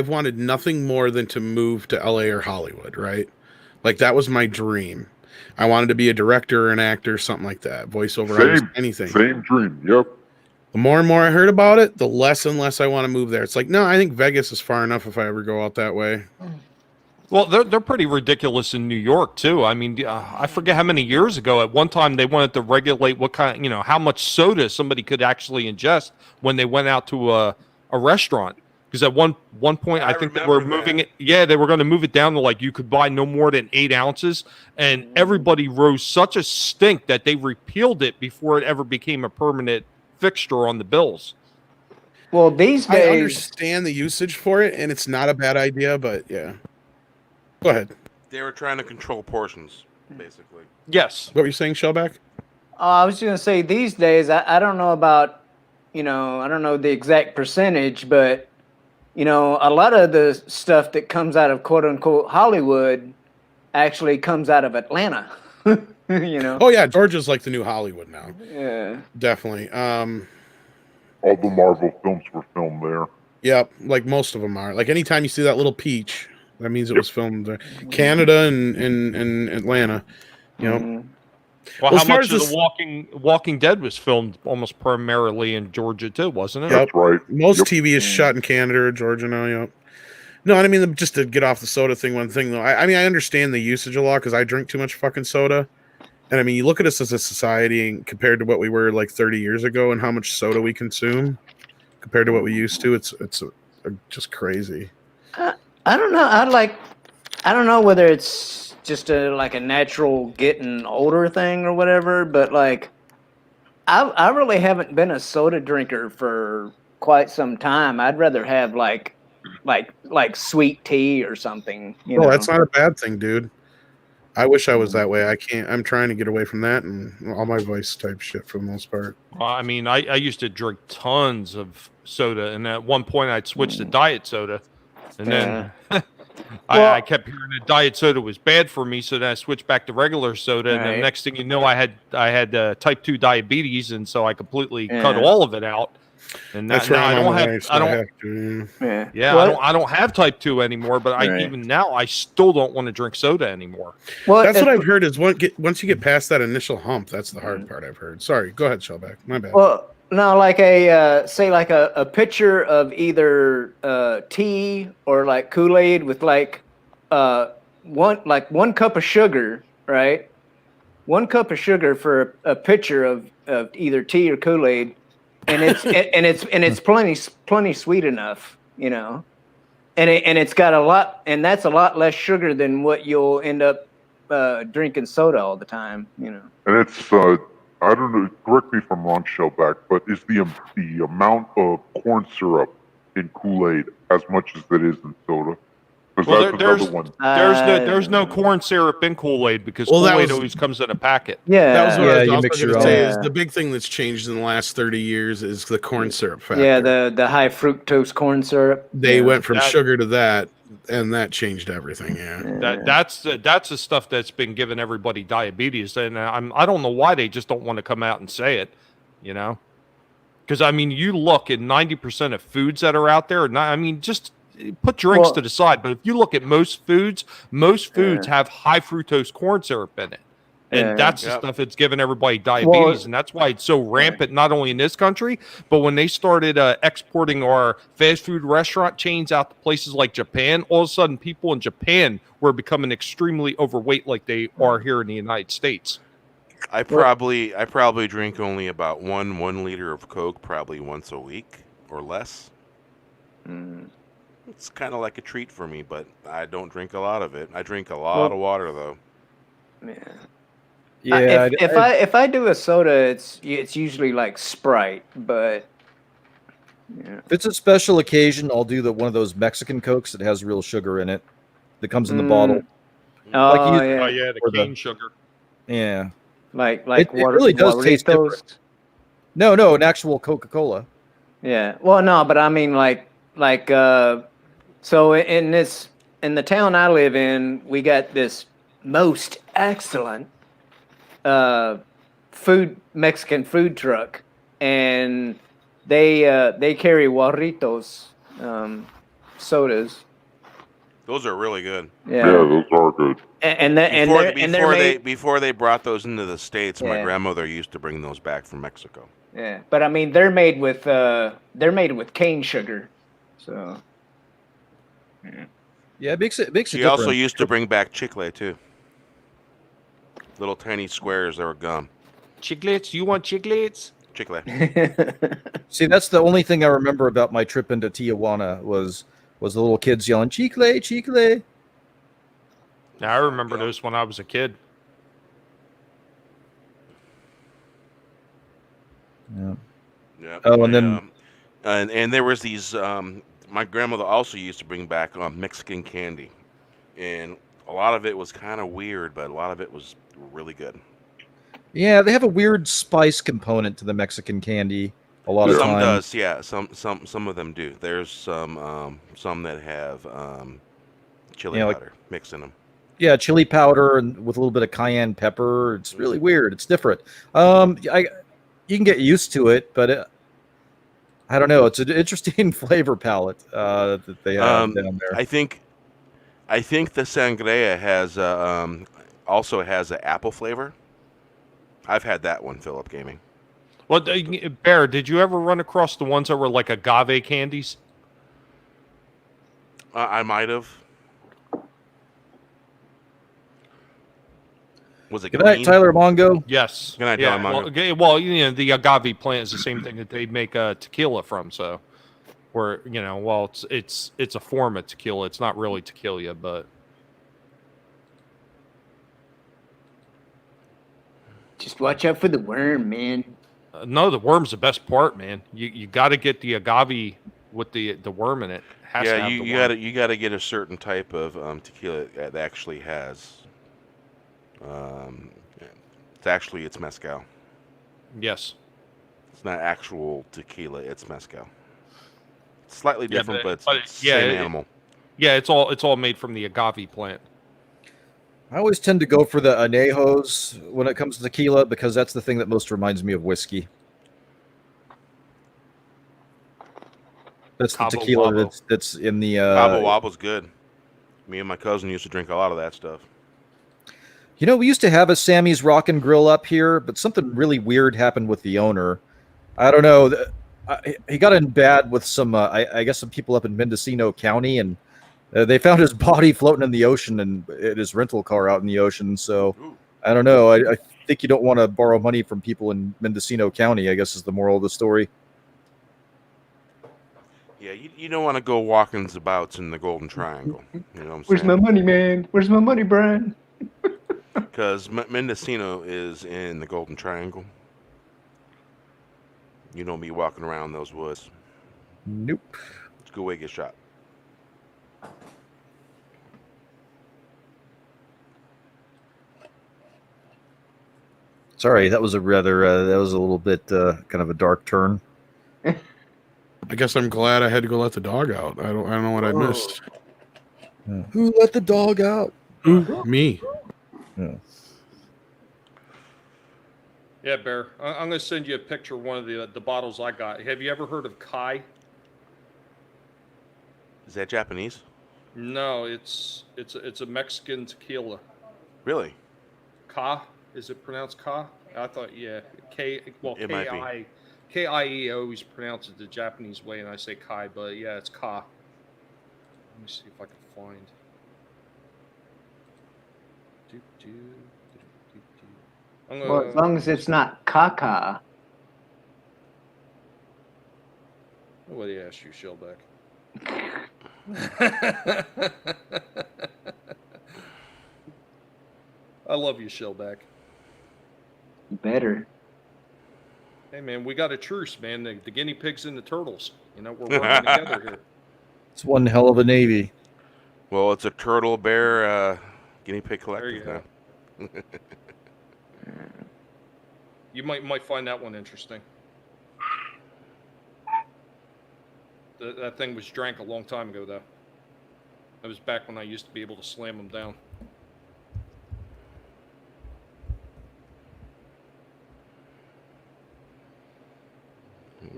wanted nothing more than to move to LA or Hollywood, right? Like, that was my dream. I wanted to be a director or an actor, something like that. Voiceover, artist, anything. Same dream. Yep. The more and more I heard about it, the less and less I want to move there. It's like, no, I think Vegas is far enough if I ever go out that way. Well, they're pretty ridiculous in New York too. I mean, I forget how many years ago. At one time, they wanted to regulate what kind, how much soda somebody could actually ingest when they went out to a restaurant. Because at one point, I think they were moving it. Yeah, they were going to move it down to like you could buy no more than 8 ounces, and everybody rose such a stink that they repealed it before it ever became a permanent fixture on the bills. Well, these days, I understand the usage for it, and it's not a bad idea, but yeah. Go ahead. They were trying to control portions, basically. Yes. What were you saying, Shellback? I was going to say these days, I don't know about, I don't know the exact percentage, but, a lot of the stuff that comes out of quote unquote Hollywood actually comes out of Atlanta. Oh yeah, Georgia's like the new Hollywood now. Yeah. Definitely. All the Marvel films were filmed there. Yep, like most of them are. Like anytime you see that little peach, that means it was filmed there. Canada and Atlanta. Well, how much of the Walking Dead was filmed almost primarily in Georgia too, wasn't it? Yep. That's right. Most TV is shot in Canada or Georgia now. Yep. No, I mean just to get off the soda thing. One thing though, I mean I understand the usage a lot because I drink too much fucking soda. And I mean, you look at us as a society and compared to what we were like 30 years ago and how much soda we consume compared to what we used to. It's just crazy. I don't know. I don't know whether it's just like a natural getting older thing or whatever, but like, I really haven't been a soda drinker for quite some time. I'd rather have like sweet tea or something. No, that's not a bad thing, dude. I wish I was that way. I can't. I'm trying to get away from that and all my voice type shit for the most part. Well, I mean, I used to drink tons of soda, and at one point I'd switch to diet soda, and then I kept hearing that diet soda was bad for me, so then I switched back to regular soda, and the next thing you know, I had type 2 diabetes, and so I completely cut all of it out. And that's now right. I don't have type 2 anymore, but even now I still don't want to drink soda anymore. Well, that's what I've heard is once you get past that initial hump, that's the hard part I've heard. Sorry, go ahead, Shellback. My bad. Well, no, like a pitcher of either tea or like Kool-Aid with one cup of sugar, right? 1 cup of sugar for a pitcher of either tea or Kool-Aid. And it's plenty sweet enough, and it's got a lot, and that's a lot less sugar than what you'll end up drinking soda all the time, And it's I don't know. Correct me if I'm wrong, Shellback, but is the amount of corn syrup in Kool-Aid as much as it is in soda? Because that's another one. There's no corn syrup in Kool-Aid because Kool-Aid always comes in a packet. Yeah, that was what I was you also mix going your to say. own. Is the big thing that's changed in the last 30 years is the corn syrup factor. Yeah, the high fructose corn syrup. They went from sugar to that, and that changed everything. Yeah, that's the stuff that's been giving everybody diabetes, and I don't know why they just don't want to come out and say it, Because I mean, you look at 90% of foods that are out there. Just put drinks to the side, but if you look at most foods have high fructose corn syrup in it. And that's the stuff that's giving everybody diabetes. And that's why it's so rampant, not only in this country, but when they started exporting our fast food restaurant chains out to places like Japan, all of a sudden people in Japan were becoming extremely overweight like they are here in the United States. I probably drink only about 1 liter of Coke probably once a week or less. It's kind of like a treat for me, but I don't drink a lot of it. I drink a lot of water, though. Yeah. If I do a soda, it's usually like Sprite, but if it's a special occasion, I'll do one of those Mexican Cokes that has real sugar in it, that comes in the bottle. The cane sugar. Yeah, like it really does taste different. No, an actual Coca-Cola. Yeah, well, no, but I mean so in the town I live in, we got this most excellent Mexican food truck, and they carry Guarritos sodas. Those are really good. Yeah, those are good. Before they brought those into the States, my grandmother used to bring those back from Mexico. Yeah, but I mean they're made with cane sugar, so. Yeah. Yeah, it makes a He difference. also used to bring back chicle too. Little tiny squares that were gum. Chiclets? You want chiclets? Chicle. See, that's the only thing I remember about my trip into Tijuana was the little kids yelling "Chicle, chicle." Yeah, I remember those when I was a kid. Yeah. Yeah. Oh, and then and there was these. My grandmother also used to bring back Mexican candy, and a lot of it was kind of weird, but a lot of it was really good. yeah, they have a weird spice component to the Mexican candy. A lot of Some times. does, yeah. Some of them do. There's some that have chili Yeah, like- powder mixed in them. Yeah, chili powder and with a little bit of cayenne pepper. It's really weird. It's different. You can get used to it, but I don't know. It's an interesting flavor palette that they have down there. I think the sangria has also has an apple flavor. I've had that one, Philip Gaming. Well, Bear, did you ever run across the ones that were like agave candies? I might have. Was it Good night, green? Tyler Mongo. Yes. Good night, Yeah. Don Mongo. Well, the agave plant is the same thing that they make tequila from. So, where it's a form of tequila. It's not really tequila, but Just watch out for the worm, man. no, the worm's the best part, man. You got to get the agave with the worm in it. Has to Yeah, have you the worm. you gotta get a certain type of tequila that actually has. It's mezcal. Yes. It's not actual tequila. It's mezcal. It's slightly Yeah, different, but but it's the same animal. Yeah, it's all made from the agave plant. I always tend to go for the anejos when it comes to tequila because that's the thing that most reminds me of whiskey. That's the Cabo tequila Wabo. that's in the Cabo Wabo's good. Me and my cousin used to drink a lot of that stuff. You know, we used to have a Sammy's Rock and Grill up here, but something really weird happened with the owner. I don't know. He got in bad with some, I guess, some people up in Mendocino County, and they found his body floating in the ocean and his rental car out in the ocean. So Ooh. I don't know. I think you don't want to borrow money from people in Mendocino County, I guess is the moral of the story. Yeah, you don't want to go walking abouts in the Golden Triangle. You know what I'm Where's my saying? money, man? Where's my money, Brian? Because Mendocino is in the Golden Triangle. You don't be walking around those woods. Nope. Let's go away, get shot. Sorry, that was a rather, that was a little bit kind of a dark turn. I guess I'm glad I had to go let the dog out. I don't know what I missed. Who let the dog out? Me. Yeah, Bear. I'm going to send you a picture of one of the bottles I got. Have you ever heard of Kai? Is that Japanese? No, it's a Mexican tequila. Really? Ka? Is it pronounced Ka? I thought, yeah. It might be. K-I-E. I always pronounce it the Japanese way, and I say Kai, but yeah, it's Ka. Let me see if I can find. Well, as long as it's not caca. What do you ask you, Shellback? I love you, Shellback. Better. Hey, man, we got a truce, man. The guinea pigs and the turtles. You know, we're working together here. It's one hell of a navy. Well, it's a turtle bear guinea pig There you collective go. now. You might find that one interesting. That thing was drank a long time ago, though. That was back when I used to be able to slam them down.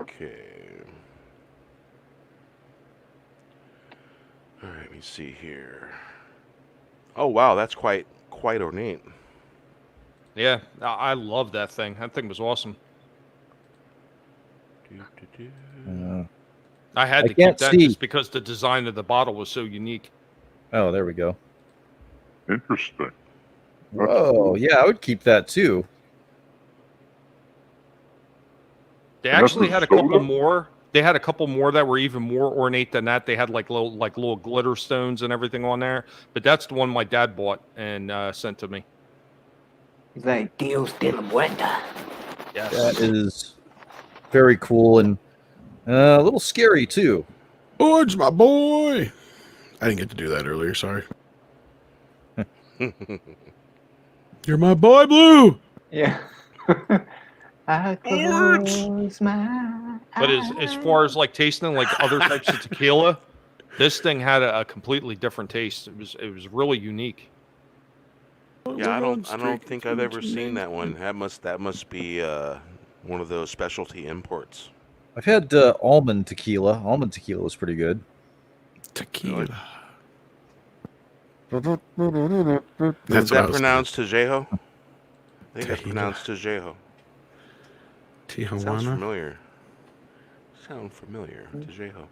Okay. All right, let me see here. Oh wow, that's quite ornate. Yeah, I love that thing. That thing was awesome. I had I to keep can't that see. just because the design of the bottle was so unique. Oh, there we go. Interesting. Whoa, yeah, I would keep that too. They And that's actually a had a couple soda? more. They had a couple more that were even more ornate than that. They had like little glitter stones and everything on there. But that's the one my dad bought and sent to me. He's like, Dios de la Muerta. Yes. That is very cool and a little scary too. Orange, my boy. I didn't get to do that earlier. Sorry. You're my boy, Blue. Yeah. I close my But as far as like tasting like other types of tequila, this thing had a completely different taste. It was really unique. Yeah, I don't think I've ever seen that one. That must be one of those specialty imports. I've had almond tequila. Almond tequila was pretty good. Tequila. Is That's what I that was pronounced Tejejo? I think that's Tequila. pronounced Tejejo. Sounds Tijuana. familiar. Tejejo.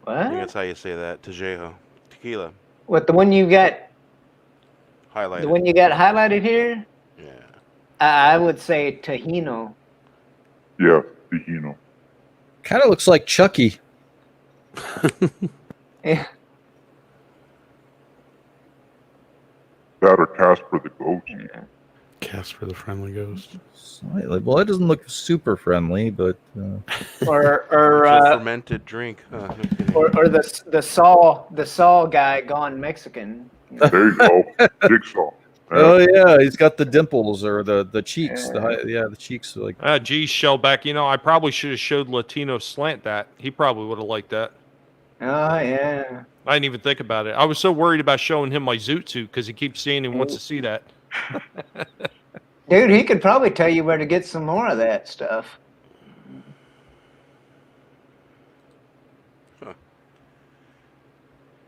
I think What? that's how you say that. Tejejo. Tequila. What, the one you got? Highlighted. The one you got highlighted here? Yeah. I would say Tahino. Yeah, Tahino. Kind of looks like Chucky. Yeah. That or Casper the Ghost. Casper the Friendly Ghost. Slightly. Well, it doesn't look super friendly, but Or It's a fermented drink. Huh? No kidding. or the Saw guy gone Mexican. There you go. Jigsaw. oh yeah, he's got the dimples or the cheeks. The cheeks are like. Geez, Shellback, I probably should have showed Latino Slant that. He probably would have liked that. Oh yeah. I didn't even think about it. I was so worried about showing him my zoot suit because he keeps saying he wants to see that. Dude, he could probably tell you where to get some more of that stuff.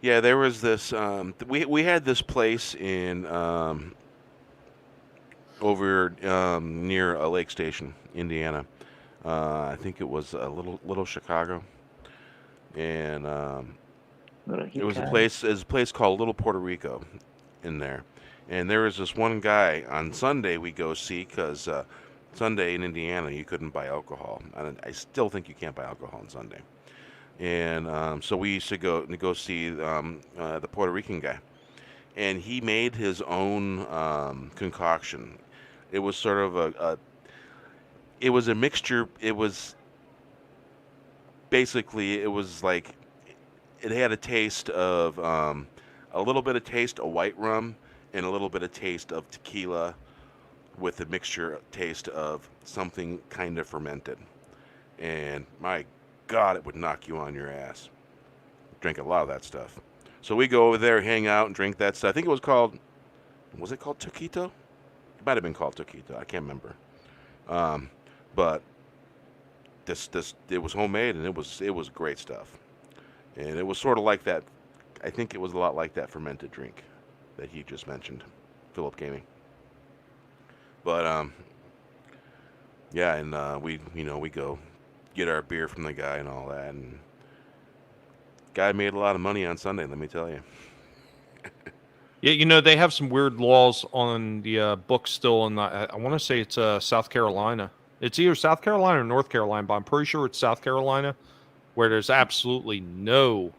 Yeah, there was this. We had this place in over near a lake station, Indiana. I think it was a little Chicago, and it was a place called Little Puerto Rico, in there. And there was this one guy on Sunday we go see because Sunday in Indiana you couldn't buy alcohol. I still think you can't buy alcohol on Sunday. And so we used to go see the Puerto Rican guy, and he made his own concoction. It was sort of it was a mixture. It was basically like it had a taste of a little bit of taste of white rum and a little bit of taste of tequila with a mixture taste of something kind of fermented. And my God, it would knock you on your ass. Drink a lot of that stuff. So we go over there, hang out, and drink that stuff. I think it was called Toquito? It might have been called Toquito. I can't remember. But it was homemade, and it was great stuff. And it was sort of like that. I think it was a lot like that fermented drink that he just mentioned, Philip Gaming. But yeah, and we go get our beer from the guy and all that, and guy made a lot of money on Sunday, let me tell you. Yeah, they have some weird laws on the books still, and I want to say it's South Carolina. It's either South Carolina or North Carolina, but I'm pretty sure it's South Carolina, where there's absolutely no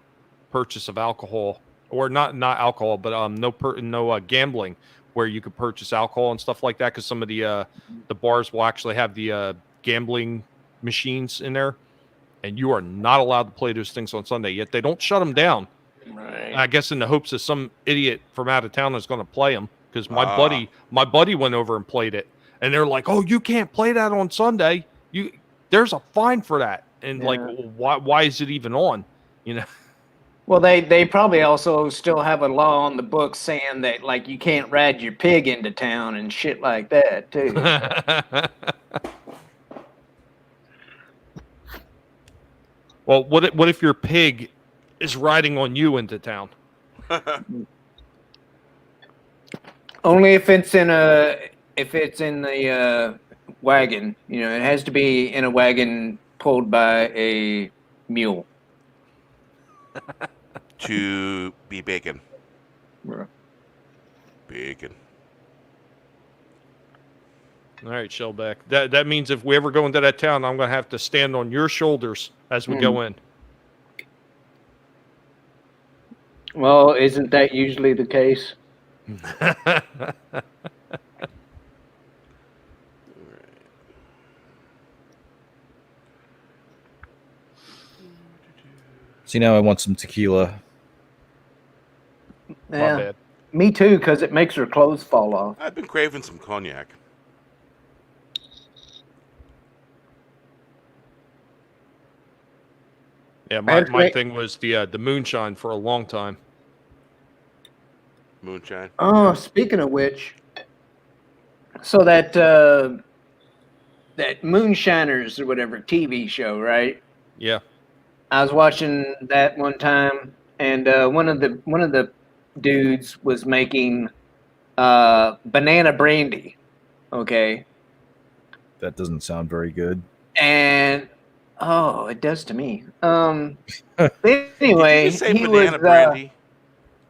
purchase of alcohol, or not alcohol, but no gambling, where you could purchase alcohol and stuff like that, because some of the bars will actually have the gambling machines in there, and you are not allowed to play those things on Sunday. Yet they don't shut them down. Right. I guess in the hopes that some idiot from out of town is going to play them, because my buddy went over and played it, and they're like, "Oh, you can't play that on Sunday. There's a fine for that." And like, why is it even on? Well, they probably also still have a law on the books saying that like you can't ride your pig into town and shit like that too. Well, what if your pig is riding on you into town? Only if it's in the wagon. It has to be in a wagon pulled by a mule. to be bacon. Yeah. Bacon. All right, Shellback. That means if we ever go into that town, I'm going to have to stand on your shoulders as we go in. Well, isn't that usually the case? See, now I want some tequila. My Yeah, bad. me too, because it makes her clothes fall off. I've been craving some cognac. Yeah, my thing was the moonshine for a long time. Moonshine. Oh, speaking of which, so that Moonshiners or whatever TV show, right? Yeah. I was watching that one time, and one of the dudes was making banana brandy. Okay, That doesn't sound very good. and oh, it does to me. Anyway, Did you say he banana was brandy?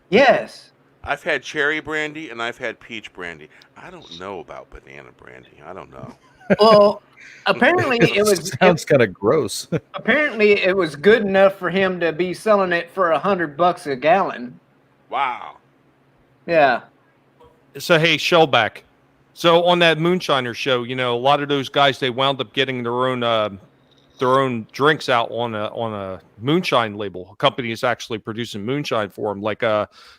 yes. I've had cherry brandy and I've had peach brandy. I don't know about banana brandy. I don't know. Well, apparently it was sounds kind of gross. apparently it was good enough for him to be selling it for $100 a gallon. Wow. Yeah. So, hey, Shellback. So on that Moonshiner show, you know, a lot of those guys, they wound up getting their own drinks out on a moonshine label. A company is actually producing moonshine for them. Like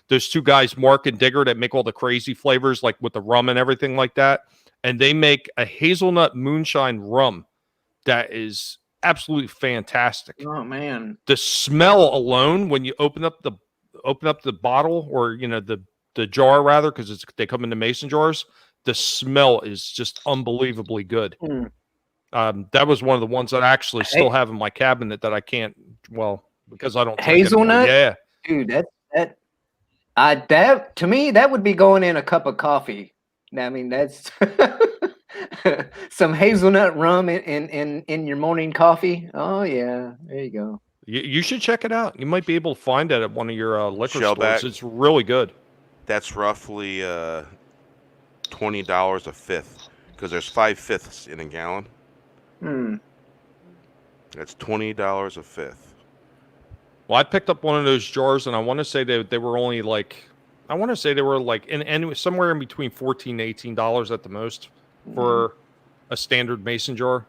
those two guys, Mark and Digger, that make all the crazy flavors, like with the rum and everything like that. And they make a hazelnut moonshine rum that is absolutely fantastic. Oh man. The smell alone when you open up the bottle, or you know the jar rather, because they come in the mason jars. The smell is just unbelievably good. That was one of the ones that I actually still have in my cabinet that I can't, well, because I don't drink Hazelnut? anymore. Yeah. Dude, that to me that would be going in a cup of coffee. I mean, that's some hazelnut rum in your morning coffee. Oh yeah, there you go. You should check it out. You might be able to find it at one of your liquor Shellback. stores. It's really good. That's roughly $20 a fifth, because there's 5/5 in a gallon. That's $20 a fifth. Well, I picked up one of those jars, and I want to say they were only like, in somewhere in between $14 and $18 at the most for a standard mason jar.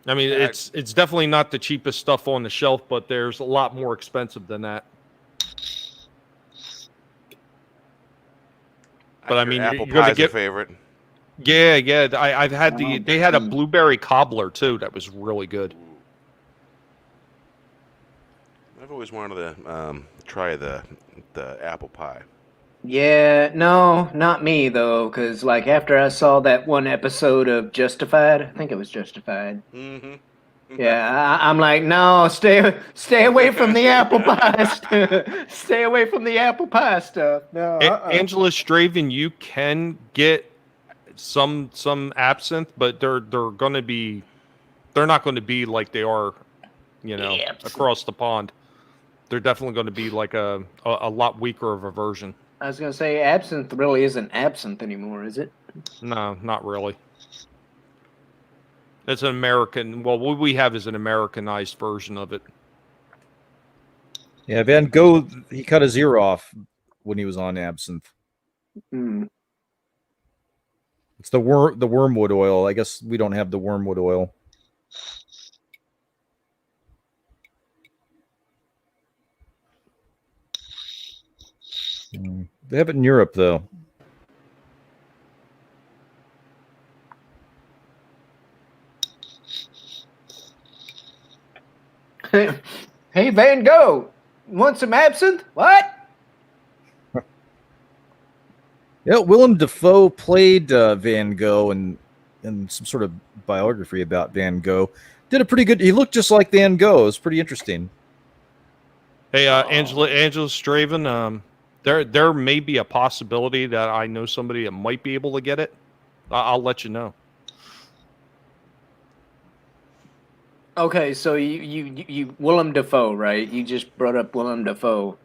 I mean, it's definitely not the cheapest stuff on the shelf, but there's a lot more expensive than that. But I mean, apple you're gonna pie's get a favorite. Yeah. I've had they had a blueberry cobbler too that was really good. I've always wanted to try the apple pie. Yeah, no, not me though, because like after I saw that one episode of Justified, I think it was Justified. Mm-hmm. Yeah, I'm like, no, stay away from the apple pie. Stay away from the apple pie stuff. No, Angela Straven, you can get some absinthe, but they're not going to be like they are, you know, across the pond. They're definitely going to be like a lot weaker of a version. I was gonna say absinthe really isn't absinthe anymore, is it? No, not really. It's an American. Well, what we have is an Americanized version of it. Yeah, Van Gogh, he cut his ear off when he was on absinthe. It's the wormwood oil. I guess we don't have the wormwood oil. They have it in Europe, though. Hey, Van Gogh, want some absinthe? What? Yeah, Willem Dafoe played Van Gogh in some sort of biography about Van Gogh. Did a pretty good. He looked just like Van Gogh. It was pretty interesting. Hey, Angela Straven, there may be a possibility that I know somebody that might be able to get it. I'll let you know. Okay, so you Willem Dafoe, right? You just brought up Willem Dafoe.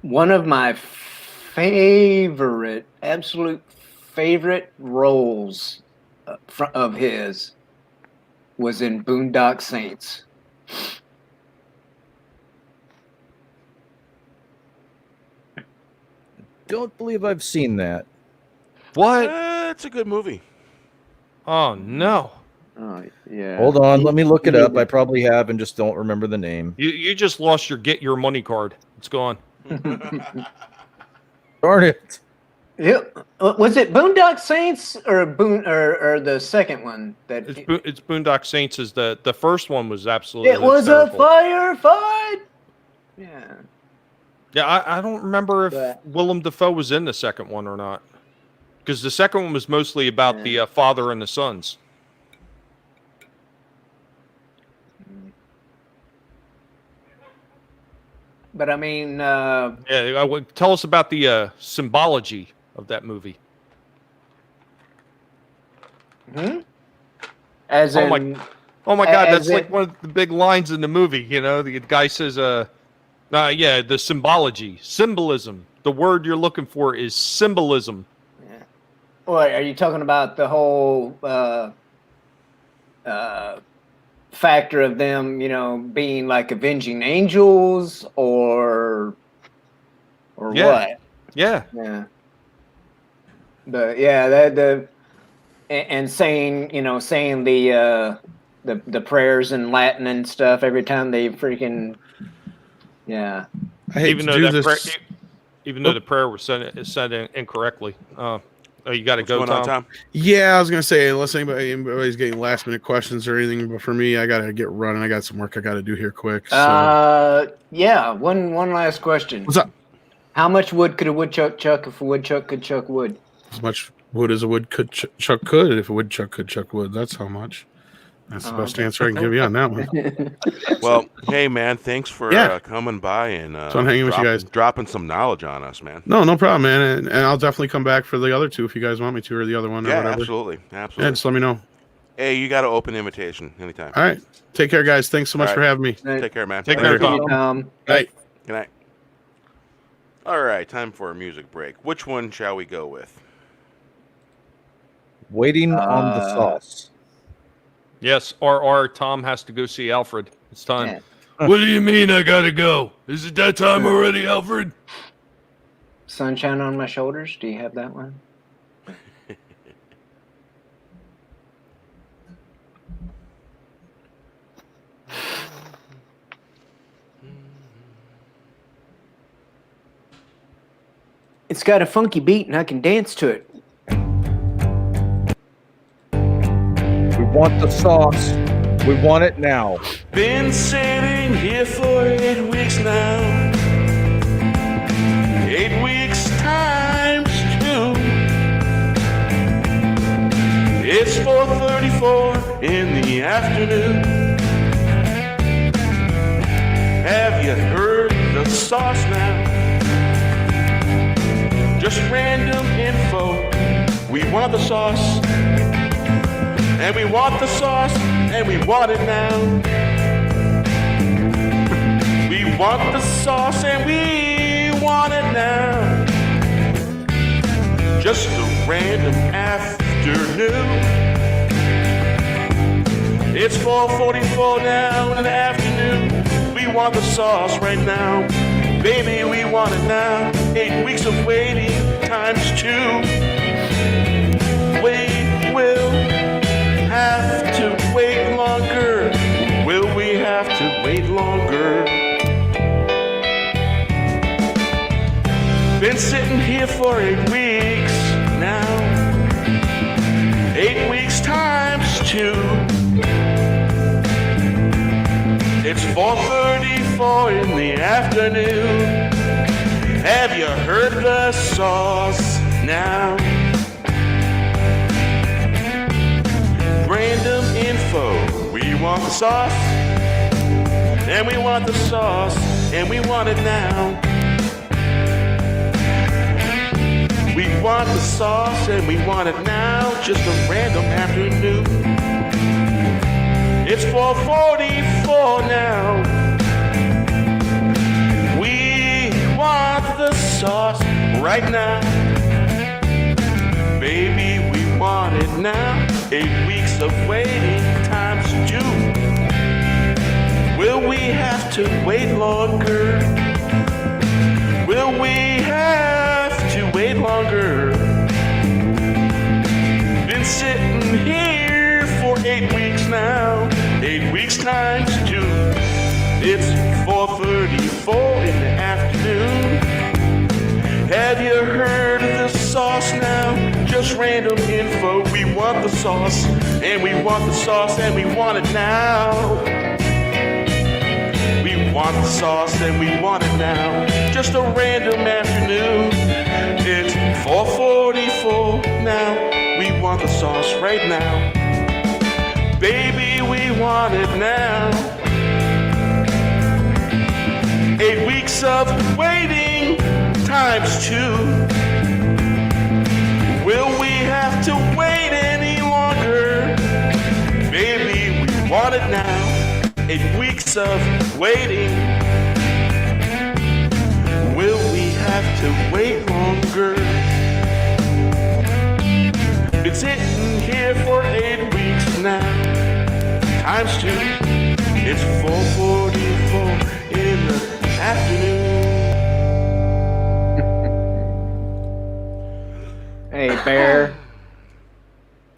One of my favorite, absolute favorite roles of his was in Boondock Saints. Don't believe I've seen that. What? It's a good movie. Oh no! Oh yeah. Hold on, let me look it up. I probably have and just don't remember the name. You just lost your get your money card. It's gone. Darn it. Yep. Was it Boondock Saints or the second one? It's Boondock Saints. Is the first one was absolutely. It was hysterical. a firefight. Yeah. Yeah, I don't remember if Willem Dafoe was in the second one or not, because the second one was mostly about the father and the sons. But I mean, tell us about the symbology of that movie. As oh in, my God, as that's like one of the big lines in the movie. You know, the guy says, the symbology, symbolism. The word you're looking for is symbolism. What are you talking about? The whole factor of them, being like avenging angels, or what? Yeah. And saying the prayers in Latin and stuff every time they freaking I hate even to though do that this. even though the prayer was said incorrectly. You got to go, What's going on, Tom? Yeah, I was gonna say, unless anybody's getting last minute questions or anything, but for me, I gotta get running. I got some work I gotta do here quick. So. One last question. What's up? How much wood could a woodchuck chuck if a woodchuck could chuck wood? As much wood as a wood could chuck could. If a woodchuck could chuck wood, that's how much. That's the best answer I can give you on that one. Well, hey man, thanks for coming by and so I'm hanging with you guys, dropping some knowledge on us, man. No problem, man, and I'll definitely come back for the other two if you guys want me to, or the other one, or whatever. Absolutely. Yeah, just let me know. Hey, you got an open invitation anytime. All right, take care, guys. Thanks so much for having me. Take care, man. Take care, Tom. Bye. Good night. All right, time for a music break. Which one shall we go with? Waiting on the Sauce. Yes, RR. Tom has to go see Alfred. It's time. What do you mean I gotta go? Is it that time already, Alfred? Sunshine on My Shoulders. Do you have that one? It's got a funky beat and I can dance to it. We want the sauce. We want it now. Been sitting here for 8 weeks now. 8 weeks times 2. It's 4:34 in the afternoon. Have you heard the sauce now? Just random info. We want the sauce. And we want the sauce, and we want it now. We want the sauce, and we want it now. Just a random afternoon. It's 4:44 now in the afternoon. We want the sauce right now. Baby, we want it now. 8 weeks of waiting times 2. We will have to wait longer. Will we have to wait longer? Been sitting here for 8 weeks now. 8 weeks times 2. It's 4:34 in the afternoon. Have you heard the sauce now? Random info. We want the sauce, and we want the sauce, and we want it now. We want the sauce, and we want it now. Just a random afternoon. It's 4:44 now. We sauce right now. Baby, we want it now. 8 weeks of waiting times 2. Will we have to wait longer? Will we have to wait longer? Been sitting here for 8 weeks now. 8 weeks times 2. It's 4:34 in the afternoon. Have you heard of the sauce now? Just random info. We want the sauce, and we want the sauce, and we want it now. We want the sauce, and we want it now. Just a random afternoon. It's 4:44 now. We want the sauce right now. Baby, we want it now. 8 weeks of waiting times 2. Will we have to wait any longer? Baby, we want it now. 8 weeks of waiting. Will we have to wait longer? Been sitting here for 8 weeks now. Times 2. It's 4:44 in the afternoon. Hey, Bear.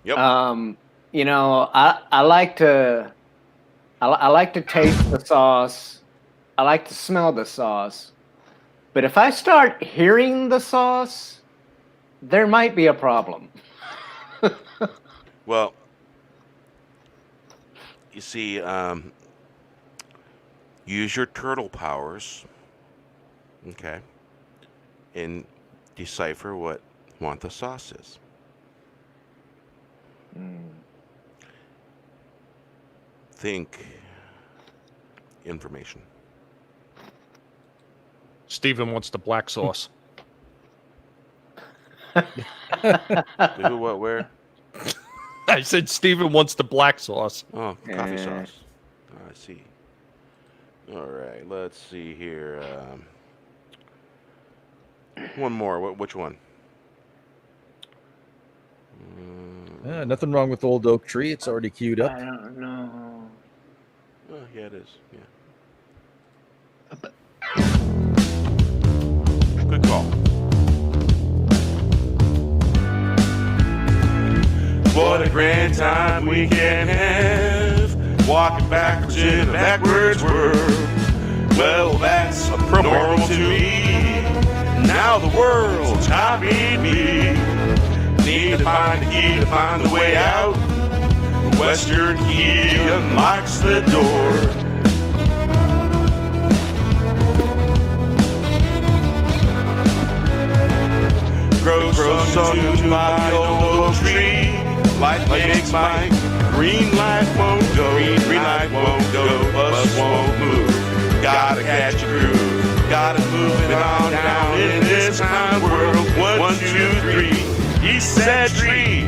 Yep. You know, I like to taste the sauce. I like to smell the sauce. But if I start hearing the sauce, there might be a problem. Well, you see, use your turtle powers, okay, and decipher what want the sauce is. Think information. Steven wants the black sauce. Who, what, where? I said Steven wants the black sauce. Oh, coffee sauce. Oh, I see. All right, let's see here. One more. Which one? Nothing wrong with Old Oak Tree. It's already queued up. I don't know. Oh, yeah, it is. Yeah. Good call. What a grand time we can have, walking backwards in a backwards world. Well, that's normal to me. Now the world's copying me. Need to find a key to find the way out. The Western key unlocks the door. Grows on to my old tree. Light makes my green light won't go. Green light won't go. Bus won't move. Gotta catch a groove. Gotta move it on down in this time world. 1, 2, 3. He said tree.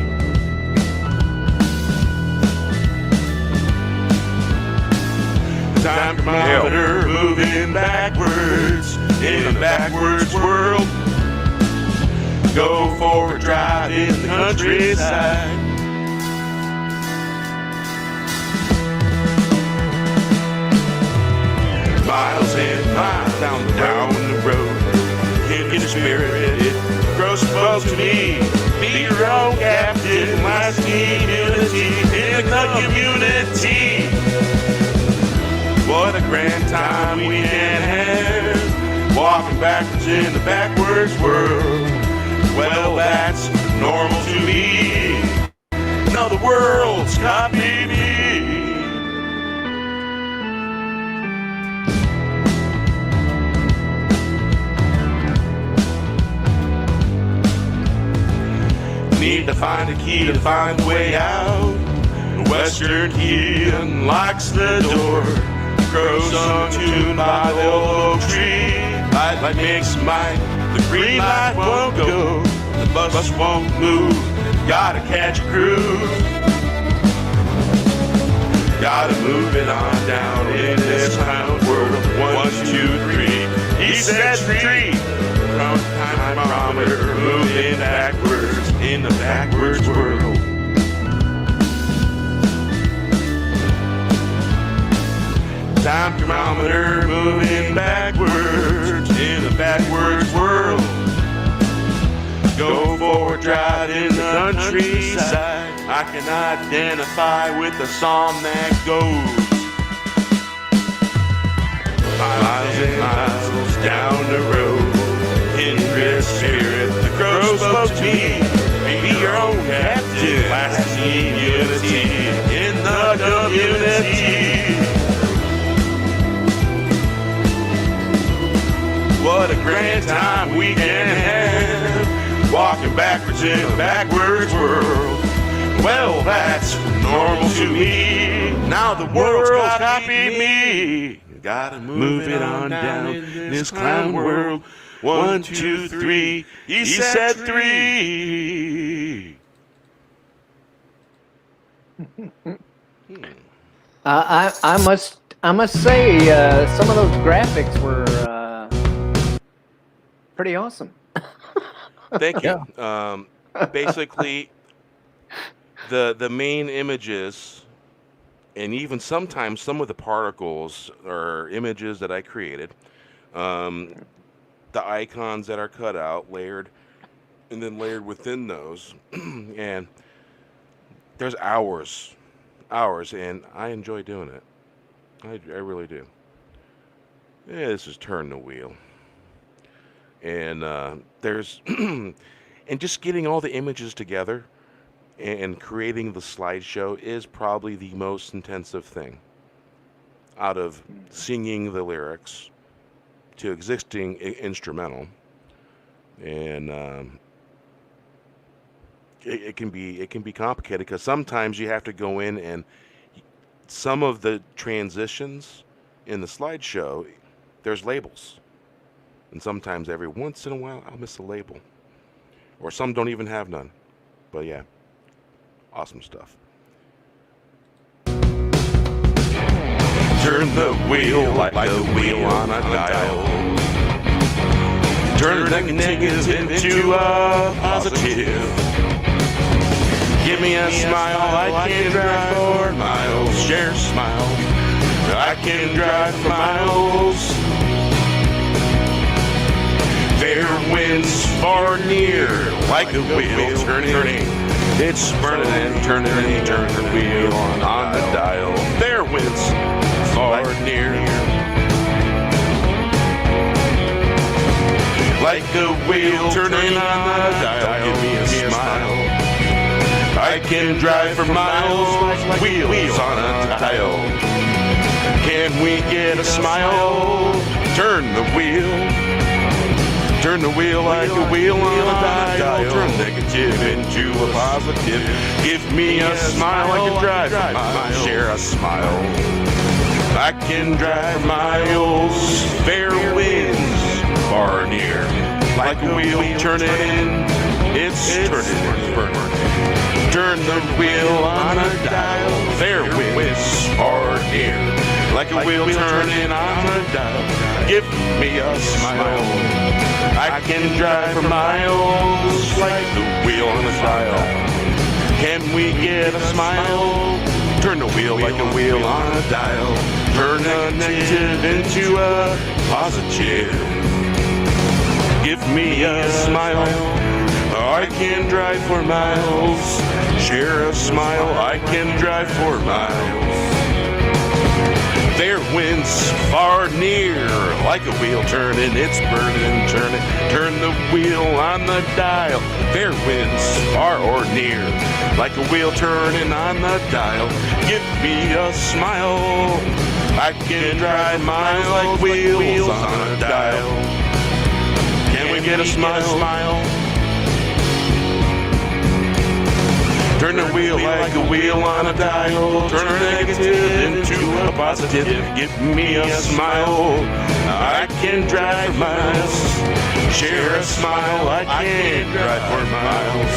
Time thermometer moving backwards in a backwards world. Go for a drive in the countryside. Miles and miles down the road. Get the spirit, it grows close to me. Be your own captain, last unity in the community. What a grand time we can have, walking backwards in the backwards world. Well, that's normal to me. Now the world's copying me. Need to find a key to find the way out. The Western key unlocks the door. Grows untuned by the old oak tree. Light makes mine. The green light won't go. The bus won't move. Gotta catch a groove. Gotta move it on down in this clown world. 1, 2, 3. He said tree. time chronometer moving backwards in the backwards world. Time chronometer moving backwards in the backwards world. Go forward, drive in the countryside. I can identify with the song that goes. Miles and miles down the road. Kindred spirit, the crow spoke to me. Be your own captain, lasting unity in the community. What a grand time we can have, walking backwards in a backwards world. Well, that's normal to me. Now the world's copying me. Gotta move it on down in this clown world. 1, 2, 3. He said 3. I must say some of those graphics were pretty awesome. Thank you. Basically, the main images, and even sometimes some of the particles are images that I created. The icons that are cut out, layered, and then layered within those. And there's hours, and I enjoy doing it. I really do. Yeah, this is Turn the Wheel. And there's, and just getting all the images together and creating the slideshow is probably the most intensive thing out of singing the lyrics to existing instrumental. And it can be complicated because sometimes you have to go in and some of the transitions in the slideshow, there's labels. And sometimes every once in a while, I'll miss a label. Or some don't even have none. But yeah, awesome stuff. Turn the wheel like the wheel on a dial. Turn the negative into a positive. Give me a smile, I can drive for miles. Share a smile, I can drive for miles. Fair winds far near, like a wheel turning. It's burning and turning and turning the wheel on the dial. Fair winds far near, like a wheel turning on the dial. Give me a smile, I can drive for miles like wheels on a dial. Can we get a smile? Turn the wheel. Turn the wheel like a wheel on a dial. Turn negative into a positive. Give me a smile, I can drive miles. Share a smile, I can drive miles. Fair winds far near, like a wheel turning. It's turning and burning. Turn the wheel on a dial. Fair winds far near, like a wheel turning on a dial. Give me a smile, I can drive for miles, like the wheel on a dial. Can we get a smile? Turn the wheel like a wheel on a dial. Turn a negative into a positive. Give me a smile, I can drive for miles. Share a smile, I can drive for miles. Fair winds far near, like a wheel turning, it's burning, turning. Turn the wheel on the dial. Fair winds far or near, like a wheel turning on the dial. Give me a smile, I can drive miles like wheels on a dial. Can we get a smile? Turn the wheel like a wheel on a dial. Turn a negative into a positive. Give me a smile, I can drive miles. Share a smile, I can drive for miles.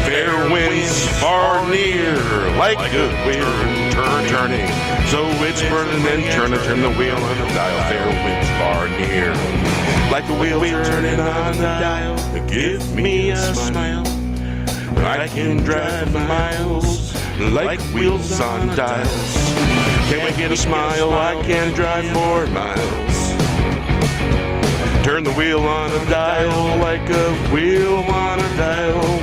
Fair winds far near, like a wind turning. So it's burning and turn the wheel on the dial. Fair winds far near, like a wheel turning on the dial. Give me a smile, I can drive miles, like wheels on dials. Can I get a smile? I can drive 4 miles. Turn the wheel on a dial, like a wheel on a dial.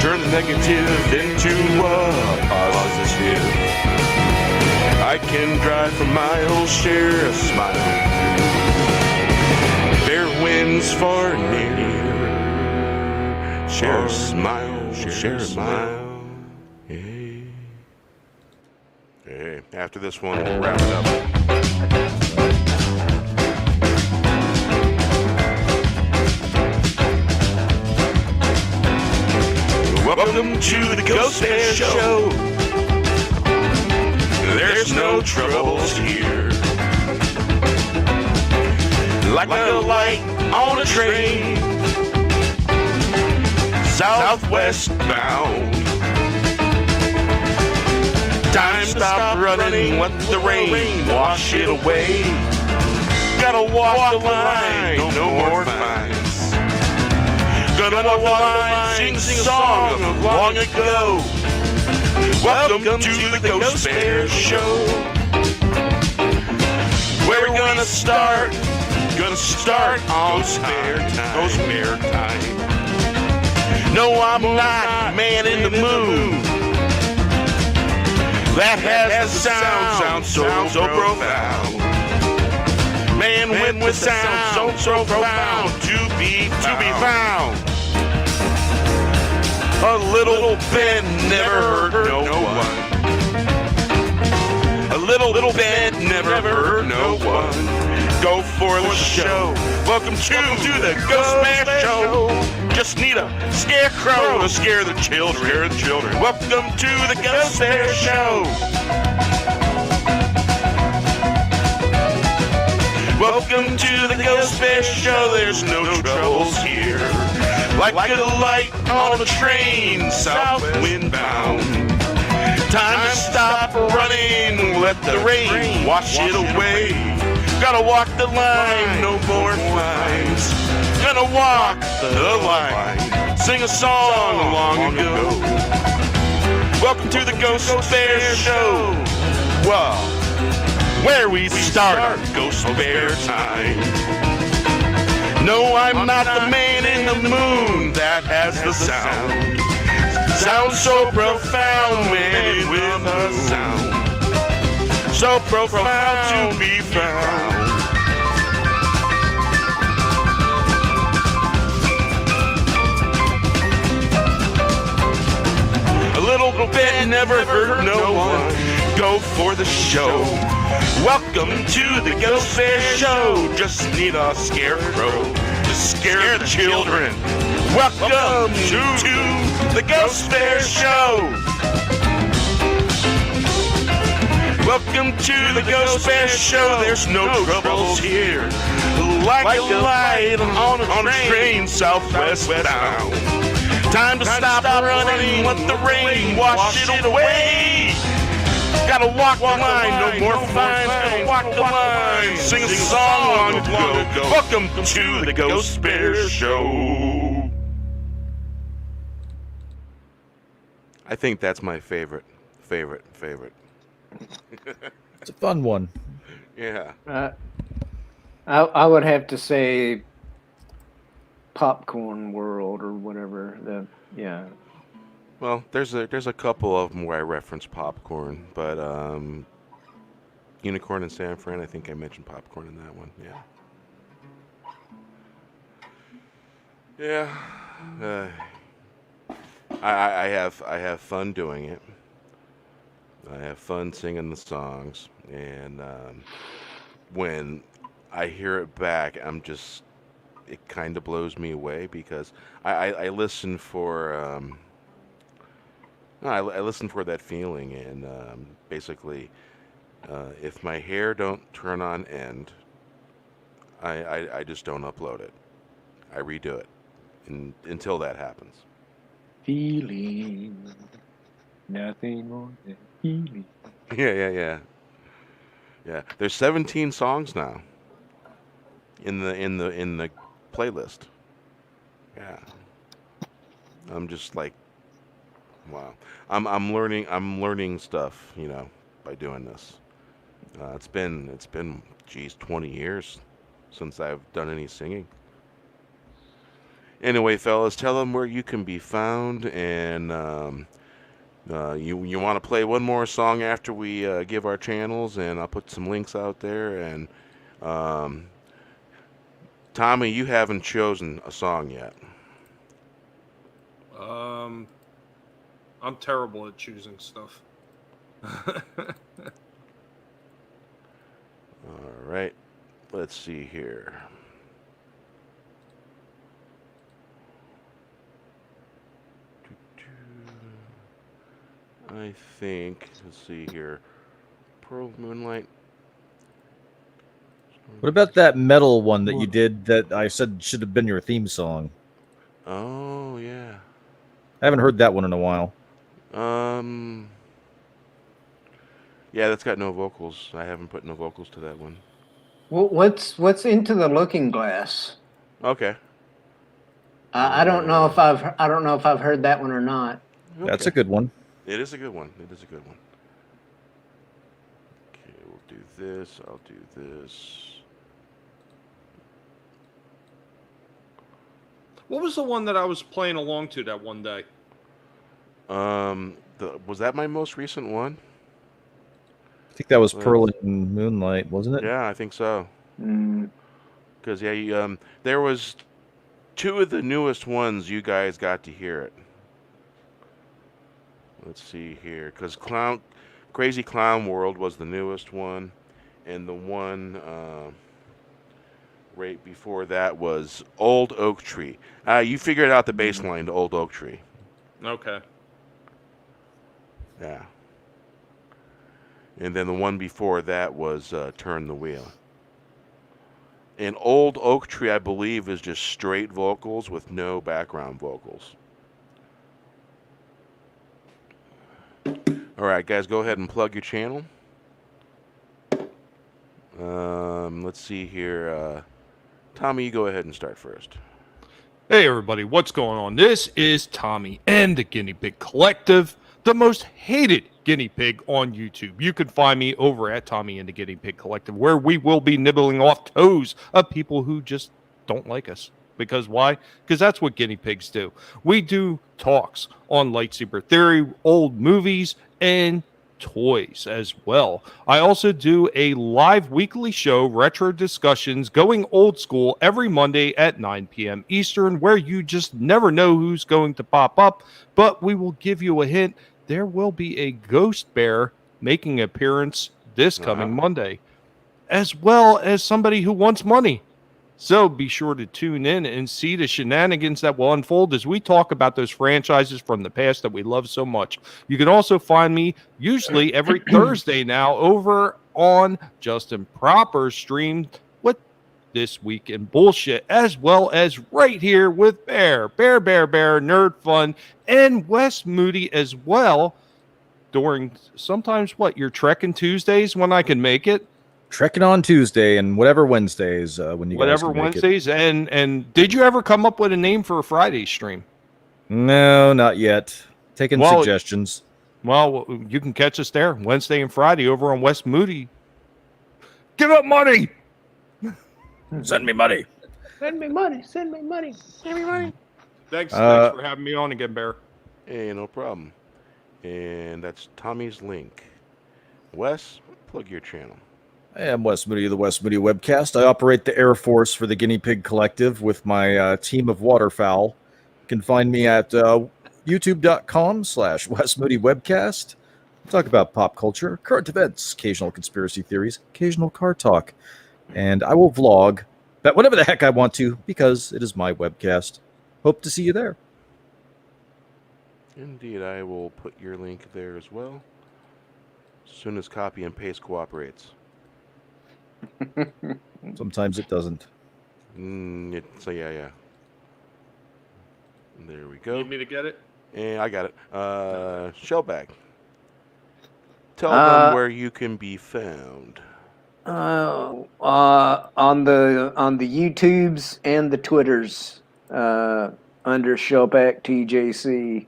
Turn the negative into a positive. I can drive for miles, share a smile. Fair winds far near. Share a smile, share a smile. Hey. Hey, after this one, we'll wrap it up. Welcome to the Ghost Bear Show. There's no troubles here. Like a light on a train, southwest bound. Time stop running, let the rain wash it away. Gotta walk the line, no more fines. Gonna walk the line, sing a song of long ago. Welcome to the Ghost Bear Show. We're gonna start on Ghost Bear time. No, I'm not man in the moon. That has the sound so profound. Man with the sound so profound to be found. A little bit never hurt no one. A little bit never hurt no one. Go for the show. Welcome to the Ghost Bear Show. Just need a scarecrow to scare the children. Welcome to the Ghost Bear Show. Welcome to the Ghost Bear Show. There's no troubles here. Like a light on a train, south windbound. Time to stop running, let the rain wash it away. Gotta walk the line, no more fines. Gonna walk the line, sing a song long ago. Welcome to the Ghost Bear Show. Well, where we start our Ghost Bear time. No, I'm not the man in the moon that has the sound. Sounds so profound, man, with a sound. So profound to be found. A little bit never hurt no one. Go for the show. Welcome to the Ghost Bear Show. Just need a scarecrow to scare the children. Welcome to the Ghost Bear Show. Welcome to the Ghost Bear Show. There's no troubles here. Like a light on a train, southwest bound. Time to stop running, let the rain wash it away. Gotta walk the line, no more fines. Gotta walk the line, sing a song long ago. Welcome to the Ghost Bear Show. I think that's my favorite. It's a fun one. Yeah. I would have to say Popcorn World or whatever. Yeah. Well, there's a couple of them where I reference Popcorn, but Unicorn and San Fran, I think I mentioned Popcorn in that one. Yeah. I have fun doing it. I have fun singing the songs, and when I hear it back, it kind of blows me away because I listen for. I listen for that feeling, and basically, if my hair don't turn on end, I just don't upload it. I redo it until that happens. Feeling nothing more than feeling. Yeah. There's 17 songs now in the playlist. Yeah. I'm just like, wow. I'm learning stuff, by doing this. It's been geez 20 years since I've done any singing. Anyway, fellas, tell them where you can be found, and you want to play one more song after we give our channels, and I'll put some links out there. And Tommy, you haven't chosen a song yet. I'm terrible at choosing stuff. All right, let's see here. I think, let's see here. Pearl of Moonlight. What about that metal one that you did that I said should have been your theme song? Oh, yeah. I haven't heard that one in a while. Yeah, that's got no vocals. I haven't put no vocals to that one. Well, what's Into the Looking Glass? Okay. I don't know if I've heard that one or not. That's a good one. It is a good one. It is a good one. Okay, we'll do this. I'll do this. What was the one that I was playing along to that one day? Was that my most recent one? I think that was Pearl and Moonlight, wasn't it? Yeah, I think so. Mm. Because there was two of the newest ones. You guys got to hear it. Let's see here, because Crazy Clown World was the newest one, and the one right before that was Old Oak Tree. You figured out the bass line to Old Oak Tree. Okay. Yeah. And then the one before that was Turn the Wheel. And Old Oak Tree, I believe, is just straight vocals with no background vocals. All right, guys, go ahead and plug your channel. Let's see here. Tommy, you go ahead and start first. Hey, everybody, what's going on? This is Tommy and the Guinea Pig Collective, the most hated guinea pig on YouTube. You can find me over at Tommy and the Guinea Pig Collective, where we will be nibbling off toes of people who just don't like us. Because why? Because that's what guinea pigs do. We do talks on lightsaber theory, old movies, and toys as well. I also do a live weekly show, Retro Discussions, going old school every Monday at 9 p.m. Eastern, where you just never know who's going to pop up, but we will give you a hint. There will be a ghost bear making an appearance this coming Monday, as well as somebody who wants money. So be sure to tune in and see the shenanigans that will unfold as we talk about those franchises from the past that we love so much. You can also find me usually every Thursday now over on Justin Proper's stream with This Week in Bullshit, as well as right here with Bear, Nerd Fun, and Wes Moody as well during sometimes your Trekking Tuesdays when I can make it. Trekking on Tuesday and whatever Wednesdays when you whatever guys can make Wednesdays. It. And did you ever come up with a name for a Friday stream? No, not yet. Taking suggestions. Well, you can catch us there Wednesday and Friday over on Wes Moody. Give up money. Send me money. Send me money. Send me money. Send me money. Thanks for having me on again, Bear. Hey, no problem. And that's Tommy's link. Wes, plug your channel. Hey, I'm Wes Moody of the Wes Moody Webcast. I operate the Air Force for the Guinea Pig Collective with my team of waterfowl. You can find me at youtube.com/Wes Moody Webcast. Talk about pop culture, current events, occasional conspiracy theories, occasional car talk. And I will vlog about whatever the heck I want to because it is my webcast. Hope to see you there. Indeed, I will put your link there as well. As soon as copy and paste cooperates. Sometimes it doesn't. So yeah. There we go. Need me to get it? And I got it. Shellback. Tell them where you can be found. On the YouTubes and the Twitters, under Shellback TJC.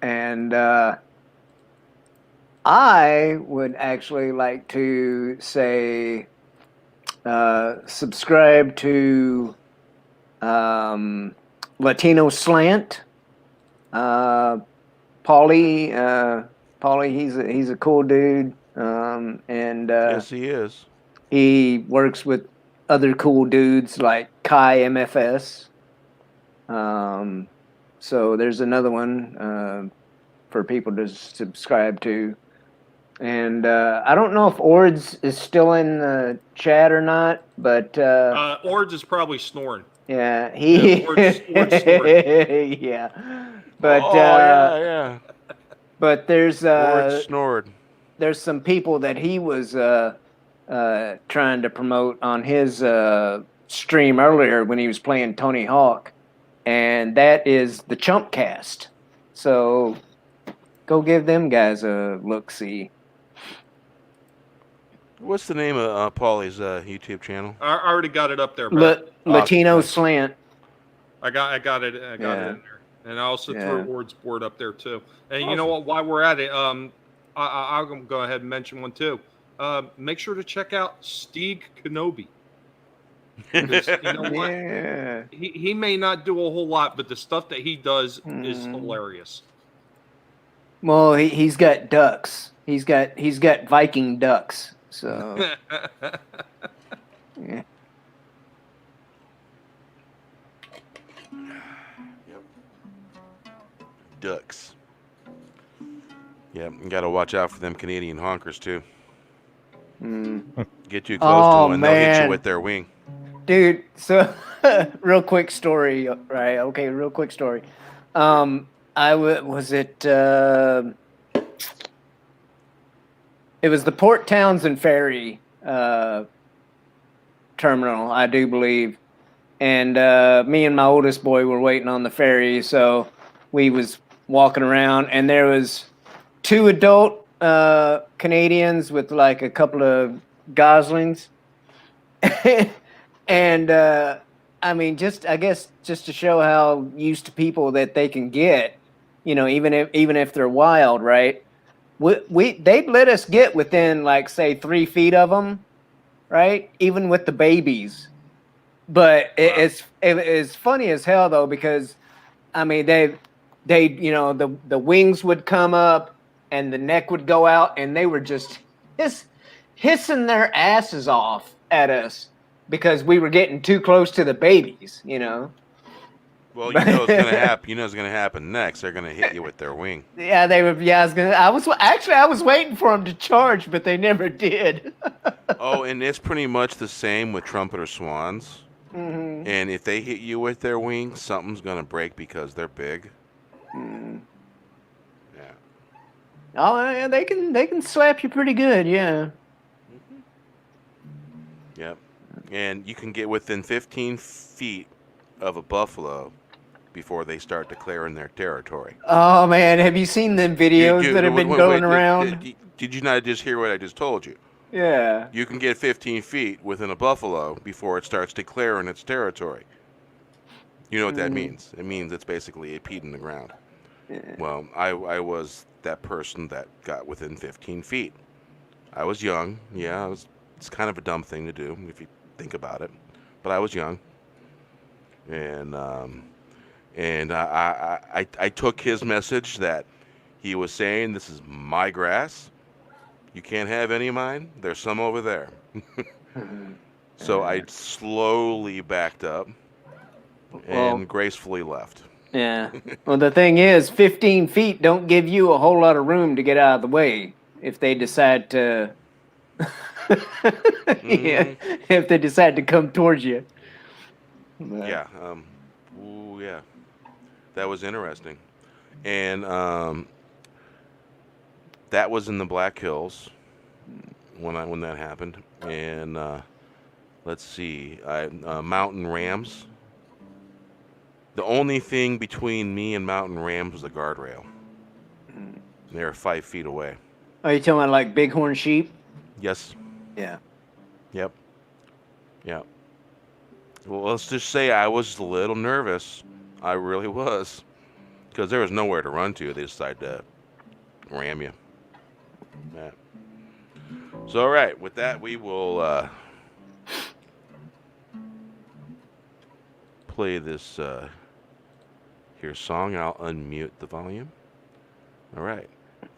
And I would actually like to say subscribe to Latino Slant. Paulie, he's a cool dude. And Yes, he is. he works with other cool dudes like Kai MFS. So there's another one for people to subscribe to. And I don't know if Ords is still in the chat or not, but Ords is probably snoring. yeah, he Ords snoring. yeah. But yeah. but there's Snored. there's some people that he was trying to promote on his stream earlier when he was playing Tony Hawk, and that is the Chumpcast. So go give them guys a look-see. What's the name of Paulie's YouTube channel? I already got it up there, Brad. Latino Slant. I got it. I got it in there, and I also threw Ords board up there too. And you know what? While we're at it, I'll go ahead and mention one too. Make sure to check out Steeg Kenobi. You know what? Yeah. He may not do a whole lot, but the stuff that he does is hilarious. Well, he's got ducks. He's got Viking ducks. So yeah. Ducks. Yep, you gotta watch out for them Canadian honkers too. Get too close to one, they'll hit you with their wing. Dude, so real quick story, right? Okay, real quick story. It was the Port Townsend ferry terminal, I do believe. And me and my oldest boy were waiting on the ferry, so we was walking around, and there was 2 adult Canadians with like a couple of goslings. And I mean, I guess just to show how used to people that they can get, you know, even if they're wild, right? They'd let us get within, like, say 3 feet of them, right? Even with the babies. But it's funny as hell though, because I mean they you know, the wings would come up and the neck would go out, and they were just hissing their asses off at us because we were getting too close to the babies, you know. Well, you know what's gonna happen. You know what's gonna happen next. They're gonna hit you with their wing. Yeah, they were. Yeah, I was waiting for them to charge, but they never did. Oh, and it's pretty much the same with trumpeter swans. Mm-hmm. And if they hit you with their wings, something's gonna break because they're big. Mm. Yeah. Oh yeah, they can slap you pretty good. Yeah. Yep. And you can get within 15 feet of a buffalo before they start declaring their territory. Oh man, have you seen them videos that have been going around? Did you not just hear what I just told you? Yeah. You can get 15 feet within a buffalo before it starts declaring its territory. You know what that means? It means it's basically a peed in the ground. Yeah. Well, I was that person that got within 15 feet. I was young. Yeah, it's kind of a dumb thing to do if you think about it. But I was young. And I took his message that he was saying, this is my grass. You can't have any of mine. There's some over there. So I slowly backed up and gracefully left. Yeah. Well, the thing is, 15 feet don't give you a whole lot of room to get out of the way if they decide to. Yeah, if they decide to come towards you. Yeah. Yeah. That was interesting, and that was in the Black Hills when that happened, and let's see, Mountain Rams. The only thing between me and mountain rams was a guardrail. They were 5 feet away. Are you talking about like bighorn sheep? Yes. Yeah. Yep. Yep. Well, let's just say I was a little nervous. I really was. Because there was nowhere to run to. They decided to ram you. Yeah. So, all right. With that, we will play this here song. I'll unmute the volume. All right.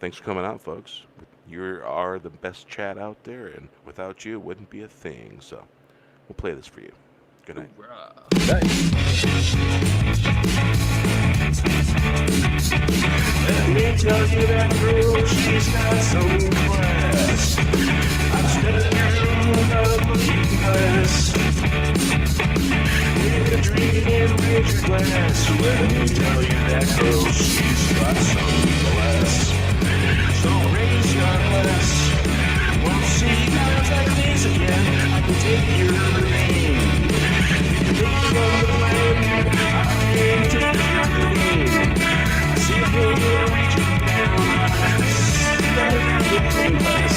Thanks for coming out, folks. You are the best chat out there, and without you, it wouldn't be a thing. So, we'll play this for you. Good night. Good night. Let me tell you that girl, she's got some class. I'm stepping through the looking glass. With a drink and raise your glass. Let me tell you that girl, she's got some class. So raise your glass. Won't see times like this again. I can take your name. You can take from the plan. I can take your name. I see you reaching down. I see that looking glass.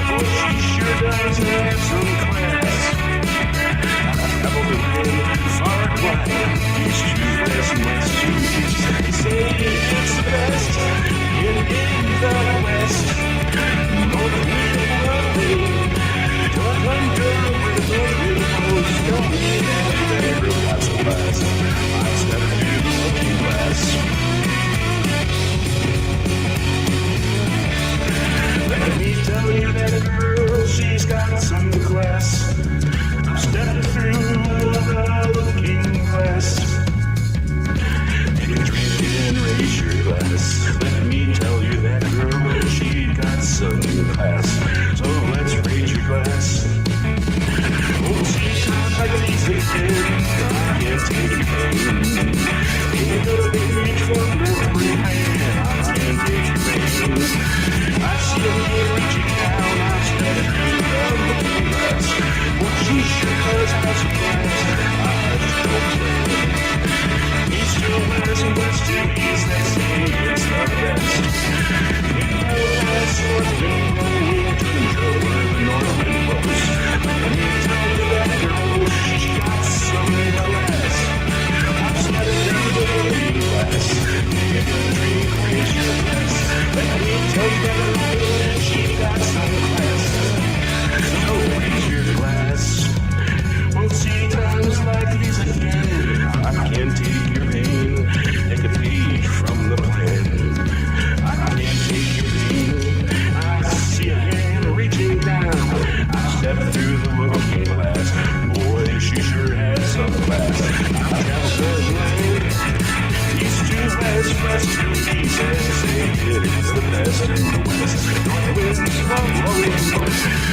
Oh, she sure does have some class. I've traveled the way far and wide. East to west and west to east. They say it's the best in the west. North wind and rain. Don't wonder where the wind blows. Don't need that girl got some class. I step through the looking glass. Let me tell you that girl, she's got some class. I'm stepping through the looking glass. Take a drink and raise your glass. Let me tell you that girl, she got some class. So let's raise your glass. Oh, she sounds like a easy kid. I can't take your pain. Ain't no big from every man. I can't take your pain. I see a man reaching down. I'm stepping through the looking glass. Well, she sure does have some class. I just don't play. East to west and west to east, they say it's the best. In the west, north wind blowing tundra where the north wind blows. Let me tell you that girl, she got some class. I'm stepping through the looking glass. Take a drink, raise your glass. Let me tell you that girl, she got some class. So raise your glass. Won't see times like these again. I can't take your pain. Take a page from the plan. I can't take your pain. I see a hand reaching down. I step through the looking glass. Boy, she sure has some class. I travel the land. East to west, west to east. They say it's the best in the west. North winds from blowing.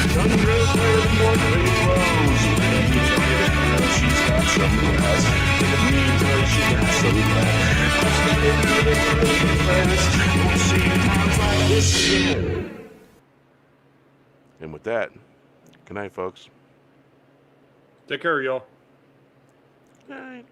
Thunder where the north wind blows. Let me tell you that girl, she's got some class. Let me tell you she got some class. I'm stepping through the looking glass. Won't see times like this again. And with that, good night, folks. Take care, y'all. Good night.